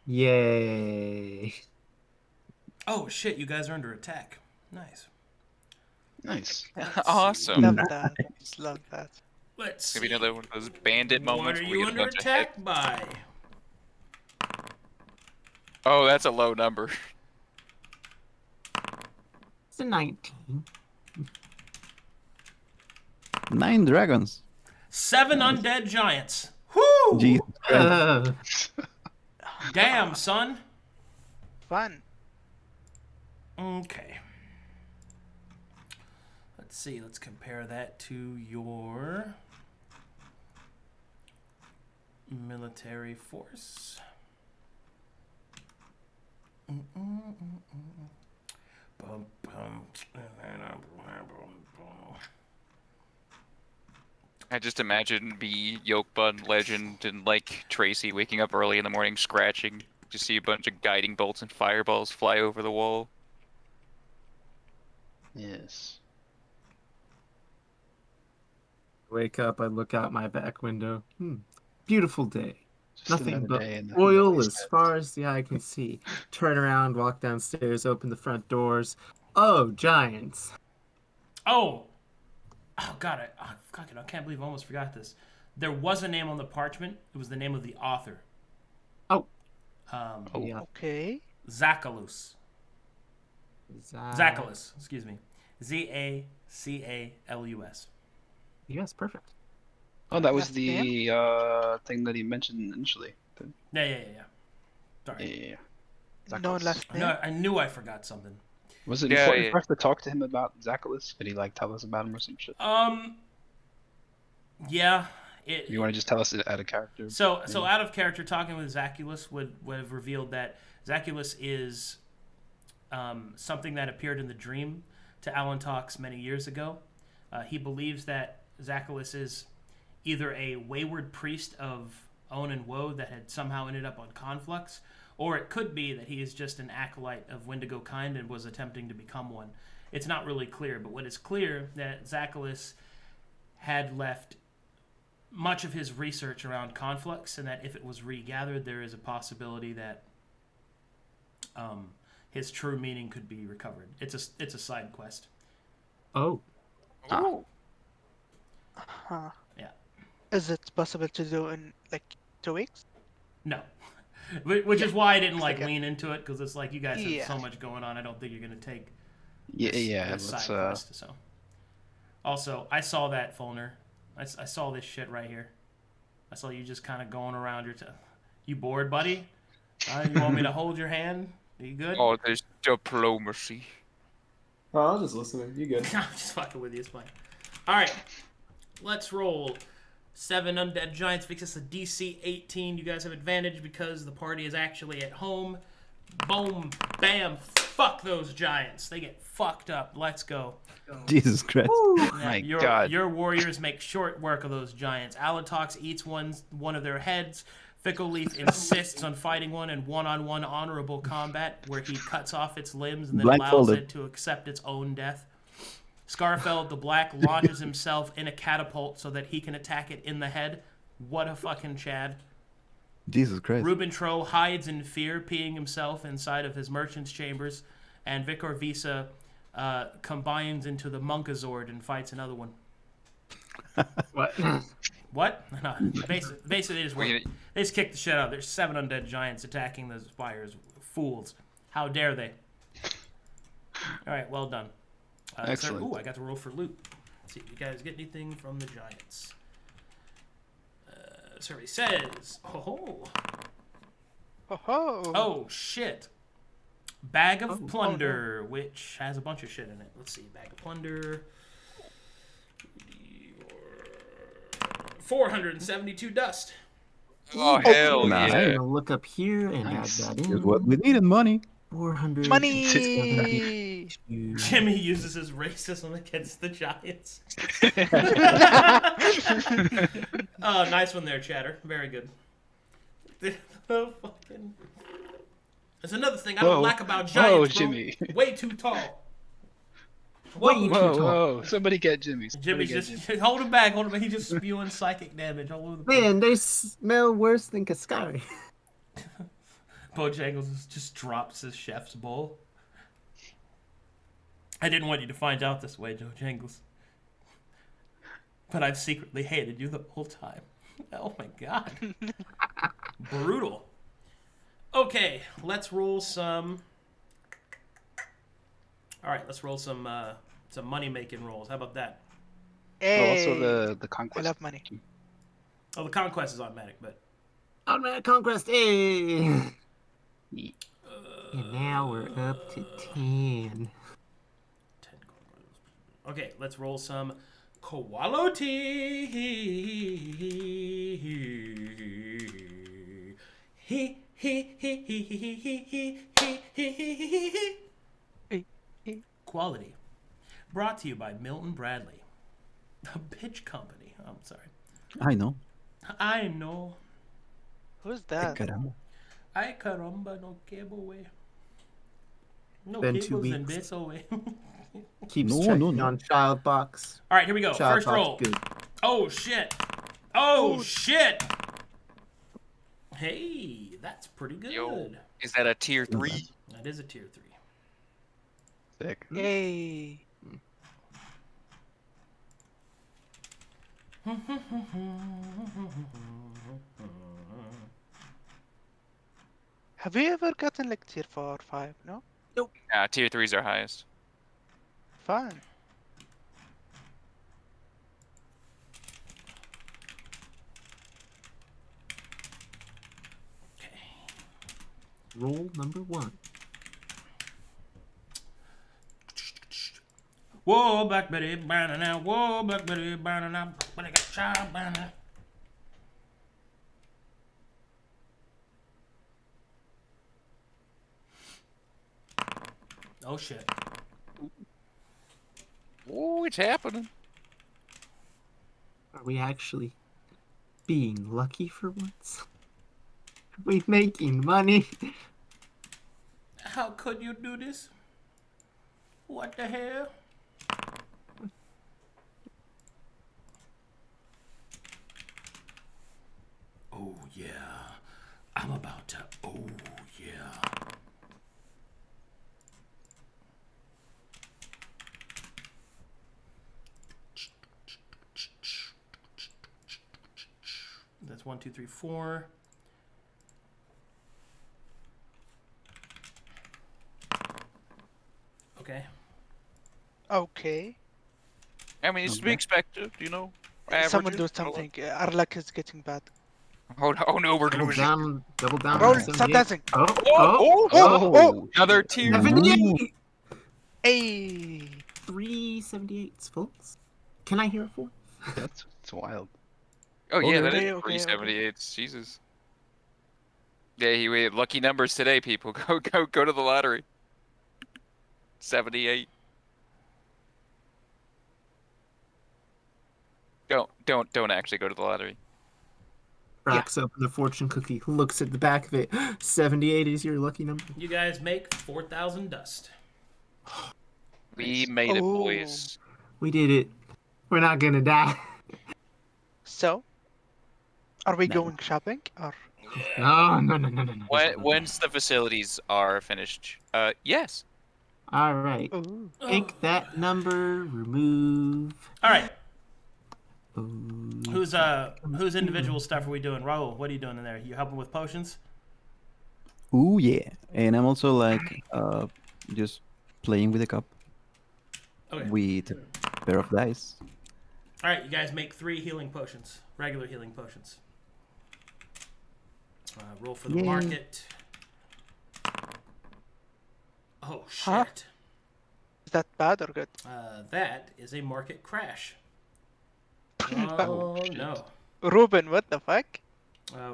Yay. Oh, shit, you guys are under attack. Nice. Nice. Awesome. Love that. Love that. Let's Maybe see. another one of those bandit What moments are where we you get a under bunch of attack hits. by? Oh, that's a low number. It's a 19. 9 dragons. 7 undead giants. Whoo! Jesus Christ. Damn, son. Fun. Okay. Let's see. Let's compare that to your military force. Bum, bum. I just imagine me, YolkBun legend, and like Tracy waking up early in the morning scratching Just see a bunch of guiding bolts and fireballs fly over the wall. Yes. Wake up, I look out my back window. Beautiful day. Just Nothing another but day in the oil as wasteland. far as the eye can see. Turn around, walk downstairs, open the front doors. Oh, giants. Oh, God, I can't believe I almost forgot this. There was a name on the parchment. It was the name of the author. Oh. Yeah. Okay. Zachalus. Zachalus, excuse me. Zacalus. Yes, perfect. Oh, that was Last the thing that he mentioned initially. Yeah. Sorry. Yeah. No last name. No, I knew I forgot something. Was it Yeah, important yeah. for us to talk to him about Zachalus? Could he like tell us about him or some shit? Yeah. You want to just tell us out of character? So out of character, talking with Zachalus would have revealed that Zachalus is something that appeared in the dream to Alan Talks many years ago. He believes that Zachalus is either a wayward priest of Own and Woe that had somehow ended up on Conflux, or it could be that he is just an acolyte of Wendigo kind and was attempting to become one. It's not really clear, but what is clear that Zachalus had left much of his research around Conflux, and that if it was regathered, there is a possibility that his true meaning could be recovered. It's a side quest. Oh. Oh. Huh. Yeah. Is it possible to do in like 2 weeks? No. Which is why I didn't Okay. lean into it, because it's like you guys have Yeah. so much going on. I don't think you're going to take Yeah. this Let's. side quest. So. Also, I saw that, Fulner. I saw this shit right here. I saw you just kind of going around your... You bored, buddy? You want me to hold your hand? Are you good? Oh, there's diplomacy. Oh, I was just listening. You good? I'm just fucking with you. It's fine. All right. Let's roll. 7 undead giants makes us a DC 18. You guys have advantage because the party is actually at home. Boom. Bam. Fuck those giants. They get fucked up. Let's go. Jesus Christ. My your, God. Your warriors make short work of those giants. Alatox eats one of their heads. Fickle Leaf insists on fighting one in one-on-one honorable combat where he cuts off its limbs and then allows Blindfolded. it to accept its own death. Scarfeld the Black launches himself in a catapult so that he can attack it in the head. What a fucking Chad. Jesus Christ. Ruben Tro hides in fear, peeing himself inside of his merchant's chambers, and Vicor Visa combines into the Monkazord and fights another one. What? What? No, basically they just kick the shit out. There's 7 undead giants attacking the spires. Fools. How dare they? All right, well done. Excellent. Ooh, I got to roll for loot. Let's see if you guys get anything from the giants. Survey says, oh shit. Bag of plunder, which has a bunch of shit in it. Let's see, bag of plunder. 472 dust. Oh, hell Nice. I'm yeah. gonna look up here and Nice. add that Here's in. what we needed, money. 400. Money. Jimmy uses his racism against the giants. Oh, nice one there, Chatter. Very good. Fucking... There's another thing I don't like about giants, Whoa, bro. Jimmy. Way too tall. Whoa. Somebody get Jimmy. Jimmy's just hold him back. He's just spewing psychic damage all over the place. Man, they smell worse than Cascari. Bojangles just drops his chef's bowl. I didn't want you to find out this way, Bojangles. But I've secretly hated you the whole time. Oh my god. Brutal. Okay, let's roll some... Alright, let's roll some money-making rolls. How about that? Hey. Also the I conquest. love money. Oh, the conquest is automatic, but... Automatic Conquest, hey! And now we're up to 10. 10 Okay, let's roll some quality. Quality. Brought to you by Milton Bradley. A bitch company. I'm sorry. I know. I know. Who's that? Caramba. Ay caramba, no cable way. No Been 2 cables and weeks. bits away. Keeps No, checking no. on child box. All right, here we go. Child First box, roll. good. Oh shit. Oh Oh. shit. Hey, that's pretty good. Yo. Is that a tier 3? That is a tier 3. Sick. Hey. Have you ever gotten like tier 4 or 5? No? Tier 3s are highest. Fine. Roll number 1. Whoa, Black Betty, banana. Whoa, Black Betty, banana. But I got child banana. Oh shit. Oh, it's happening. Are we actually being lucky for once? Are we making money? How could you do this? What the hell? Oh yeah. I'm about to. Oh yeah. That's 1, 2, 3, 4. Okay. Okay. I mean, it's to be Okay. expected, you know. Someone Averages, do all something. Our luck is getting bad. that. Oh no, we're Double losing. down, double down. Roll, on stop 78. dancing. Oh, Oh, Oh, Another tier. 78! Hey. 378s, folks. Can I hear a 4? That's wild. Oh yeah, that Okay, is okay, 378. Jesus. Yeah, we had lucky numbers today, people. Go to the lottery. 78. Don't actually go to the lottery. Cracks open the fortune cookie, looks at the back of it. 78 is your lucky number. You guys make 4,000 dust. We Nice. made it, Oh. boys. We did it. We're not gonna die. So, are we No. going shopping or? No, no, no, no, no, no. Once the facilities are finished, yes. All right. Ooh. Take that number, remove. All right. Ooh, Whose individual stuff are we doing? Raul, what are you doing in there? You helping with potions? Ooh, yeah. And I'm also like just playing with a cup Okay. with a pair of dice. All right, you guys make 3 healing potions, regular healing potions. Roll for the Yay. market. Oh shit! Huh? Is that bad or good? That is a market crash. But- Oh no! Ruben, what the fuck?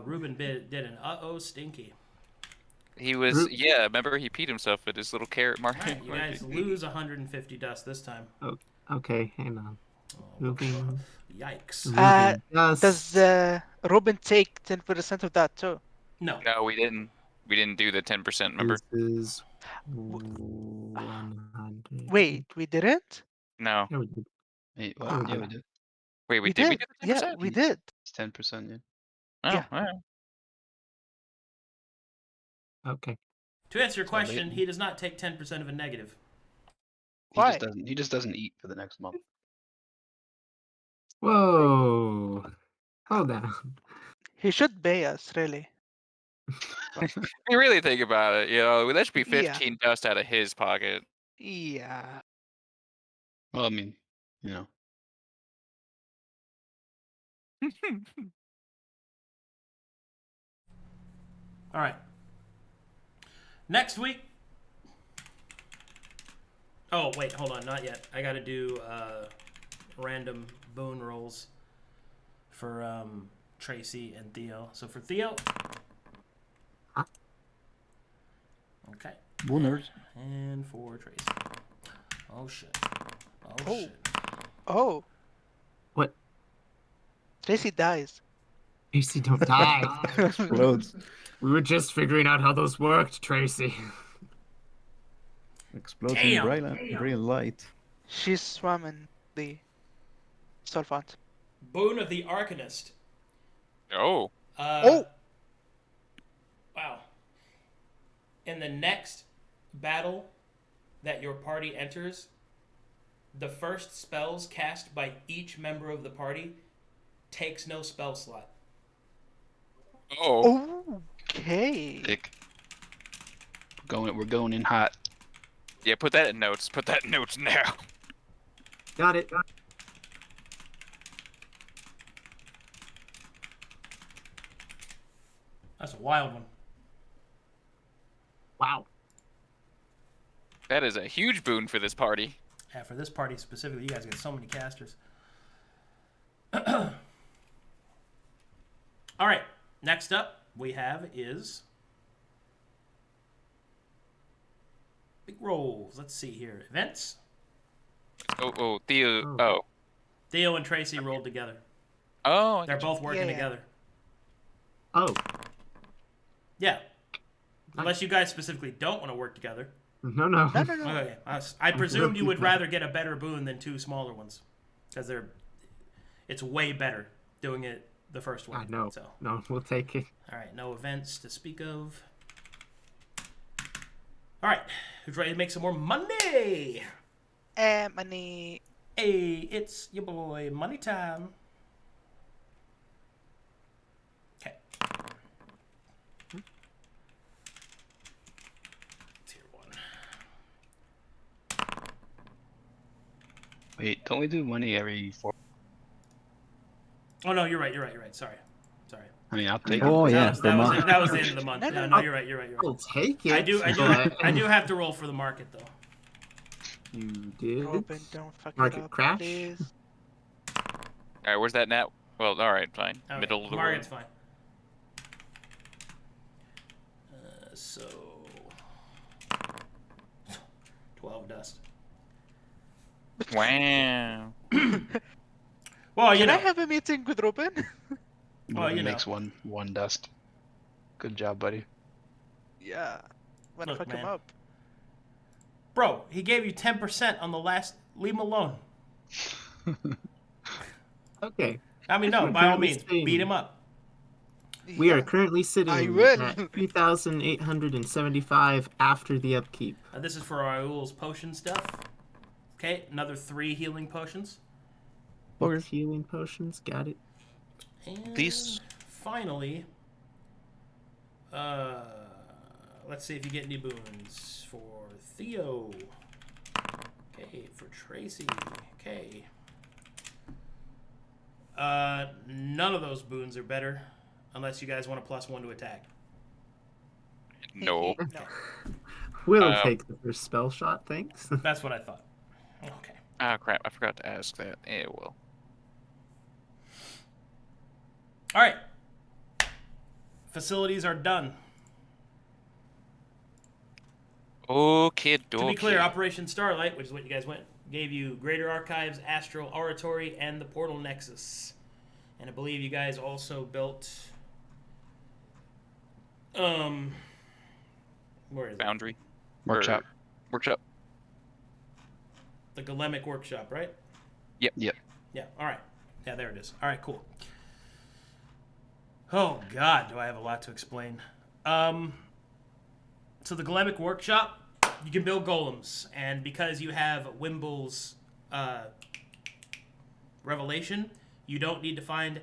Ruben did an uh-oh stinky. He was, Ru- yeah, remember he peed himself at his little carrot All market. right, you guys lose 150 dust this time. Okay, hang on. Oh, Moving. yikes! Moving dust. Does Ruben take 10% of that too? No. No, we didn't. We didn't do the 10%, remember? This is 100. Wait, we didn't? No. Yeah, we did. Wait, what? Ah. Yeah, we did. Wait, We did we did. do the Yeah, 10%? we did. It's 10%, yeah. Oh, yeah. all right. Okay. To answer your So question, latent. he does not take 10% of a negative. Why? He just doesn't eat for the next month. Whoa. Hold on. He should pay us, really. If you really think about it, you know, that should be Yeah. 15 dust out of his pocket. Yeah. Well, I mean, you know. All right. Next week. Oh wait, hold on, not yet. I gotta do random boon rolls for Tracy and Theo. So for Theo. Okay. Booners. And for Tracy. Oh shit. Oh, Oh. shit. Oh. What? Tracy dies. AC don't die. Explodes. We were just figuring out how those worked, Tracy. Explodes Damn. in brilliant light. She swam in the solvent. Boon of the Arcanist. Oh. Oh! Wow. In the next battle that your party enters, the first spells cast by each member of the party takes no spell slot. Oh. Okay. Thick. We're going in hot. Yeah, put that in notes. Put that in notes now. Got it. That's a wild one. Wow. That is a huge boon for this party. Yeah, for this party specifically, you guys get so many casters. All right, next up we have is big rolls. Let's see here. Events. Oh, Theo. Oh. Oh. Theo and Tracy rolled together. Oh. They're both working Yeah. together. Oh. Yeah. Unless you guys specifically don't want to work together. No. No. Okay. I presumed you would rather get a better boon than two smaller ones, because it's way better doing it the first one. I know. So. No, we'll take it. All right, no events to speak of. All right, who's ready to make some more money? Money. Hey, it's your boy, money time. Okay. Tier 1. Wait, don't we do money every 4? Oh no, you're right. Sorry. I mean, I'll take Oh it. yeah, that was the the end of the month. No, No, no. you're right. We'll take it. I do have to roll for the market though. You did. Robin, don't fuck Market it up, crash? please. Alright, where's that net? Well, alright, fine. Okay, Middle of the road. market's fine. So 12 dust. Wow. Well, you Can know. I have a meeting with Robin? Well, you know. Makes one dust. Good job, buddy. Yeah. Wanna Look, fuck him man. up. Bro, he gave you 10% on the last. Leave him alone. Okay. I mean, no, We're by all currently means, staying- beat him up. We are Yeah. currently sitting I will. at 2,875 after the upkeep. This is for Raoul's potion stuff. Okay, another 3 healing potions. Okay. Healing potions, got it. And These- finally, let's see if you get any boons for Theo. Okay, for Tracy. Okay. None of those boons are better, unless you guys want a +1 to attack. No. No, We'll take the first spell shot, thanks. that's what I thought. Okay. Ah, crap. I forgot to ask that. Eh, well. All right. Facilities are done. Okay, To be clear, Operation Starlight, which is what you guys went, gave you Greater Archives, Astral Oratory, and the Portal Nexus. And I believe you guys also built... Where is it? Boundary. Workshop. Workshop. The Golemic Workshop, right? Yep. Yep. Yeah, alright. Yeah, there it is. Alright, cool. Oh, God, do I have a lot to explain. So the Golemic Workshop, you can build golems. And because you have Wimble's revelation, you don't need to find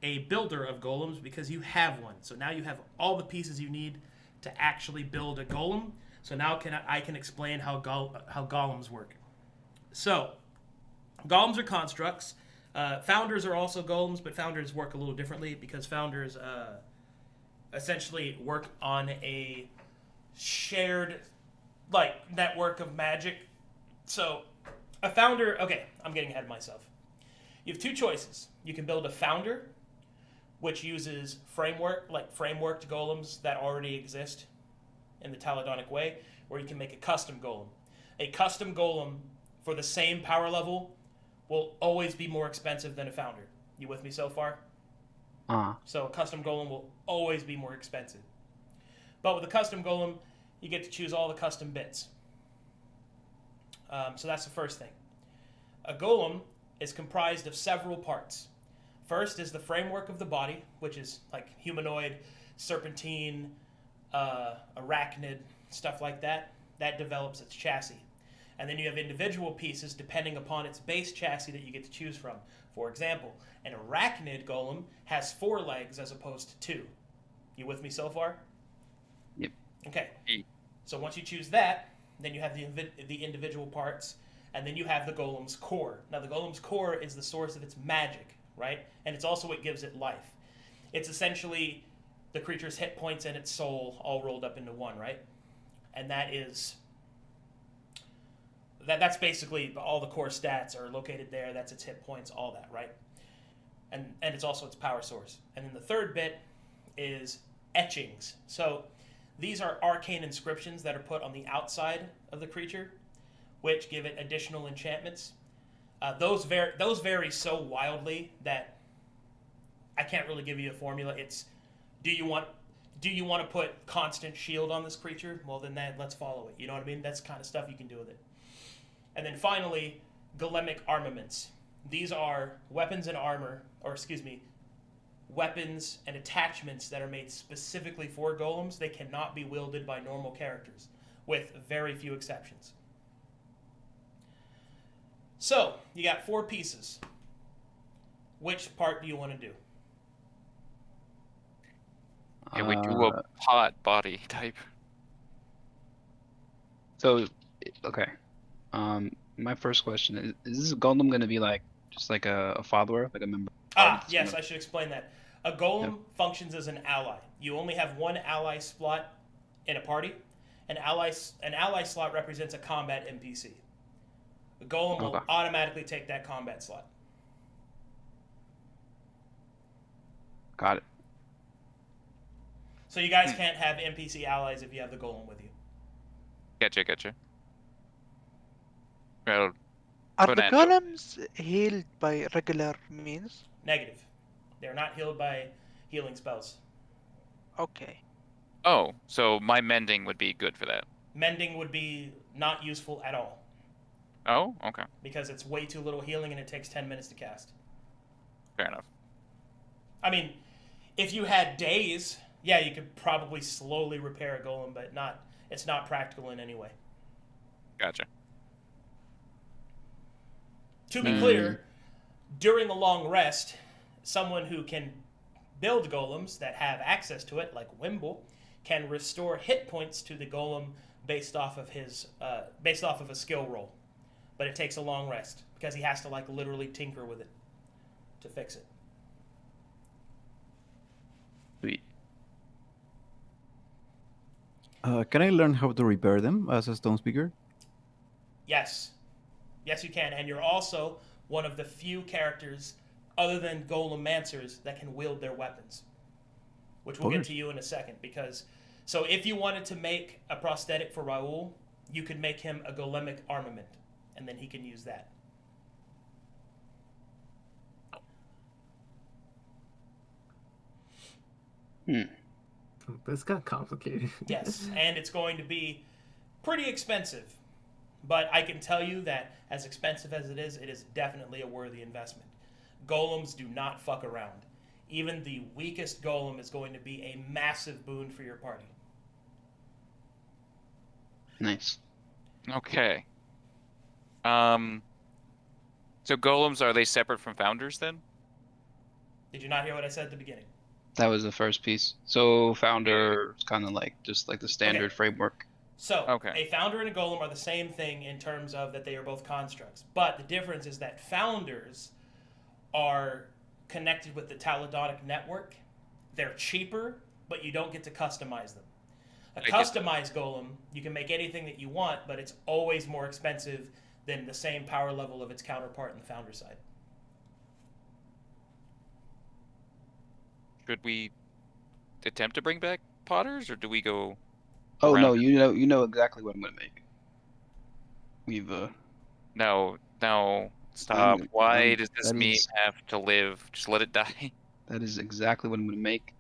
a builder of golems because you have one. So now you have all the pieces you need to actually build a golem. So now I can explain how golems work. So, golems are constructs. Founders are also golems, but founders work a little differently because founders essentially work on a shared network of magic. So, a founder... Okay, I'm getting ahead of myself. You have 2 choices. You can build a founder, which uses frameworked golems that already exist in the Taladonic way, or you can make a custom golem. A custom golem for the same power level will always be more expensive than a founder. You with me so far? So a custom golem will always be more expensive. But with a custom golem, you get to choose all the custom bits. So that's the first thing. A golem is comprised of several parts. First is the framework of the body, which is like humanoid, serpentine, arachnid, stuff like that. That develops its chassis. And then you have individual pieces depending upon its base chassis that you get to choose from. For example, an arachnid golem has 4 legs as opposed to 2. You with me so far? Yep. Okay. So once you choose that, then you have the individual parts, and then you have the golem's core. Now the golem's core is the source of its magic, right? And it's also what gives it life. It's essentially the creature's hit points and its soul all rolled up into one, right? And that's basically all the core stats are located there. That's its hit points, all that, right? And it's also its power source. And then the third bit is etchings. So these are arcane inscriptions that are put on the outside of the creature, which give it additional enchantments. Those vary so wildly that I can't really give you a formula. It's do you want to put constant shield on this creature? Well, then let's follow it. You know what I mean? That's the kind of stuff you can do with it. And then finally, golemic armaments. These are weapons and armor, weapons and attachments that are made specifically for golems. They cannot be wielded by normal characters, with very few exceptions. So, you got 4 pieces. Which part do you want to do? Can we do a pot body type? So, okay. My first question is this golem going to be like just like a follower, like a member? Yes, I should explain that. A golem functions as an ally. You only have 1 ally slot in a party. An ally slot represents a combat NPC. The golem will automatically take that combat slot. Got it. So you guys can't have NPC allies if you have the golem with you. Gotcha. Well, Are the Bonanza. golems healed by regular means? Negative. They're not healed by healing spells. Okay. Oh, so my mending would be good for that. Mending would be not useful at all. Oh, okay. Because it's way too little healing and it takes 10 minutes to cast. Fair enough. I mean, if you had days, yeah, you could probably slowly repair a golem, but it's not practical in any way. Gotcha. To be clear, during a long rest, someone who can build golems that have access to it, like Wimble, can restore hit points to the golem based off of a skill roll. But it takes a long rest because he has to like literally tinker with it to fix it. Sweet. Can I learn how to repair them as a stone speaker? Yes. Yes, you can. And you're also one of the few characters other than Golemancers that can wield their weapons. Which we'll get to you in a second. So if you wanted to make a prosthetic for Raoul, you could make him a golemic armament. And then he can use that. This got complicated. Yes, and it's going to be pretty expensive. But I can tell you that as expensive as it is definitely a worthy investment. Golems do not fuck around. Even the weakest golem is going to be a massive boon for your party. Nice. Okay. So golems, are they separate from founders then? Did you not hear what I said at the beginning? That was the first piece. So founder is kind of like just like the standard framework. So, a founder and a golem are the same thing in terms of that they are both constructs. But the difference is that founders are connected with the Taladonic network. They're cheaper, but you don't get to customize them. A customized golem, you can make anything that you want, but it's always more expensive than the same power level of its counterpart in the founder side. Should we attempt to bring back potters, or do we go? Oh around? no, you know exactly what I'm gonna make. We've No, stop. Why does this meme have to live? Just let it die. That is exactly what I'm gonna make.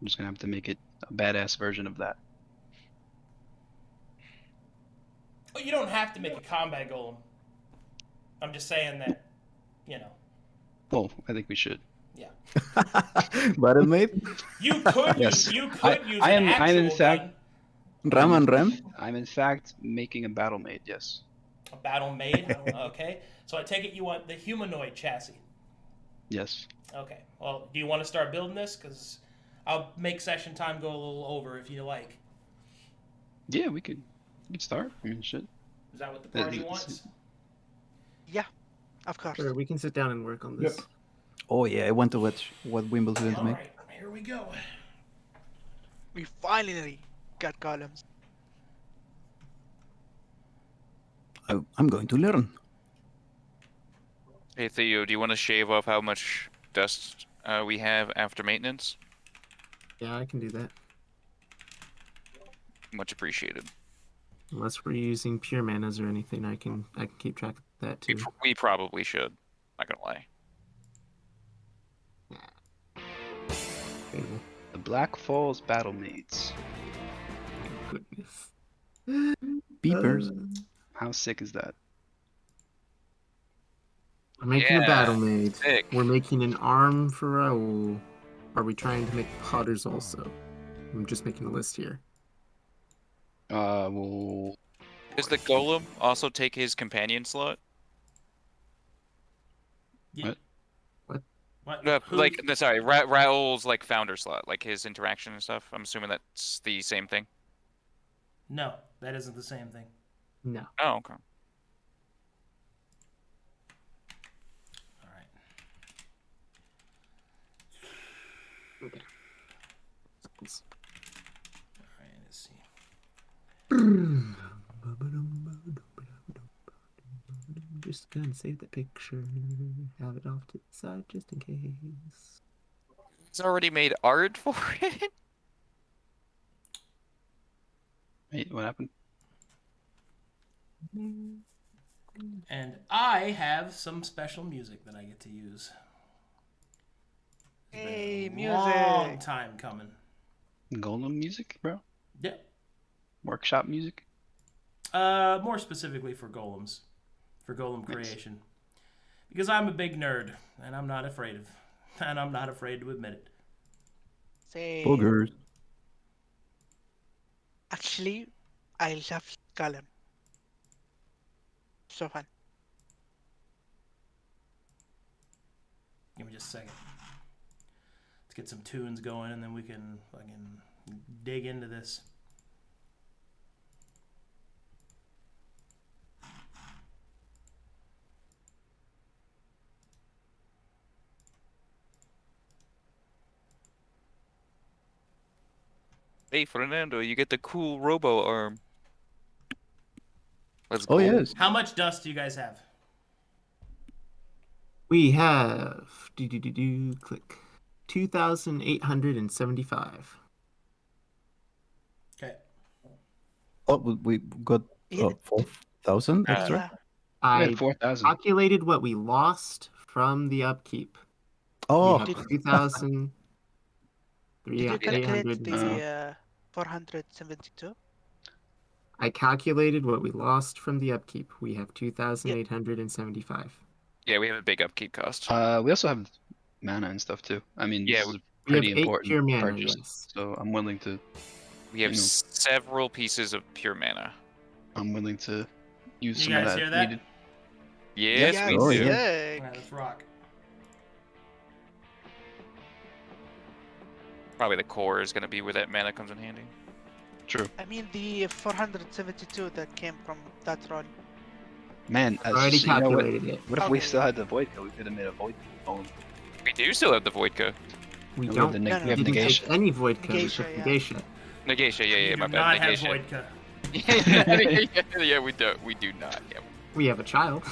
I'm just gonna have to make it a badass version of that. Well, you don't have to make a combat golem. I'm just saying that, you know. Well, I think we should. Yeah. Battle mate? You could Yes. use use an I'm actual in fact gun. Ram and Ram? I'm in fact making a battle maid. Yes. A battle maid. Okay. So I take it you want the humanoid chassis. Yes. Okay. Well, do you want to start building this? Because I'll make session time go a little over if you like. Yeah, we could start. I mean, shit. Is that what the party wants? Yeah, of course. Sure, we can sit down and work on this. Yep. Oh yeah, I want to watch what Wimble's going to All make. right. Here we go. We finally got columns. I'm going to learn. Hey Theo, do you want to shave off how much dust we have after maintenance? Yeah, I can do that. Much appreciated. Unless we're using pure manas or anything, I can keep track of that too. We probably should. Not gonna lie. Okay, well, The Black Falls battle maids. goodness. Beepers. How sick is that? We're making a Yeah, battle maid. sick. We're making an arm for Raoul. Are we trying to make potters also? I'm just making a list here. Well, Does the golem also take his companion slot? What? What? Like, no, sorry, Raoul's like founder slot, like his interaction and stuff. I'm assuming that's the same thing. No, that isn't the same thing. No. Oh, okay. All right. Okay. All right. Let's see. Just gonna save the picture. Have it off to the side just in case. He's already made art for it. wait, what happened? And I have some special music that I get to use. It's been Hey, a music! long time coming. Golem music, bro? Yep. Workshop music? More specifically for golems, for golem Nice. creation, because I'm a big nerd and I'm not afraid to admit it. Say, Boogers. actually, I love column. So fun. Give me just a second. Let's get some tunes going and then we can fucking dig into this. Hey, Fernando, you get the cool robo arm. Let's go. Oh yes. How much dust do you guys have? We have click 2,875. Okay. Oh, we got Yeah. 4,000 extra. Yeah. We I had 4,000. calculated what we lost from the upkeep. Oh, We have Did- 2,000. Did you calculate 300. the 472? I calculated what we lost from the upkeep. We have 2,875. Yeah, we have a big upkeep cost. We also have mana and stuff too. I mean, Yeah, this is a We have pretty 8 important pure mana, purchase, yes. so I'm willing to We have you know. several pieces of pure mana. use You some of guys that hear if that? needed. Yes, Yeah, we Oh, do. yeah. sick. Alright, let's rock. Probably the core is going to be where that mana comes in handy. True. I mean the 472 that came from that roll. Man, I already you know what? calculated it. What if we Okay. still had the Void Code? We could have made a Void Code. We do still have the Voidka. We We have don't the No, no, we have didn't negation. take any void code. We Negation, took yeah. negation. Negasha, yeah, You my do bad. not have Negasha. Voidka. Yeah, we do. We do not. Yeah. We have a child.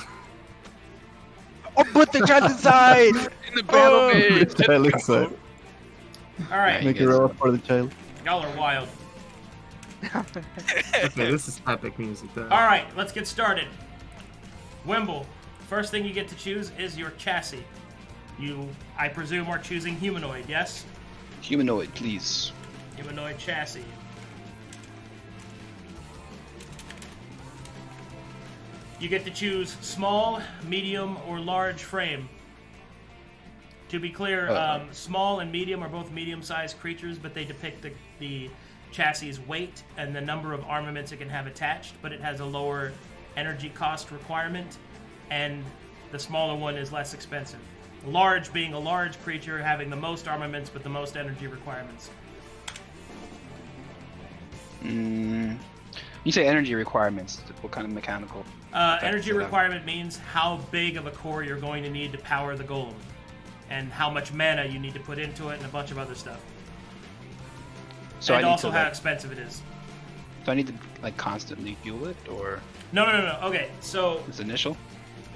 Oh, put the child inside! In the battle Oh! maid. child inside. Alright, Make you a guys- roll for the child. y'all are wild. Okay, this is epic music though. Alright, let's get started. Wimble, first thing you get to choose is your chassis. You, I presume, are choosing humanoid, yes? Humanoid, please. Humanoid chassis. You get to choose small, medium, or large frame. To be clear, small and medium are both medium-sized creatures, but they depict the chassis' weight and the number of armaments it can have attached, but it has a lower energy cost requirement, and the smaller one is less expensive. Large being a large creature having the most armaments but the most energy requirements. You say energy requirements. What kind of mechanical? Energy requirement means how big of a core you're going to need to power the golem, and how much mana you need to put into it, and a bunch of other stuff. So and I need also to, how like, expensive it is. So I need to like constantly fuel it, or No. Okay, so it's initial.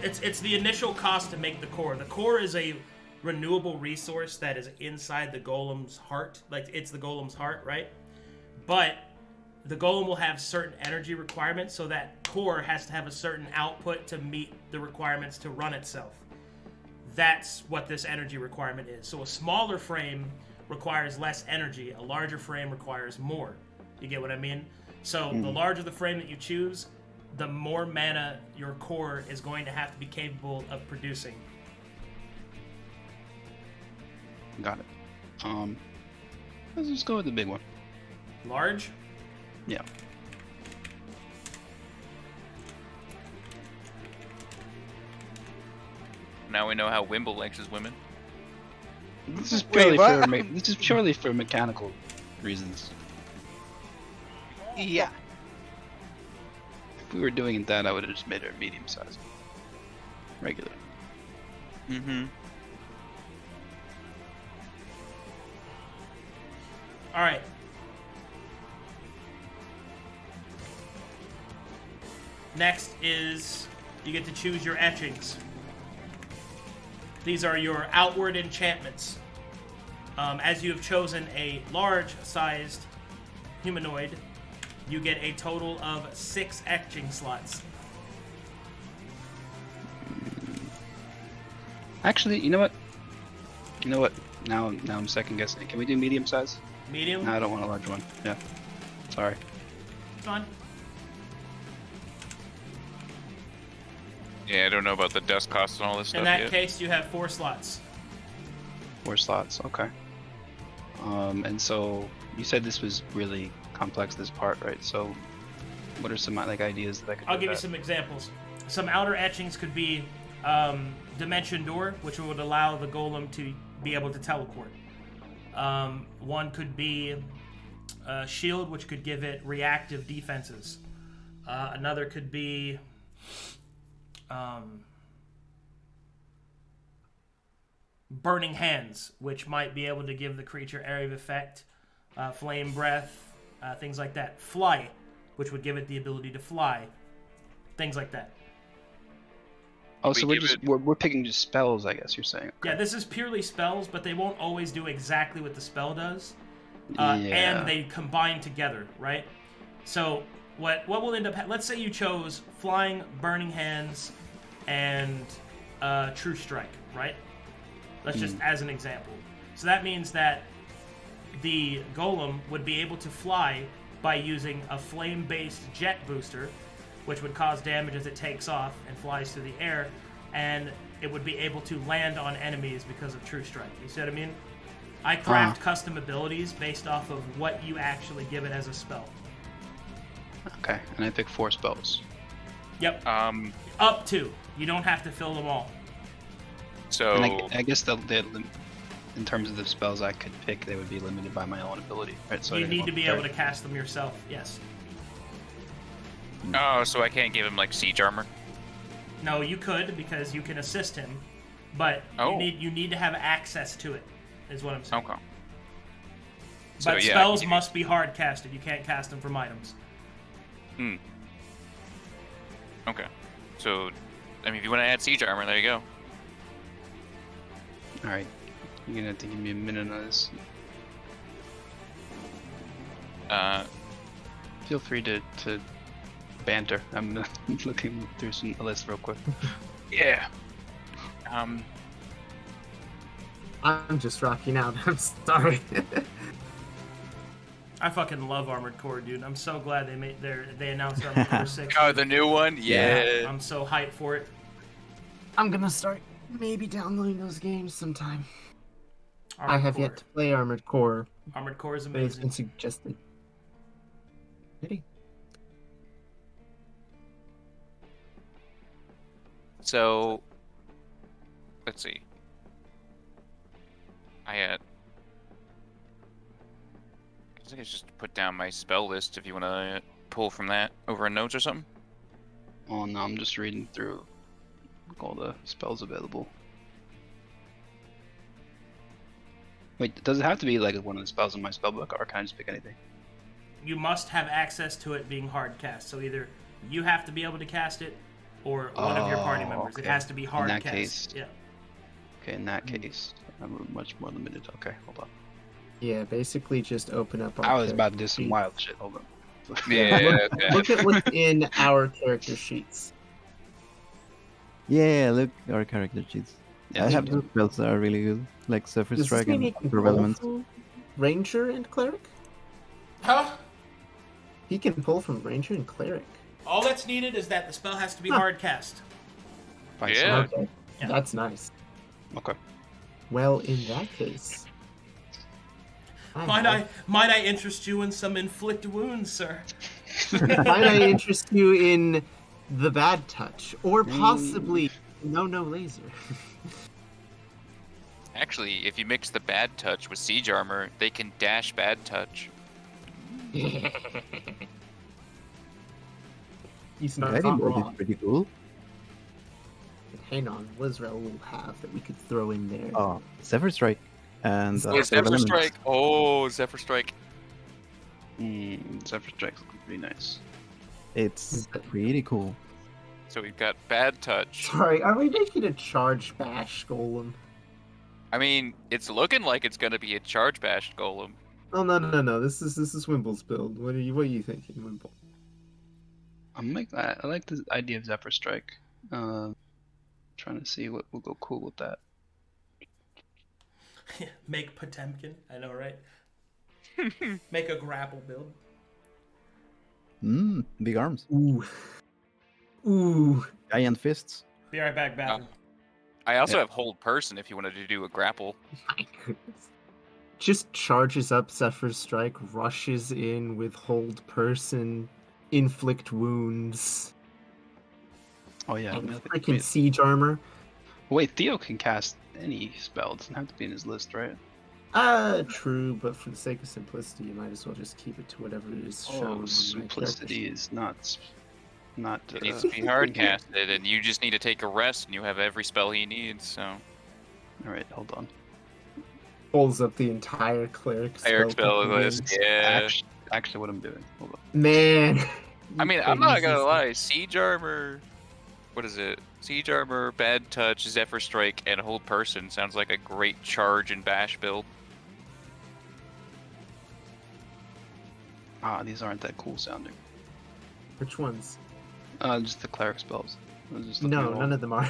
it's the initial cost to make the core. The core is a renewable resource that is inside the golem's heart. Like, it's the golem's heart, right? But the golem will have certain energy requirements, so that core has to have a certain output to meet the requirements to run itself. That's what this energy requirement is. So a smaller frame requires less energy. A larger frame requires more. You get what I mean? So the larger the frame that you choose, the more mana your core is going to have to be capable of producing. Got it. Let's just go with the big one. Large? Yeah. Now we know how Wimble likes his women. This is Wait, purely what? this is purely for mechanical reasons. Yeah. If we were doing that, I would have just made her medium size. Regular. Mm-hmm. All right. Next is you get to choose your etchings. These are your outward enchantments. As you have chosen a large-sized humanoid, you get a total of 6 etching slots. Actually, you know what? Now I'm second guessing. Can we do medium size? Medium? No, I don't want a large one. Yeah. Sorry. Fine. Yeah, I don't know about the dust costs and all this stuff In that yet. case, you have 4 slots. 4 slots. Okay. And so you said this was really complex, this part, right? So what are some like ideas that I could? I'll give you some examples. Some outer etchings could be Dimension Door, which would allow the golem to be able to teleport. One could be Shield, which could give it reactive defenses. Another could be Burning Hands, which might be able to give the creature area of effect, Flame Breath, things like that. Fly, which would give it the ability to fly, things like that. Oh, so we're picking just spells, I guess you're saying. Okay. Yeah, this is purely spells, but they won't always do exactly what the spell does, Yeah. and they combine together, right? So what will end up? Let's say you chose Flying, Burning Hands, and True Strike, right? Let's just as an example. So that means that the golem would be able to fly by using a flame-based jet booster, which would cause damage as it takes off and flies through the air, and it would be able to land on enemies because of True Strike. You see what I mean? I craft custom abilities based off of what you actually give it as a spell. Okay, and I pick 4 spells. Yep. Up to. You don't have to fill them all. So And I guess in terms of the spells I could pick, they would be limited by my own ability, right? So You need to be able to cast them yourself, yes. Oh, so I can't give him like siege armor? No, you could, because you can assist him, but you need to have access to it, is what I'm saying. Okay. But spells must be hard casted. You can't cast them from items. Okay. So, I mean, if you want to add siege armor, there you go. Alright. You're gonna have to give me a minute on this. Feel free to banter. I'm looking through a list real quick. Yeah. I'm just rocking out. I'm sorry. I fucking love Armored Core, dude. I'm so glad they announced Armored Core 6. Oh, the new one? Yeah. I'm so hyped for it. I'm gonna start maybe downloading those games sometime. Armored I have Core. yet to play Armored Core, Armored Core is but it's been amazing. suggested. Pity. So, let's see. I think I just put down my spell list if you want to pull from that over in notes or something. Oh no, I'm just reading through all the spells available. Wait, does it have to be like one of the spells in my spellbook, or can I just pick anything? You must have access to it being hard cast. So either you have to be able to cast it, or one of your party members. Okay. It has to be hard In that cast. case. Yeah. Okay, in that case, I'm much more limited. Okay, hold on. Yeah, basically just open up our I was about to do character some sheet. wild shit. Hold on. Yeah, okay. Look at what's in our character sheets. Yeah, look, our character sheets. Yeah, I have me those spells that are really good, like Zephyr Does this Strike mean and he can Upper pull Elements. from Ranger and Cleric? Huh? He can pull from Ranger and Cleric. All that's needed is that the spell has to be Huh. hard cast. Fine, Yeah. Okay, Yeah. that's nice. Okay. Well, in that case, Might I interest you in some inflict wounds, sir? might I interest you in the bad touch, or possibly no laser? Actually, if you mix the bad touch with siege armor, they can dash bad touch. He's not Guiding Bolt wrong. is pretty cool. Hang on, what does Raoul have that we could throw in there? Oh, Zephyr Strike and Oh, Upper Zephyr Elements. Strike! Oh, Zephyr Strike. Zephyr Strike's looking pretty nice. It's pretty cool. So we've got bad touch. Sorry, are we making a charge bash golem? I mean, it's looking like it's gonna be a charge bash golem. Oh no! This is Wimble's build. What are you thinking, Wimble? I like the idea of Zephyr Strike. Trying to see what will go cool with that. Make Potemkin. I know, right? Make a grapple build. Big arms. Ooh. Giant fists. Be right back, bathroom. I also have hold person if you wanted to do a grapple. My goodness. Just charges up Zephyr Strike, rushes in with hold person, inflict wounds, Oh yeah. and wait, freaking siege armor. wait, Theo can cast any spell. It doesn't have to be in his list, right? True, but for the sake of simplicity, you might as well just keep it to whatever is shown. on Oh, my simplicity character is not. It needs to be hard casted, and you just need to take a rest, and you have every spell he needs. So All right, hold on. sheet. Pulls up the entire cleric spell list. list, yeah. Actually, what I'm doing. Hold on. Man. I mean, you I'm not crazy gonna son. lie. Siege armor. What is it? Siege armor, bad touch, Zephyr Strike, and hold person sounds like a great charge and bash build. Ah, these aren't that cool sounding. Which ones? Just the cleric spells. I was just looking No, at all- none of them are.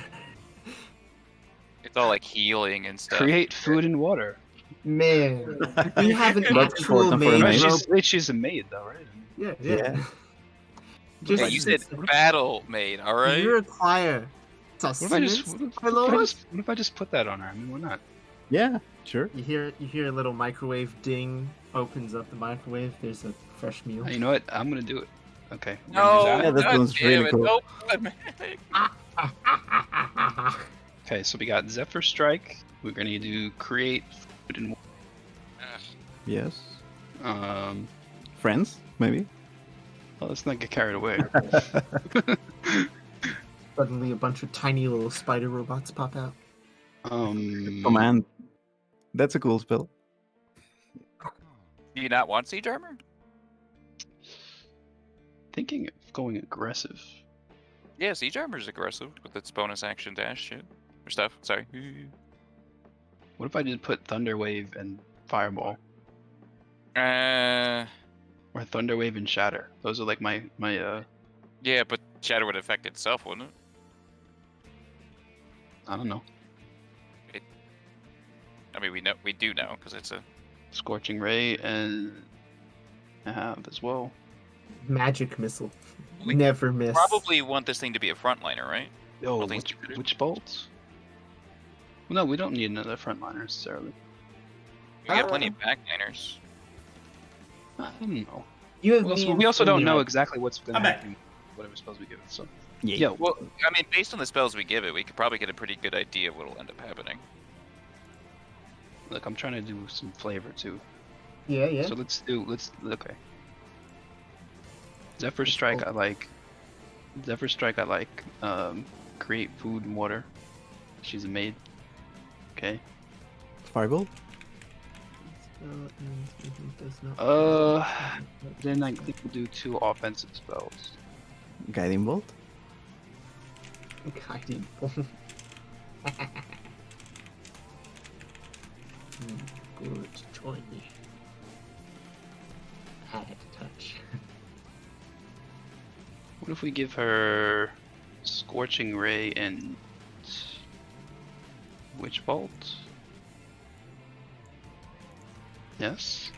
It's all like healing and stuff. Create food and water. Man, we have an That's actual important for a maid maid. rope. She's a maid, though, right? Yeah. Yeah. Hey, you said battle maid, all right? You require What if I just sustenance, what my lord? if I just put that on her? I mean, why not? Yeah, sure. You hear a little microwave ding. Opens up the microwave. There's a fresh meal. You know what? I'm gonna do it. Okay. we're No, gonna do Yeah, that God sounds damn really it, cool. don't put me- that. Okay, so we got Zephyr Strike. We're gonna do create food and Yes. well, Friends, maybe. let's not get carried away. Suddenly, a bunch of tiny little spider robots pop out. Command. That's a cool spell. Do you not want siege armor? Thinking of going aggressive. Yeah, siege armor is aggressive with its bonus action dash shit. Or stuff, sorry. What if I did put Thunder Wave and Fireball? Or Thunder Wave and Shatter. Those are like my Yeah, but Shadow would affect itself, wouldn't it? I don't know. I mean, we do know because it's a. Scorching Ray, and I have as well. Magic missile. We Never miss. Probably want this thing to be a frontliner, right? Oh, All things considered. which bolts? No, we don't need another frontliner necessarily. We got plenty of backliners. I don't know. You have We also don't know Fulner. exactly what's going to I'm back. happen. Whatever spells we give it. So Yeah. Well, I mean, based on the spells we give it, we could probably get a pretty good idea of what'll end up happening. look, I'm trying to do some flavor too. Yeah. So okay. Zephyr Strike, I like. Zephyr Strike, I like. Create food and water. She's a maid. Okay. Fireball? Then I think we'll do 2 offensive spells. Guiding Bolt? Guiding bolt. Good, join me. Add touch. What if we give her Scorching Ray and Witch Bolt? Yes.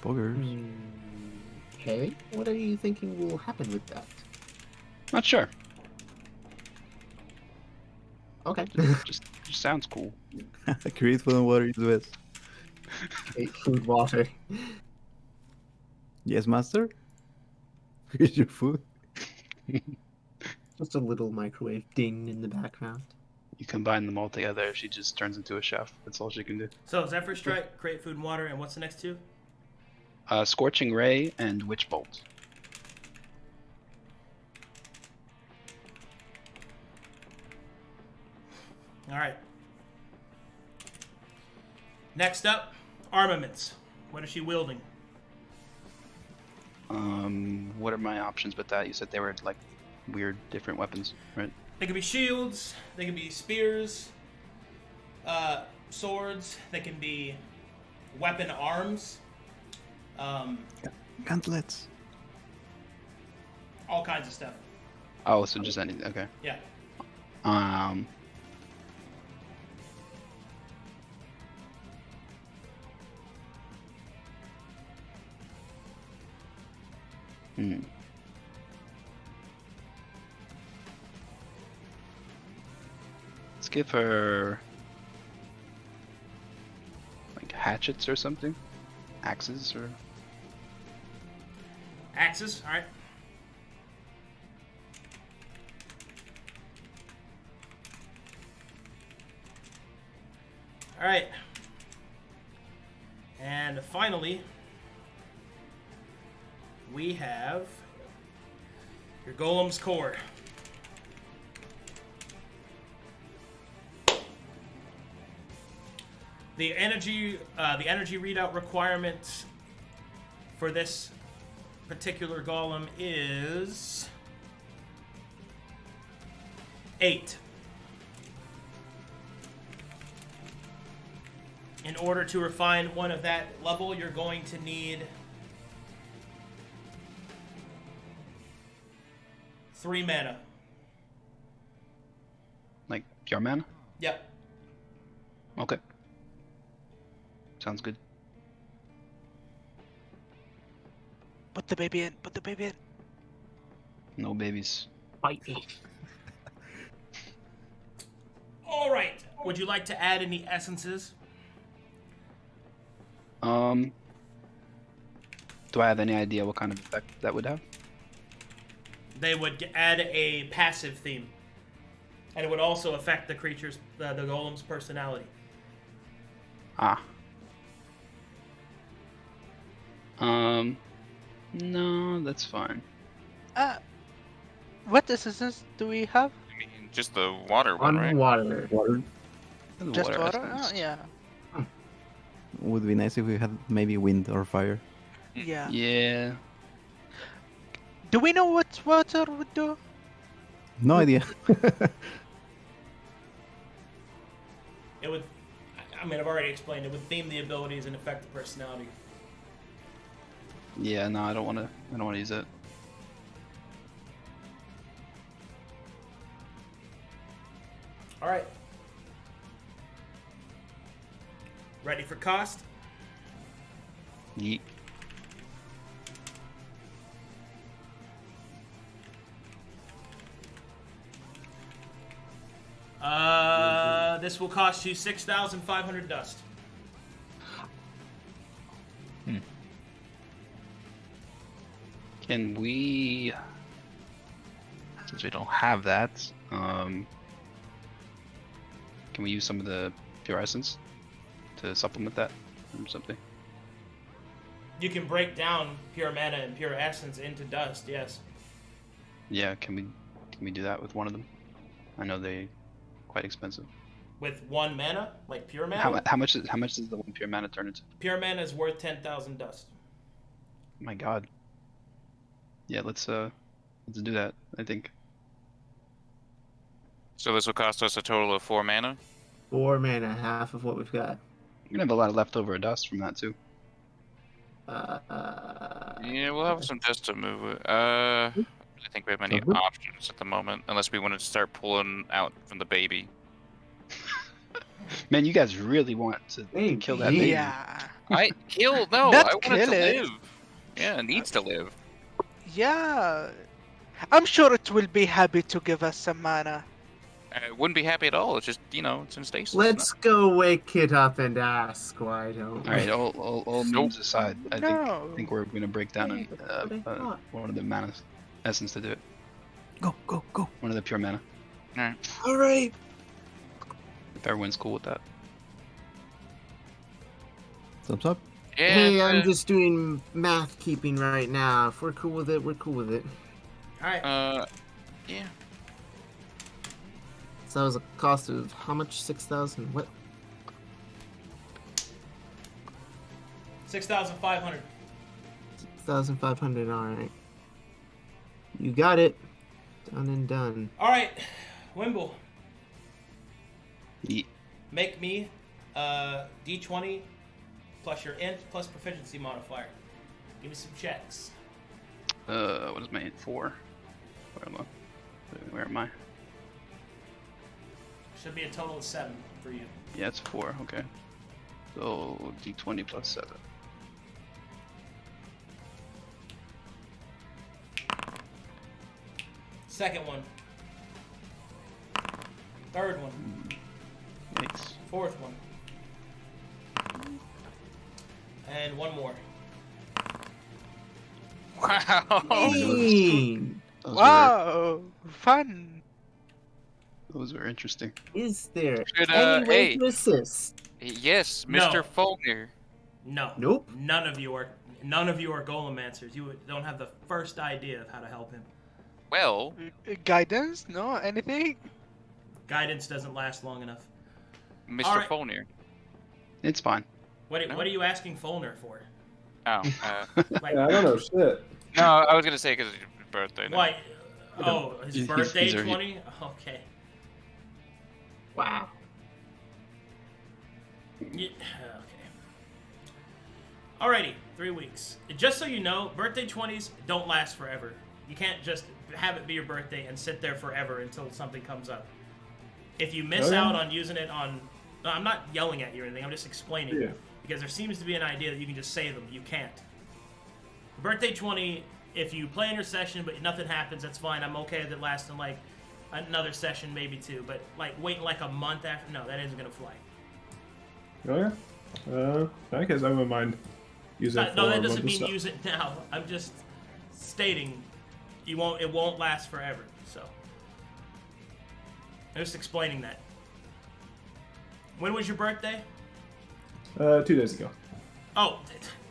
Boogers. Okay, what are you thinking will happen with that? Not sure. Okay. Just sounds cool. Create food and water is the best. Eight food, water. Yes, master? Here's your food. Just a little microwave ding in the background. You combine them all together, she just turns into a chef. That's all she can do. So Zephyr Strike, create food and water, and what's the next two? Scorching Ray and Witch Bolt. All right. Next up, armaments. What is she wielding? What are my options with that? You said they were like weird different weapons, right? They could be shields. They could be spears, swords. They can be weapon arms. Gauntlets. All kinds of stuff. Oh, so just anything. Okay. Yeah. Let's give her like hatchets or something, axes or. Axes. All right. All right. And finally, we have your Golem's Core. The energy readout requirement for this particular golem is 8. In order to refine one of that level, you're going to need 3 mana. Like pure mana? Yep. Okay. Sounds good. Put the baby in. Put the baby in. No babies. Fight me. All right. Would you like to add any essences? Do I have any idea what kind of effect that would have? They would add a passive theme, and it would also affect the creature's, the golem's personality. No, that's fine. What assistance do we have? I mean, just the water one, right? Water. Water. The Just water? essence. Oh, yeah. Would be nice if we had maybe wind or fire. Yeah. Yeah. Do we know what water would do? No idea. It would, I mean, I've already explained, it would theme the abilities and affect the personality. Yeah, no, I don't wanna use it. All right. Ready for cost? Yeet. This will cost you 6,500 dust. Can we, since we don't have that, can we use some of the pure essence to supplement that or something? You can break down pure mana and pure essence into dust, yes. Yeah, can we do that with one of them? I know they're quite expensive. With one mana, like pure mana. How much does the one pure mana turn into? Pure mana is worth 10,000 dust. Oh my god. Yeah, let's do that, I think. So this will cost us a total of 4 mana? 4 mana, half of what we've got. We're gonna have a lot of leftover dust from that too. Yeah, we'll have some dust to move it. I don't think we have many options at the moment, unless we want to start pulling out from the baby. Man, you guys really want to kill that baby. Yeah. No, Not I want it to kill it. live. Yeah, it needs to live. Yeah. I'm sure it will be happy to give us some mana. I wouldn't be happy at all. It's just, it's in stasis. Let's go wake it up and ask why don't we? All right, all memes aside, I No. think we're gonna break down thought. one of the mana essence to do it. Go, go, go. One of the pure mana. All right. If everyone's cool with that. Thumbs up. Yeah. Hey, I'm just doing math keeping right now. If we're cool with it, we're cool with it. Alright. Yeah. So that was a cost of how much? 6,000? What? 6,500. 6,500. All right. You got it. Done and done. Alright, Wimble. Yeet. Make me D20 plus your int plus proficiency modifier. Give me some checks. What is my int for? Where am I? Should be a total of 7 for you. Yeah, it's 4. Okay. So d20 plus 7. Second one. Third one. Yikes. Fourth one. And one more. Wow. Dang. Wow. Fun. Those were interesting. Is there Should, any way hey. to assist? Yes, No. Mr. Fulner. No. Nope. None of you are Golemancers. You don't have the first idea of how to help him. Well, Guidance? No? Anything? Guidance doesn't last long enough. Mr. Alright. Fulner. It's fine. What are you asking Fulner for? Oh, Like, Yeah, I don't know shit. no, I was gonna say because it's your birthday. No. why? Oh, his He's- birthday, he's already- 20? Okay. Wow. Yeah, okay. Alrighty, 3 weeks. Just so you know, birthday 20s don't last forever. You can't just have it be your birthday and sit there forever until something comes up. If you miss Oh, yeah? out on using it on... No, I'm not yelling at you or anything, I'm just explaining. Yeah. Because there seems to be an idea that you can just save them. You can't. Birthday 20, if you play in your session but nothing happens, that's fine. I'm okay with it lasting like another session, maybe 2. But like waiting like a month after... No, that isn't going to fly. Oh yeah. I guess I wouldn't mind using it for No, that a doesn't month mean stuff. use it now. I'm just stating it won't last forever. So I'm just explaining that. When was your birthday? 2 days ago. Oh,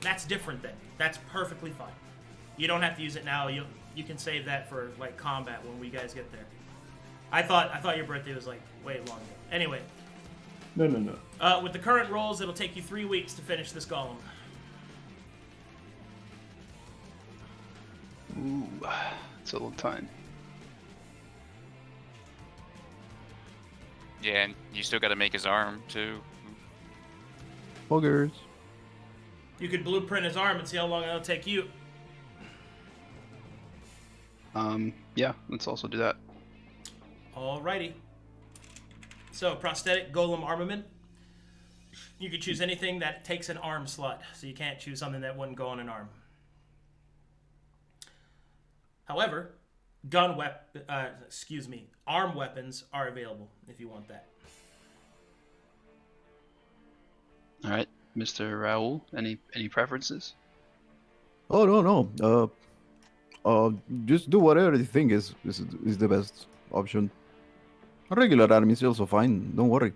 that's different then. That's perfectly fine. You don't have to use it now. You can save that for like combat when we guys get there. I thought your birthday was like way long ago. Anyway, No. with the current rolls, it'll take you 3 weeks to finish this golem. Ooh, it's a little time. Yeah, and you still got to make his arm too. Buggers. You could blueprint his arm and see how long it'll take you. Yeah, let's also do that. Alrighty. So, prosthetic golem armament. You could choose anything that takes an arm slot, so you can't choose something that wouldn't go on an arm. However, arm weapons are available if you want that. All right, Mr. Raoul, any preferences? Oh no. Just do whatever you think is the best option. A regular arm is also fine. Don't worry.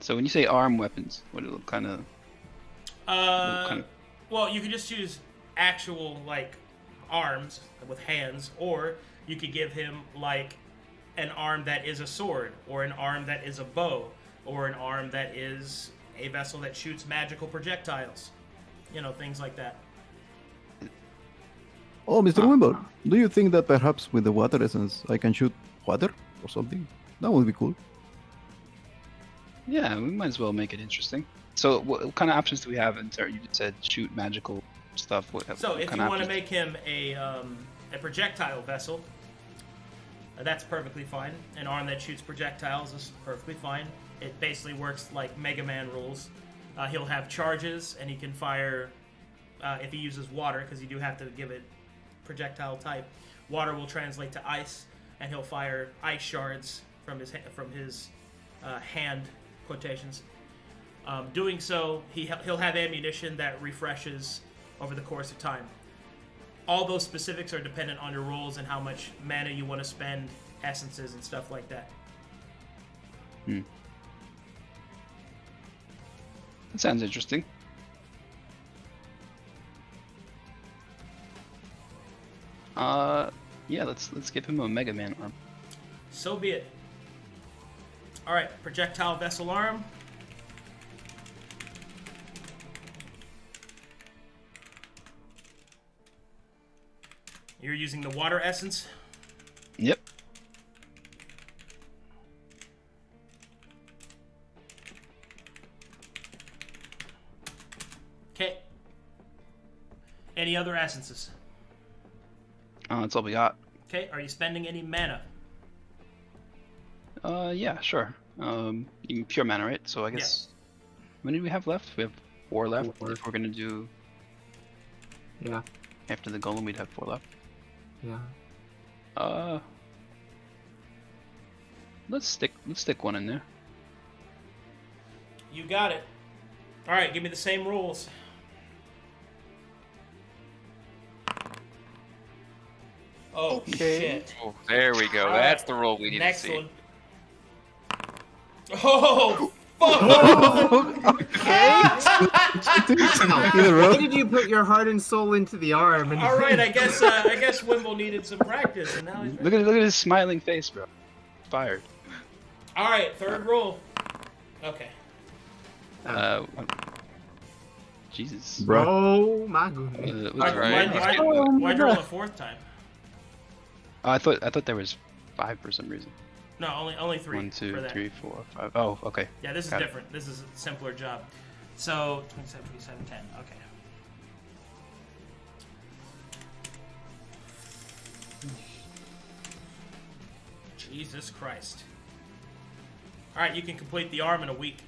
So when you say arm weapons, what kind of? Well, you could just choose actual arms with hands, or you could give him an arm that is a sword, or an arm that is a bow, or an arm that is a vessel that shoots magical projectiles. Things like that. Oh, Mr. Wimble, do you think that perhaps with the water essence I can shoot water or something? That would be cool. Yeah, we might as well make it interesting. So what kind of options do we have in terms? You said shoot magical stuff. So if you want to make him a projectile vessel, that's perfectly fine. An arm that shoots projectiles is perfectly fine. It basically works like Mega Man rules. He'll have charges, and he can fire if he uses water, because you do have to give it projectile type. Water will translate to ice, and he'll fire ice shards from his hand quotations. Doing so, he'll have ammunition that refreshes over the course of time. All those specifics are dependent on your rolls and how much mana you want to spend, essences, and stuff like that. That sounds interesting. Yeah, let's give him a Mega Man arm. So be it. All right, projectile vessel arm. You're using the water essence? Yep. Okay. Any other essences? That's all we got. Okay, are you spending any mana? Yeah, sure. You can pure mana, right? So I guess... How many do we have left? We have 4 left. 4. If we're gonna do... Yeah. After the golem, we'd have 4 left. Yeah. Let's stick 1 in there. You got it. All right, give me the same rules. Oh, Okay. shit. Oh, there we go. All That's right. the roll we need Next to see. one. Oh, fuck! Why did you put your heart and soul into the arm? And All right, I guess Wimble needed some practice, and now he's Look at his smiling face, bro. Fired. All right, third roll. Okay. Jesus. Bruh. Oh my goodness. Why'd you roll a fourth time? Oh, I thought there was 5 for some reason. No, only 3. 1, 2, for that. 3, 4, 5. Oh, okay. Yeah, this is Got it. different. This is a simpler job. So 27, 27, 10. Okay. Jesus Christ. All right, you can complete the arm in a week.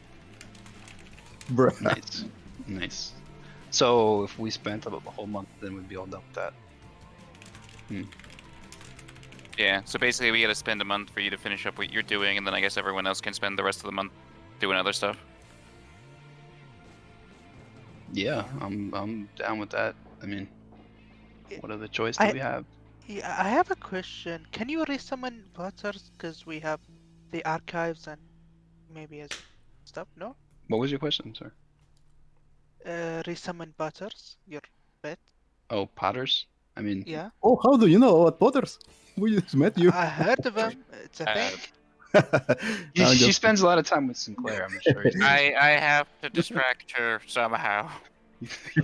Bruh. Nice. Nice. So if we spent about a whole month, then we'd be all done with that. Yeah, so basically we gotta spend a month for you to finish up what you're doing, and then I guess everyone else can spend the rest of the month doing other stuff. Yeah, I'm down with that. I mean, what other choice do we have? Yeah, I have a question. Can you resummon butters? Because we have the archives and maybe as stuff, no? What was your question? I'm sorry. Resummon butters, your pet. Oh, Potters? I mean, Yeah. Oh, how do you know about Potters? We just met you. I heard of them. It's a thing. she spends a lot of time with Sinclair, I'm sure. I have to distract her somehow.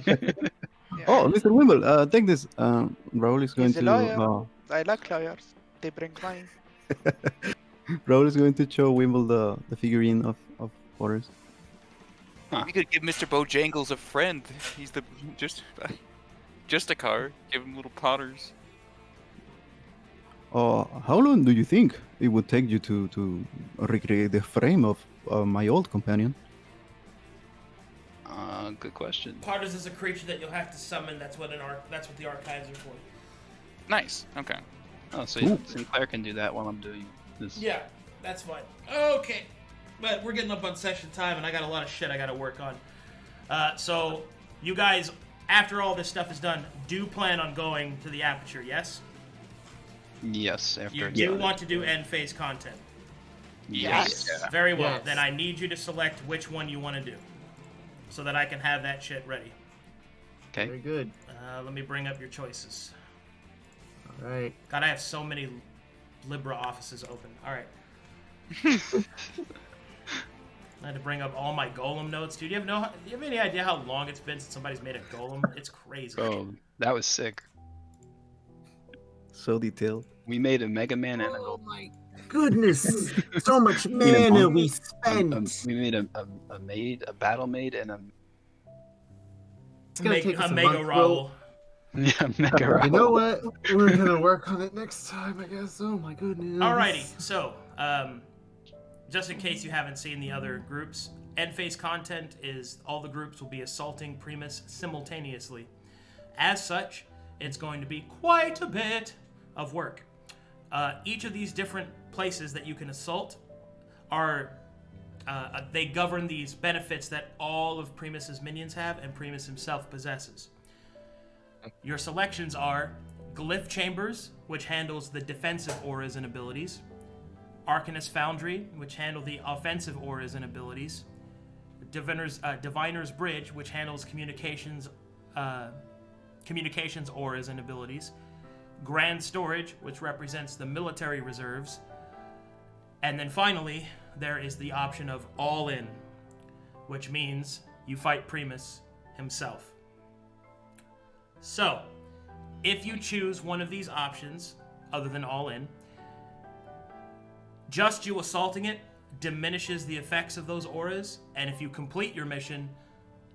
Yeah. Oh, Mr. Wimble, take this. Raul is going He's a lawyer. to. I like lawyers. They bring money. Raul is going to show Wimble the figurine of Potters. We could give Mr. Bojangles a friend. He's the just a car. Give him little Potters. How long do you think it would take you to recreate the frame of my old companion? Good question. Pardas is a creature that you'll have to summon. That's what the archives are for. Nice. Okay. Oh, so Cool. Sinclair can do that while I'm doing this. Yeah, that's fine. Okay, but we're getting up on session time, and I got a lot of shit I got to work on. So you guys, after all this stuff is done, do plan on going to the aperture, yes? Yes, after You it's do done. want to do end phase content. Yes. Yeah. Very well. Yes. Then I need you to select which one you want to do, so that I can have that shit ready. Okay. Very good. Let me bring up your choices. All right. God, I have so many Libra offices open. All right. I had to bring up all my golem notes, dude. Do you have any idea how long it's been since somebody's made a golem? It's crazy. Oh, that was sick. So detailed. We made a Mega Man and a Oh my goodness! So much a mana month? we spent. we made a battle maid and a It's gonna take us a a mega month. roll. mega. You know what? We're gonna work on it next time, I guess. Oh my goodness. Alrighty, so just in case you haven't seen the other groups, end phase content is all the groups will be assaulting Primus simultaneously. As such, it's going to be quite a bit of work. Each of these different places that you can assault are they govern these benefits that all of Primus's minions have and Primus himself possesses. Your selections are Glyph Chambers, which handles the defensive auras and abilities, Arcanist Foundry, which handle the offensive auras and abilities, Diviner's Bridge, which handles communications auras and abilities, Grand Storage, which represents the military reserves, and then finally, there is the option of All In, which means you fight Primus himself. So, if you choose one of these options, other than All In, just you assaulting it diminishes the effects of those auras, and if you complete your mission,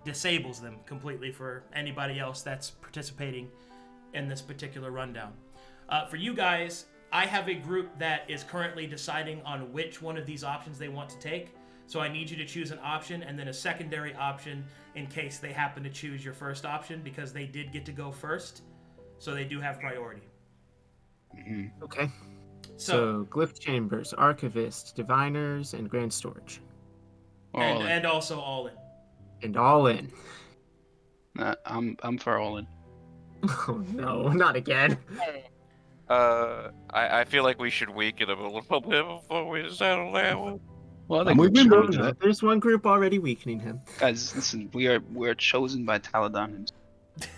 disables them completely for anybody else that's participating in this particular rundown. For you guys, I have a group that is currently deciding on which one of these options they want to take. So I need you to choose an option and then a secondary option in case they happen to choose your first option, because they did get to go first. So they do have priority. Okay. So Glyph Chambers, Archivist, Diviners, and Grand Storage. and also All In. And All In. I'm for all in. Oh no, not again. I feel like we should weaken him a little bit before we settle that one. Well, I'm with No, Wimble. no, there's one group already weakening him. guys, listen, we're chosen by Taladon himself.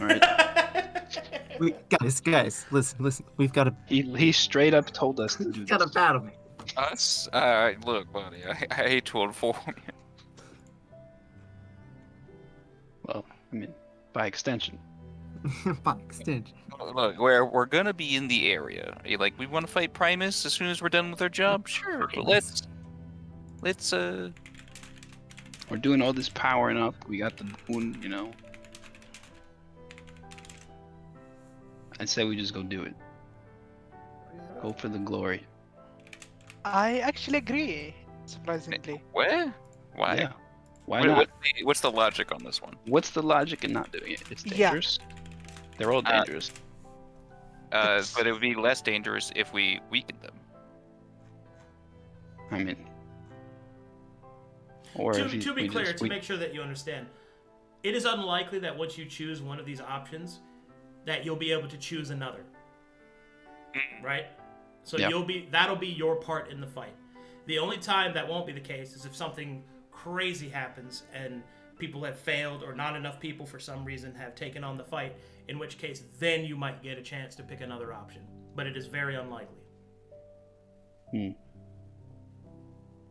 All right. Guys, listen. We've got to He straight up told us to do this. battle me. Us? Alright, look, buddy, I hate to inform you. Well, I mean, by extension. By extension. Look, we're gonna be in the area. Like, we want to fight Primus as soon as we're done with our job? Sure, but let's We're doing all this powering up. We got the moon, you know. I'd say we just go do it. Go for the glory. I actually agree, surprisingly. What? Why? Yeah. Why not? What's the logic on this one? What's the logic in not doing it? It's Yeah. dangerous. They're all dangerous. But it would be less dangerous if we weakened them. I mean, or if To be we clear, just- to make sure that you understand, it is unlikely that once you choose one of these options, that you'll be able to choose another. Right? So Yeah. that'll be your part in the fight. The only time that won't be the case is if something crazy happens and people have failed, or not enough people for some reason have taken on the fight, in which case then you might get a chance to pick another option. But it is very unlikely.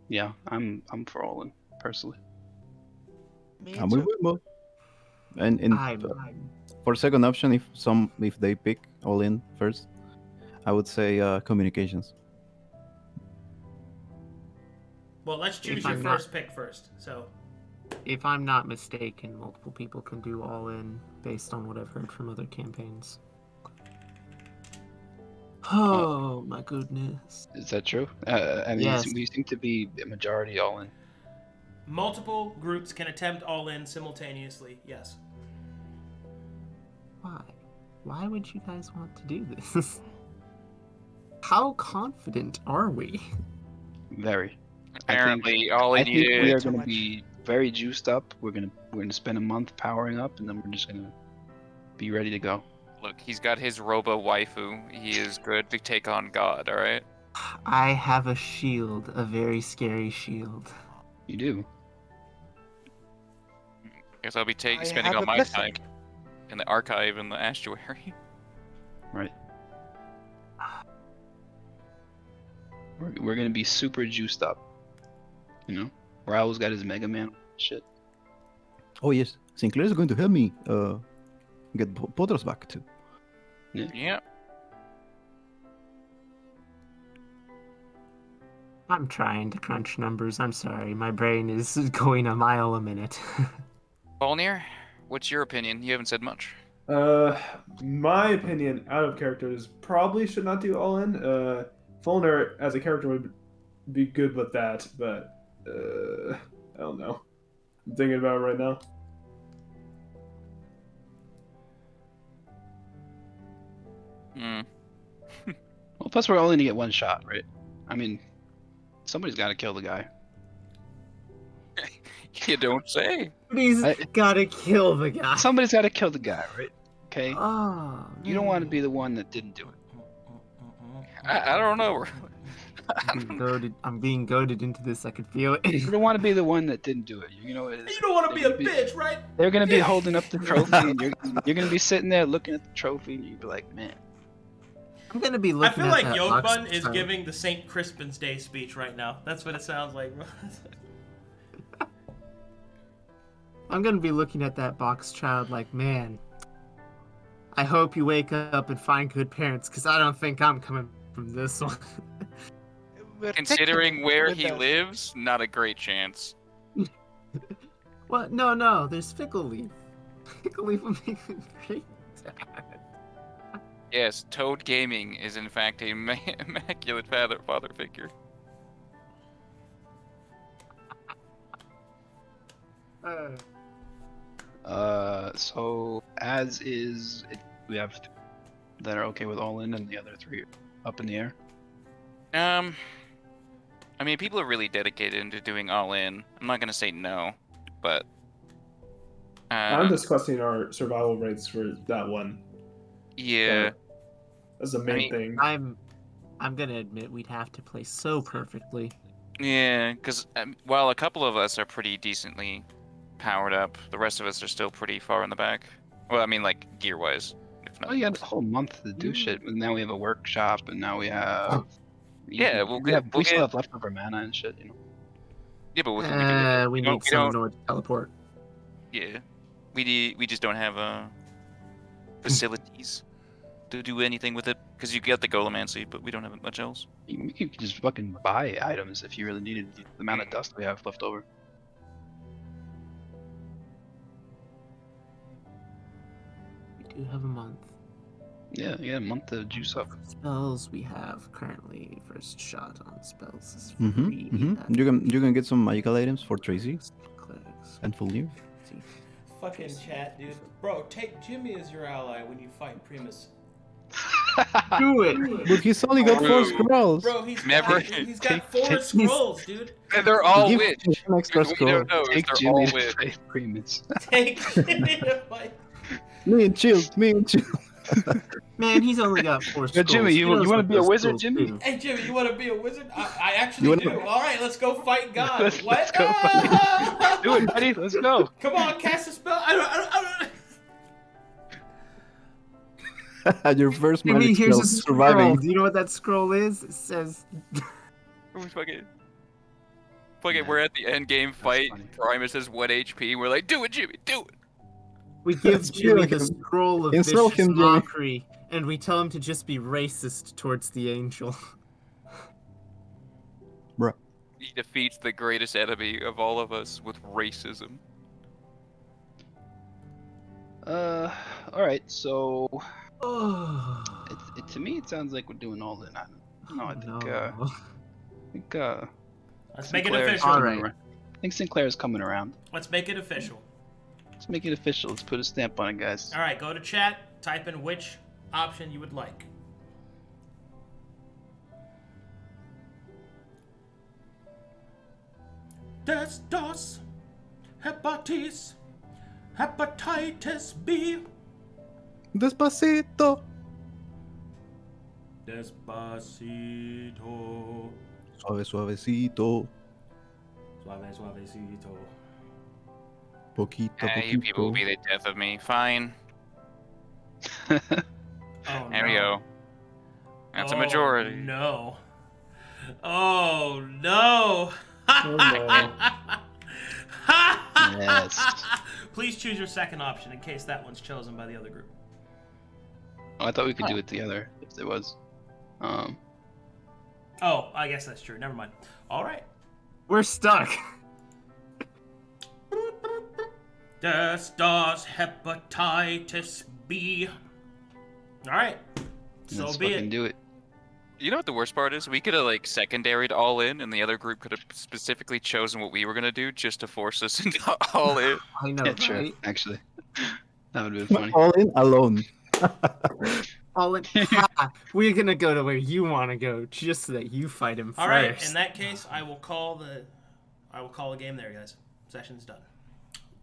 Yeah, I'm for all in personally. Me I'm with too. Wimble. And for second option, if they pick All In first, I would say communications. Well, let's choose If your I'm not- first pick first. So, If I'm not mistaken, multiple people can do All In based on what I've heard from other campaigns. Oh my goodness. Is that true? I mean, Yes. we seem to be a majority all in. Multiple groups can attempt all in simultaneously. Yes. Why? Why would you guys want to do this? How confident are we? Very. Apparently, all I he think we needed. are Too going to much. be very juiced up. We're gonna spend a month powering up, and then we're just gonna be ready to go. Look, he's got his robo waifu. He is good to take on God. All right. I have a shield, a very scary shield. You do. Guess I'll be I spending have all a my blessing. time in the archive in the estuary. Right. We're gonna be super juiced up. You know, Raul's got his Mega Man shit. Oh yes, Sinclair is going to help me get Potters back too. Yeah. I'm trying to crunch numbers. I'm sorry. My brain is going a mile a minute. Fulner, what's your opinion? You haven't said much. My opinion, out of characters, probably should not do all in. Fulner as a character would be good with that, but I don't know. I'm thinking about it right now. Hmm. Well, plus we're only gonna get one shot, right? I mean, somebody's got to kill the guy. You don't say. He's I- gotta kill the guy. Somebody's got to kill the guy, right? Okay. Oh, You don't want to be the one that didn't do it. I don't know. I'm being goaded into this. I can feel it. You don't want to be the one that didn't do it. You know, You don't want to be a bitch, right? they're gonna be holding up the trophy, and you're gonna be sitting there looking at the trophy, and you'd be like, man. I'm gonna be I looking feel at like that YolkBun box is child. giving the St. Crispin's Day speech right now. That's what it sounds like. I'm gonna be looking at that box child like, man, I hope you wake up and find good parents, because I don't think I'm coming from this one. We're Considering taking where with he us. lives, not a great chance. What? No, there's Fickle Leaf. Fickle Leaf will make a great dad. Yes, Toad Gaming is in fact a immaculate father figure. So as is, we have th- that are okay with all in, and the other three up in the air. I mean, people are really dedicated into doing all in. I'm not gonna say no, but I'm just questioning our survival rates for that one. yeah. That's the main mean, thing. I'm gonna admit we'd have to play so perfectly. Yeah, because while a couple of us are pretty decently powered up, the rest of us are still pretty far in the back. Well, I mean, like gear-wise. If not. Oh, you had a whole month to do shit, and now we have a workshop, and now we have. Yeah, we still have leftover mana and shit, you know. Yeah, but what can we do with it? We don't- need some Nord to teleport. Yeah, we just don't have facilities to do anything with it because you get the Golomancy, but we don't have much else. You could just fucking buy items if you really needed the amount of dust we have left over. We do have a month. Yeah, a month to juice up. Spells we have currently. First shot on spells is Mm-hmm. free. Mm-hmm. You can get some magical items for Tracy Clerics. and Fulner. Fucking chat, dude. Bro, take Jimmy as your ally when you fight Primus. Do it. But he's only got 4 Bro. scrolls. Bro, he's Never- he's got Take- 4 take- scrolls, dude. And they're all Give witch. him an extra What we scroll. don't know is Take they're Jimmy all to witch. fight Primus. Take Jimmy to fight. Me and chill. Man, he's only got 4 Yo, scrolls. Jimmy, He you knows wanna what be a those wizard, scrolls Jimmy? do. Hey, Jimmy, you want to be a wizard? I You actually wanna- do. All right, let's go fight God. Let's What? go fight- Do it, buddy. Let's go. Come on, cast a spell. I don't. Your first Jimmy, magic here's spell, a scroll. surviving. Do you know what that scroll is? It says, We fucking, we're at the end game fight. funny. Primus has 1 HP. We're like, do it, Jimmy, do it. we give Let's Jimmy kill the him. scroll of Insult vicious him, Jimmy. mockery, and we tell him to just be racist towards the angel. He defeats the greatest enemy of all of us with racism. All right. So Oh. To me, it sounds like we're doing all in. I don't know. I think Let's make it Sinclair's official. coming Alright. around. I think Sinclair's coming around. Let's make it official. Let's make it official. Let's put a stamp on it, guys. All right, go to chat. Type in which option you would like. Des dos hepatitis B. Despacito. Despacito. Suave, suavecito. Suave, suavecito. Poquito, You people will poquito. be the death of me. Fine. Oh, There we go. That's a majority. No. Oh no. Oh, no. Yes. Please choose your second option in case that one's chosen by the other group. Oh, I thought we could do it together if there was. Oh, I guess that's true. Never mind. All right. We're stuck. Des dos hepatitis B. All right. So Let's be fucking it. do it. You know what the worst part is? We could have like secondaried all in, and the other group could have specifically chosen what we were gonna do just to force us into all in. I know, Yeah, sure. right? Actually, that would have been funny. All in alone. All in. We're gonna go to where you want to go, just so that you fight him first. All right. In that case, I will call the game there, guys. Session's done.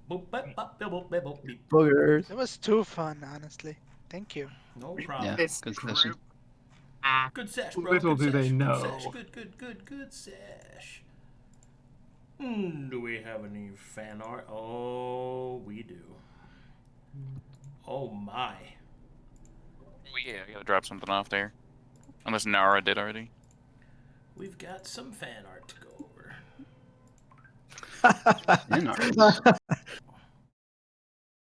Boop, bop, bop, boop, boop, boop, beep. Buggers. It was too fun, honestly. Thank you. No problem. Yeah, This good group. session. Good sesh, bro. Little good do they sesh, know. Good sesh. Good sesh. Do we have any fan art? Oh, we do. Oh my. Yeah, I gotta drop something off there. Unless Nara did already. We've got some fan art to go over. In ours.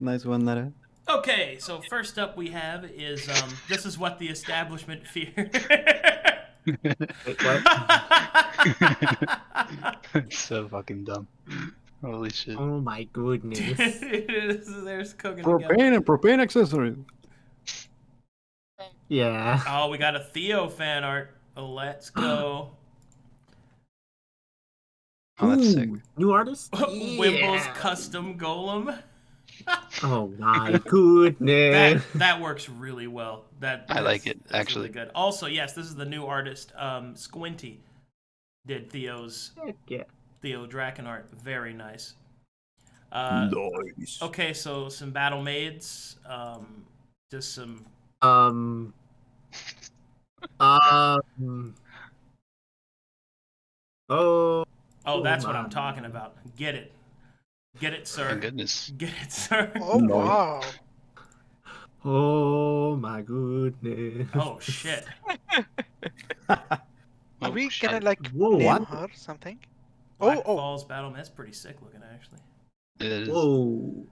Nice one, Nara. Okay, so first up we have is this is what the establishment fear. Wait, what? So fucking dumb. Holy shit. Oh my goodness. There's cooking together. Propane and propane accessories. Yeah. Oh, we got a Theo fan art. Let's go. Oh, that's sick. Ooh, new artist? Wimble's Yeah. custom golem. Oh my goodness. That works really well. I like it, that's actually. really good. Also, yes, this is the new artist. Squinty did Theo's Heck yeah. Theo Draken art. Very nice. Nice. Okay, so some battle maids. Just some. Um. Oh. Oh, that's what my. I'm talking about. Get it, My sir. goodness. Get it, sir. Oh, No. wow. Oh my goodness. Oh shit. Are Oh, we shit. gonna, like, Whoa, name what? her something? Black Oh, Falls battle. That's pretty sick looking, actually. It is. Whoa.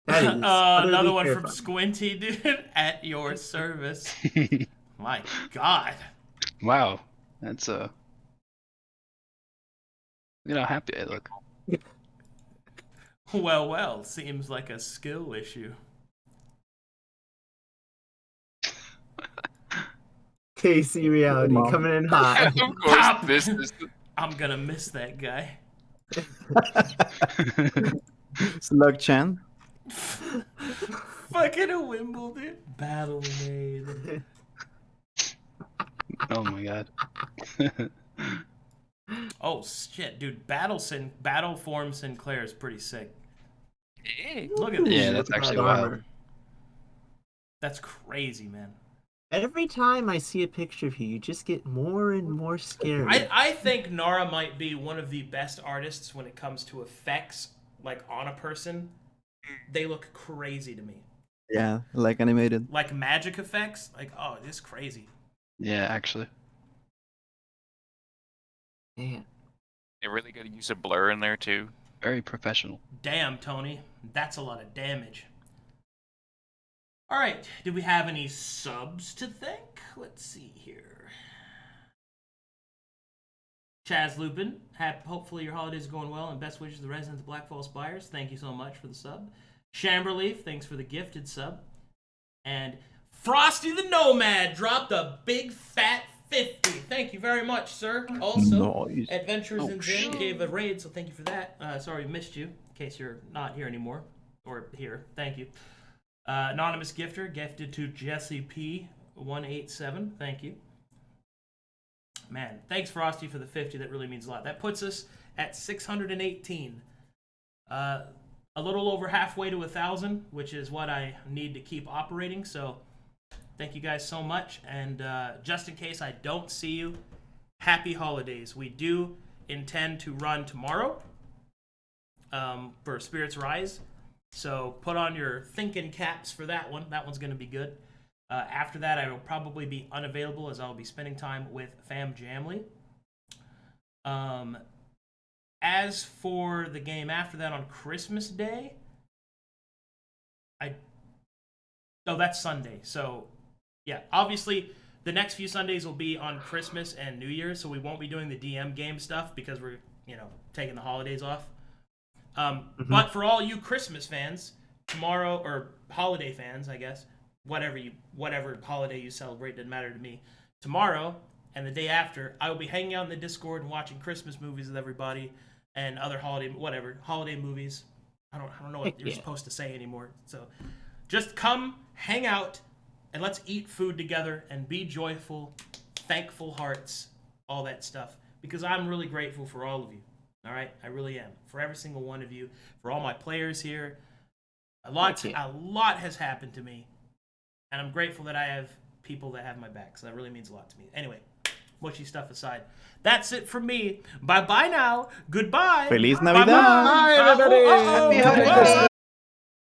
That is Another utterly one from terrifying. Squinty, dude. At your service. My God. Wow. That's Look at how happy I look. Well. Seems like a skill issue. KC reality Mom. coming in hot. Of course, this is. I'm gonna miss that guy. Slug Chan. Fucking a Wimble, dude. Battle maid. Oh my god. Oh shit, dude. Battle form Sinclair is pretty sick. Look at this. Yeah, shit. that's Look at actually that wild. armor. That's crazy, man. Every time I see a picture of you, you just get more and more scary. I think Nara might be one of the best artists when it comes to effects, like on a person. They look crazy to me. Yeah, like animated. Like magic effects, like oh, this is crazy. Yeah, actually. Man. They really got to use a blur in there too. Very professional. Damn, Tony, that's a lot of damage. All right, do we have any subs to thank? Let's see here. Chaz Lupin, hopefully your holidays are going well, and best wishes to the residents of Black Falls Spires. Thank you so much for the sub. Chamberleaf, thanks for the gifted sub. And Frosty the Nomad dropped a big fat 50. Thank you very much, sir. Also, Nice. Adventures Oh, in Zen shit. gave a raid, so thank you for that. Sorry we missed you, in case you're not here anymore. Or here. Thank you. Anonymous Gifter gifted to Jesse P187. Thank you. Man, thanks Frosty for the 50. That really means a lot. That puts us at 618. A little over halfway to 1,000, which is what I need to keep operating. So thank you guys so much. And just in case I don't see you, happy holidays. We do intend to run tomorrow for Spirits Rise. So put on your thinking caps for that one. That one's going to be good. After that, I will probably be unavailable as I'll be spending time with Fam Jamly. As for the game after that on Christmas Day, that's Sunday. So, yeah, obviously the next few Sundays will be on Christmas and New Year's, so we won't be doing the DM game stuff because we're, taking the holidays off. But for all you Christmas fans, tomorrow, or holiday fans, I guess, whatever holiday you celebrate, doesn't matter to me. Tomorrow and the day after, I will be hanging out in the Discord and watching Christmas movies with everybody and other holiday movies. I don't know what you're supposed to say anymore. So just come, hang out, and let's eat food together and be joyful, thankful hearts, all that stuff. Because I'm really grateful for all of you. All right? I really am. For every single one of you, for all my players here. A lot has happened to me. And I'm grateful that I have people that have my back. So that really means a lot to me. Anyway, mushy stuff aside. That's it from me. Bye-bye now. Goodbye. Feliz Navidad. Bye, everybody. Happy holidays.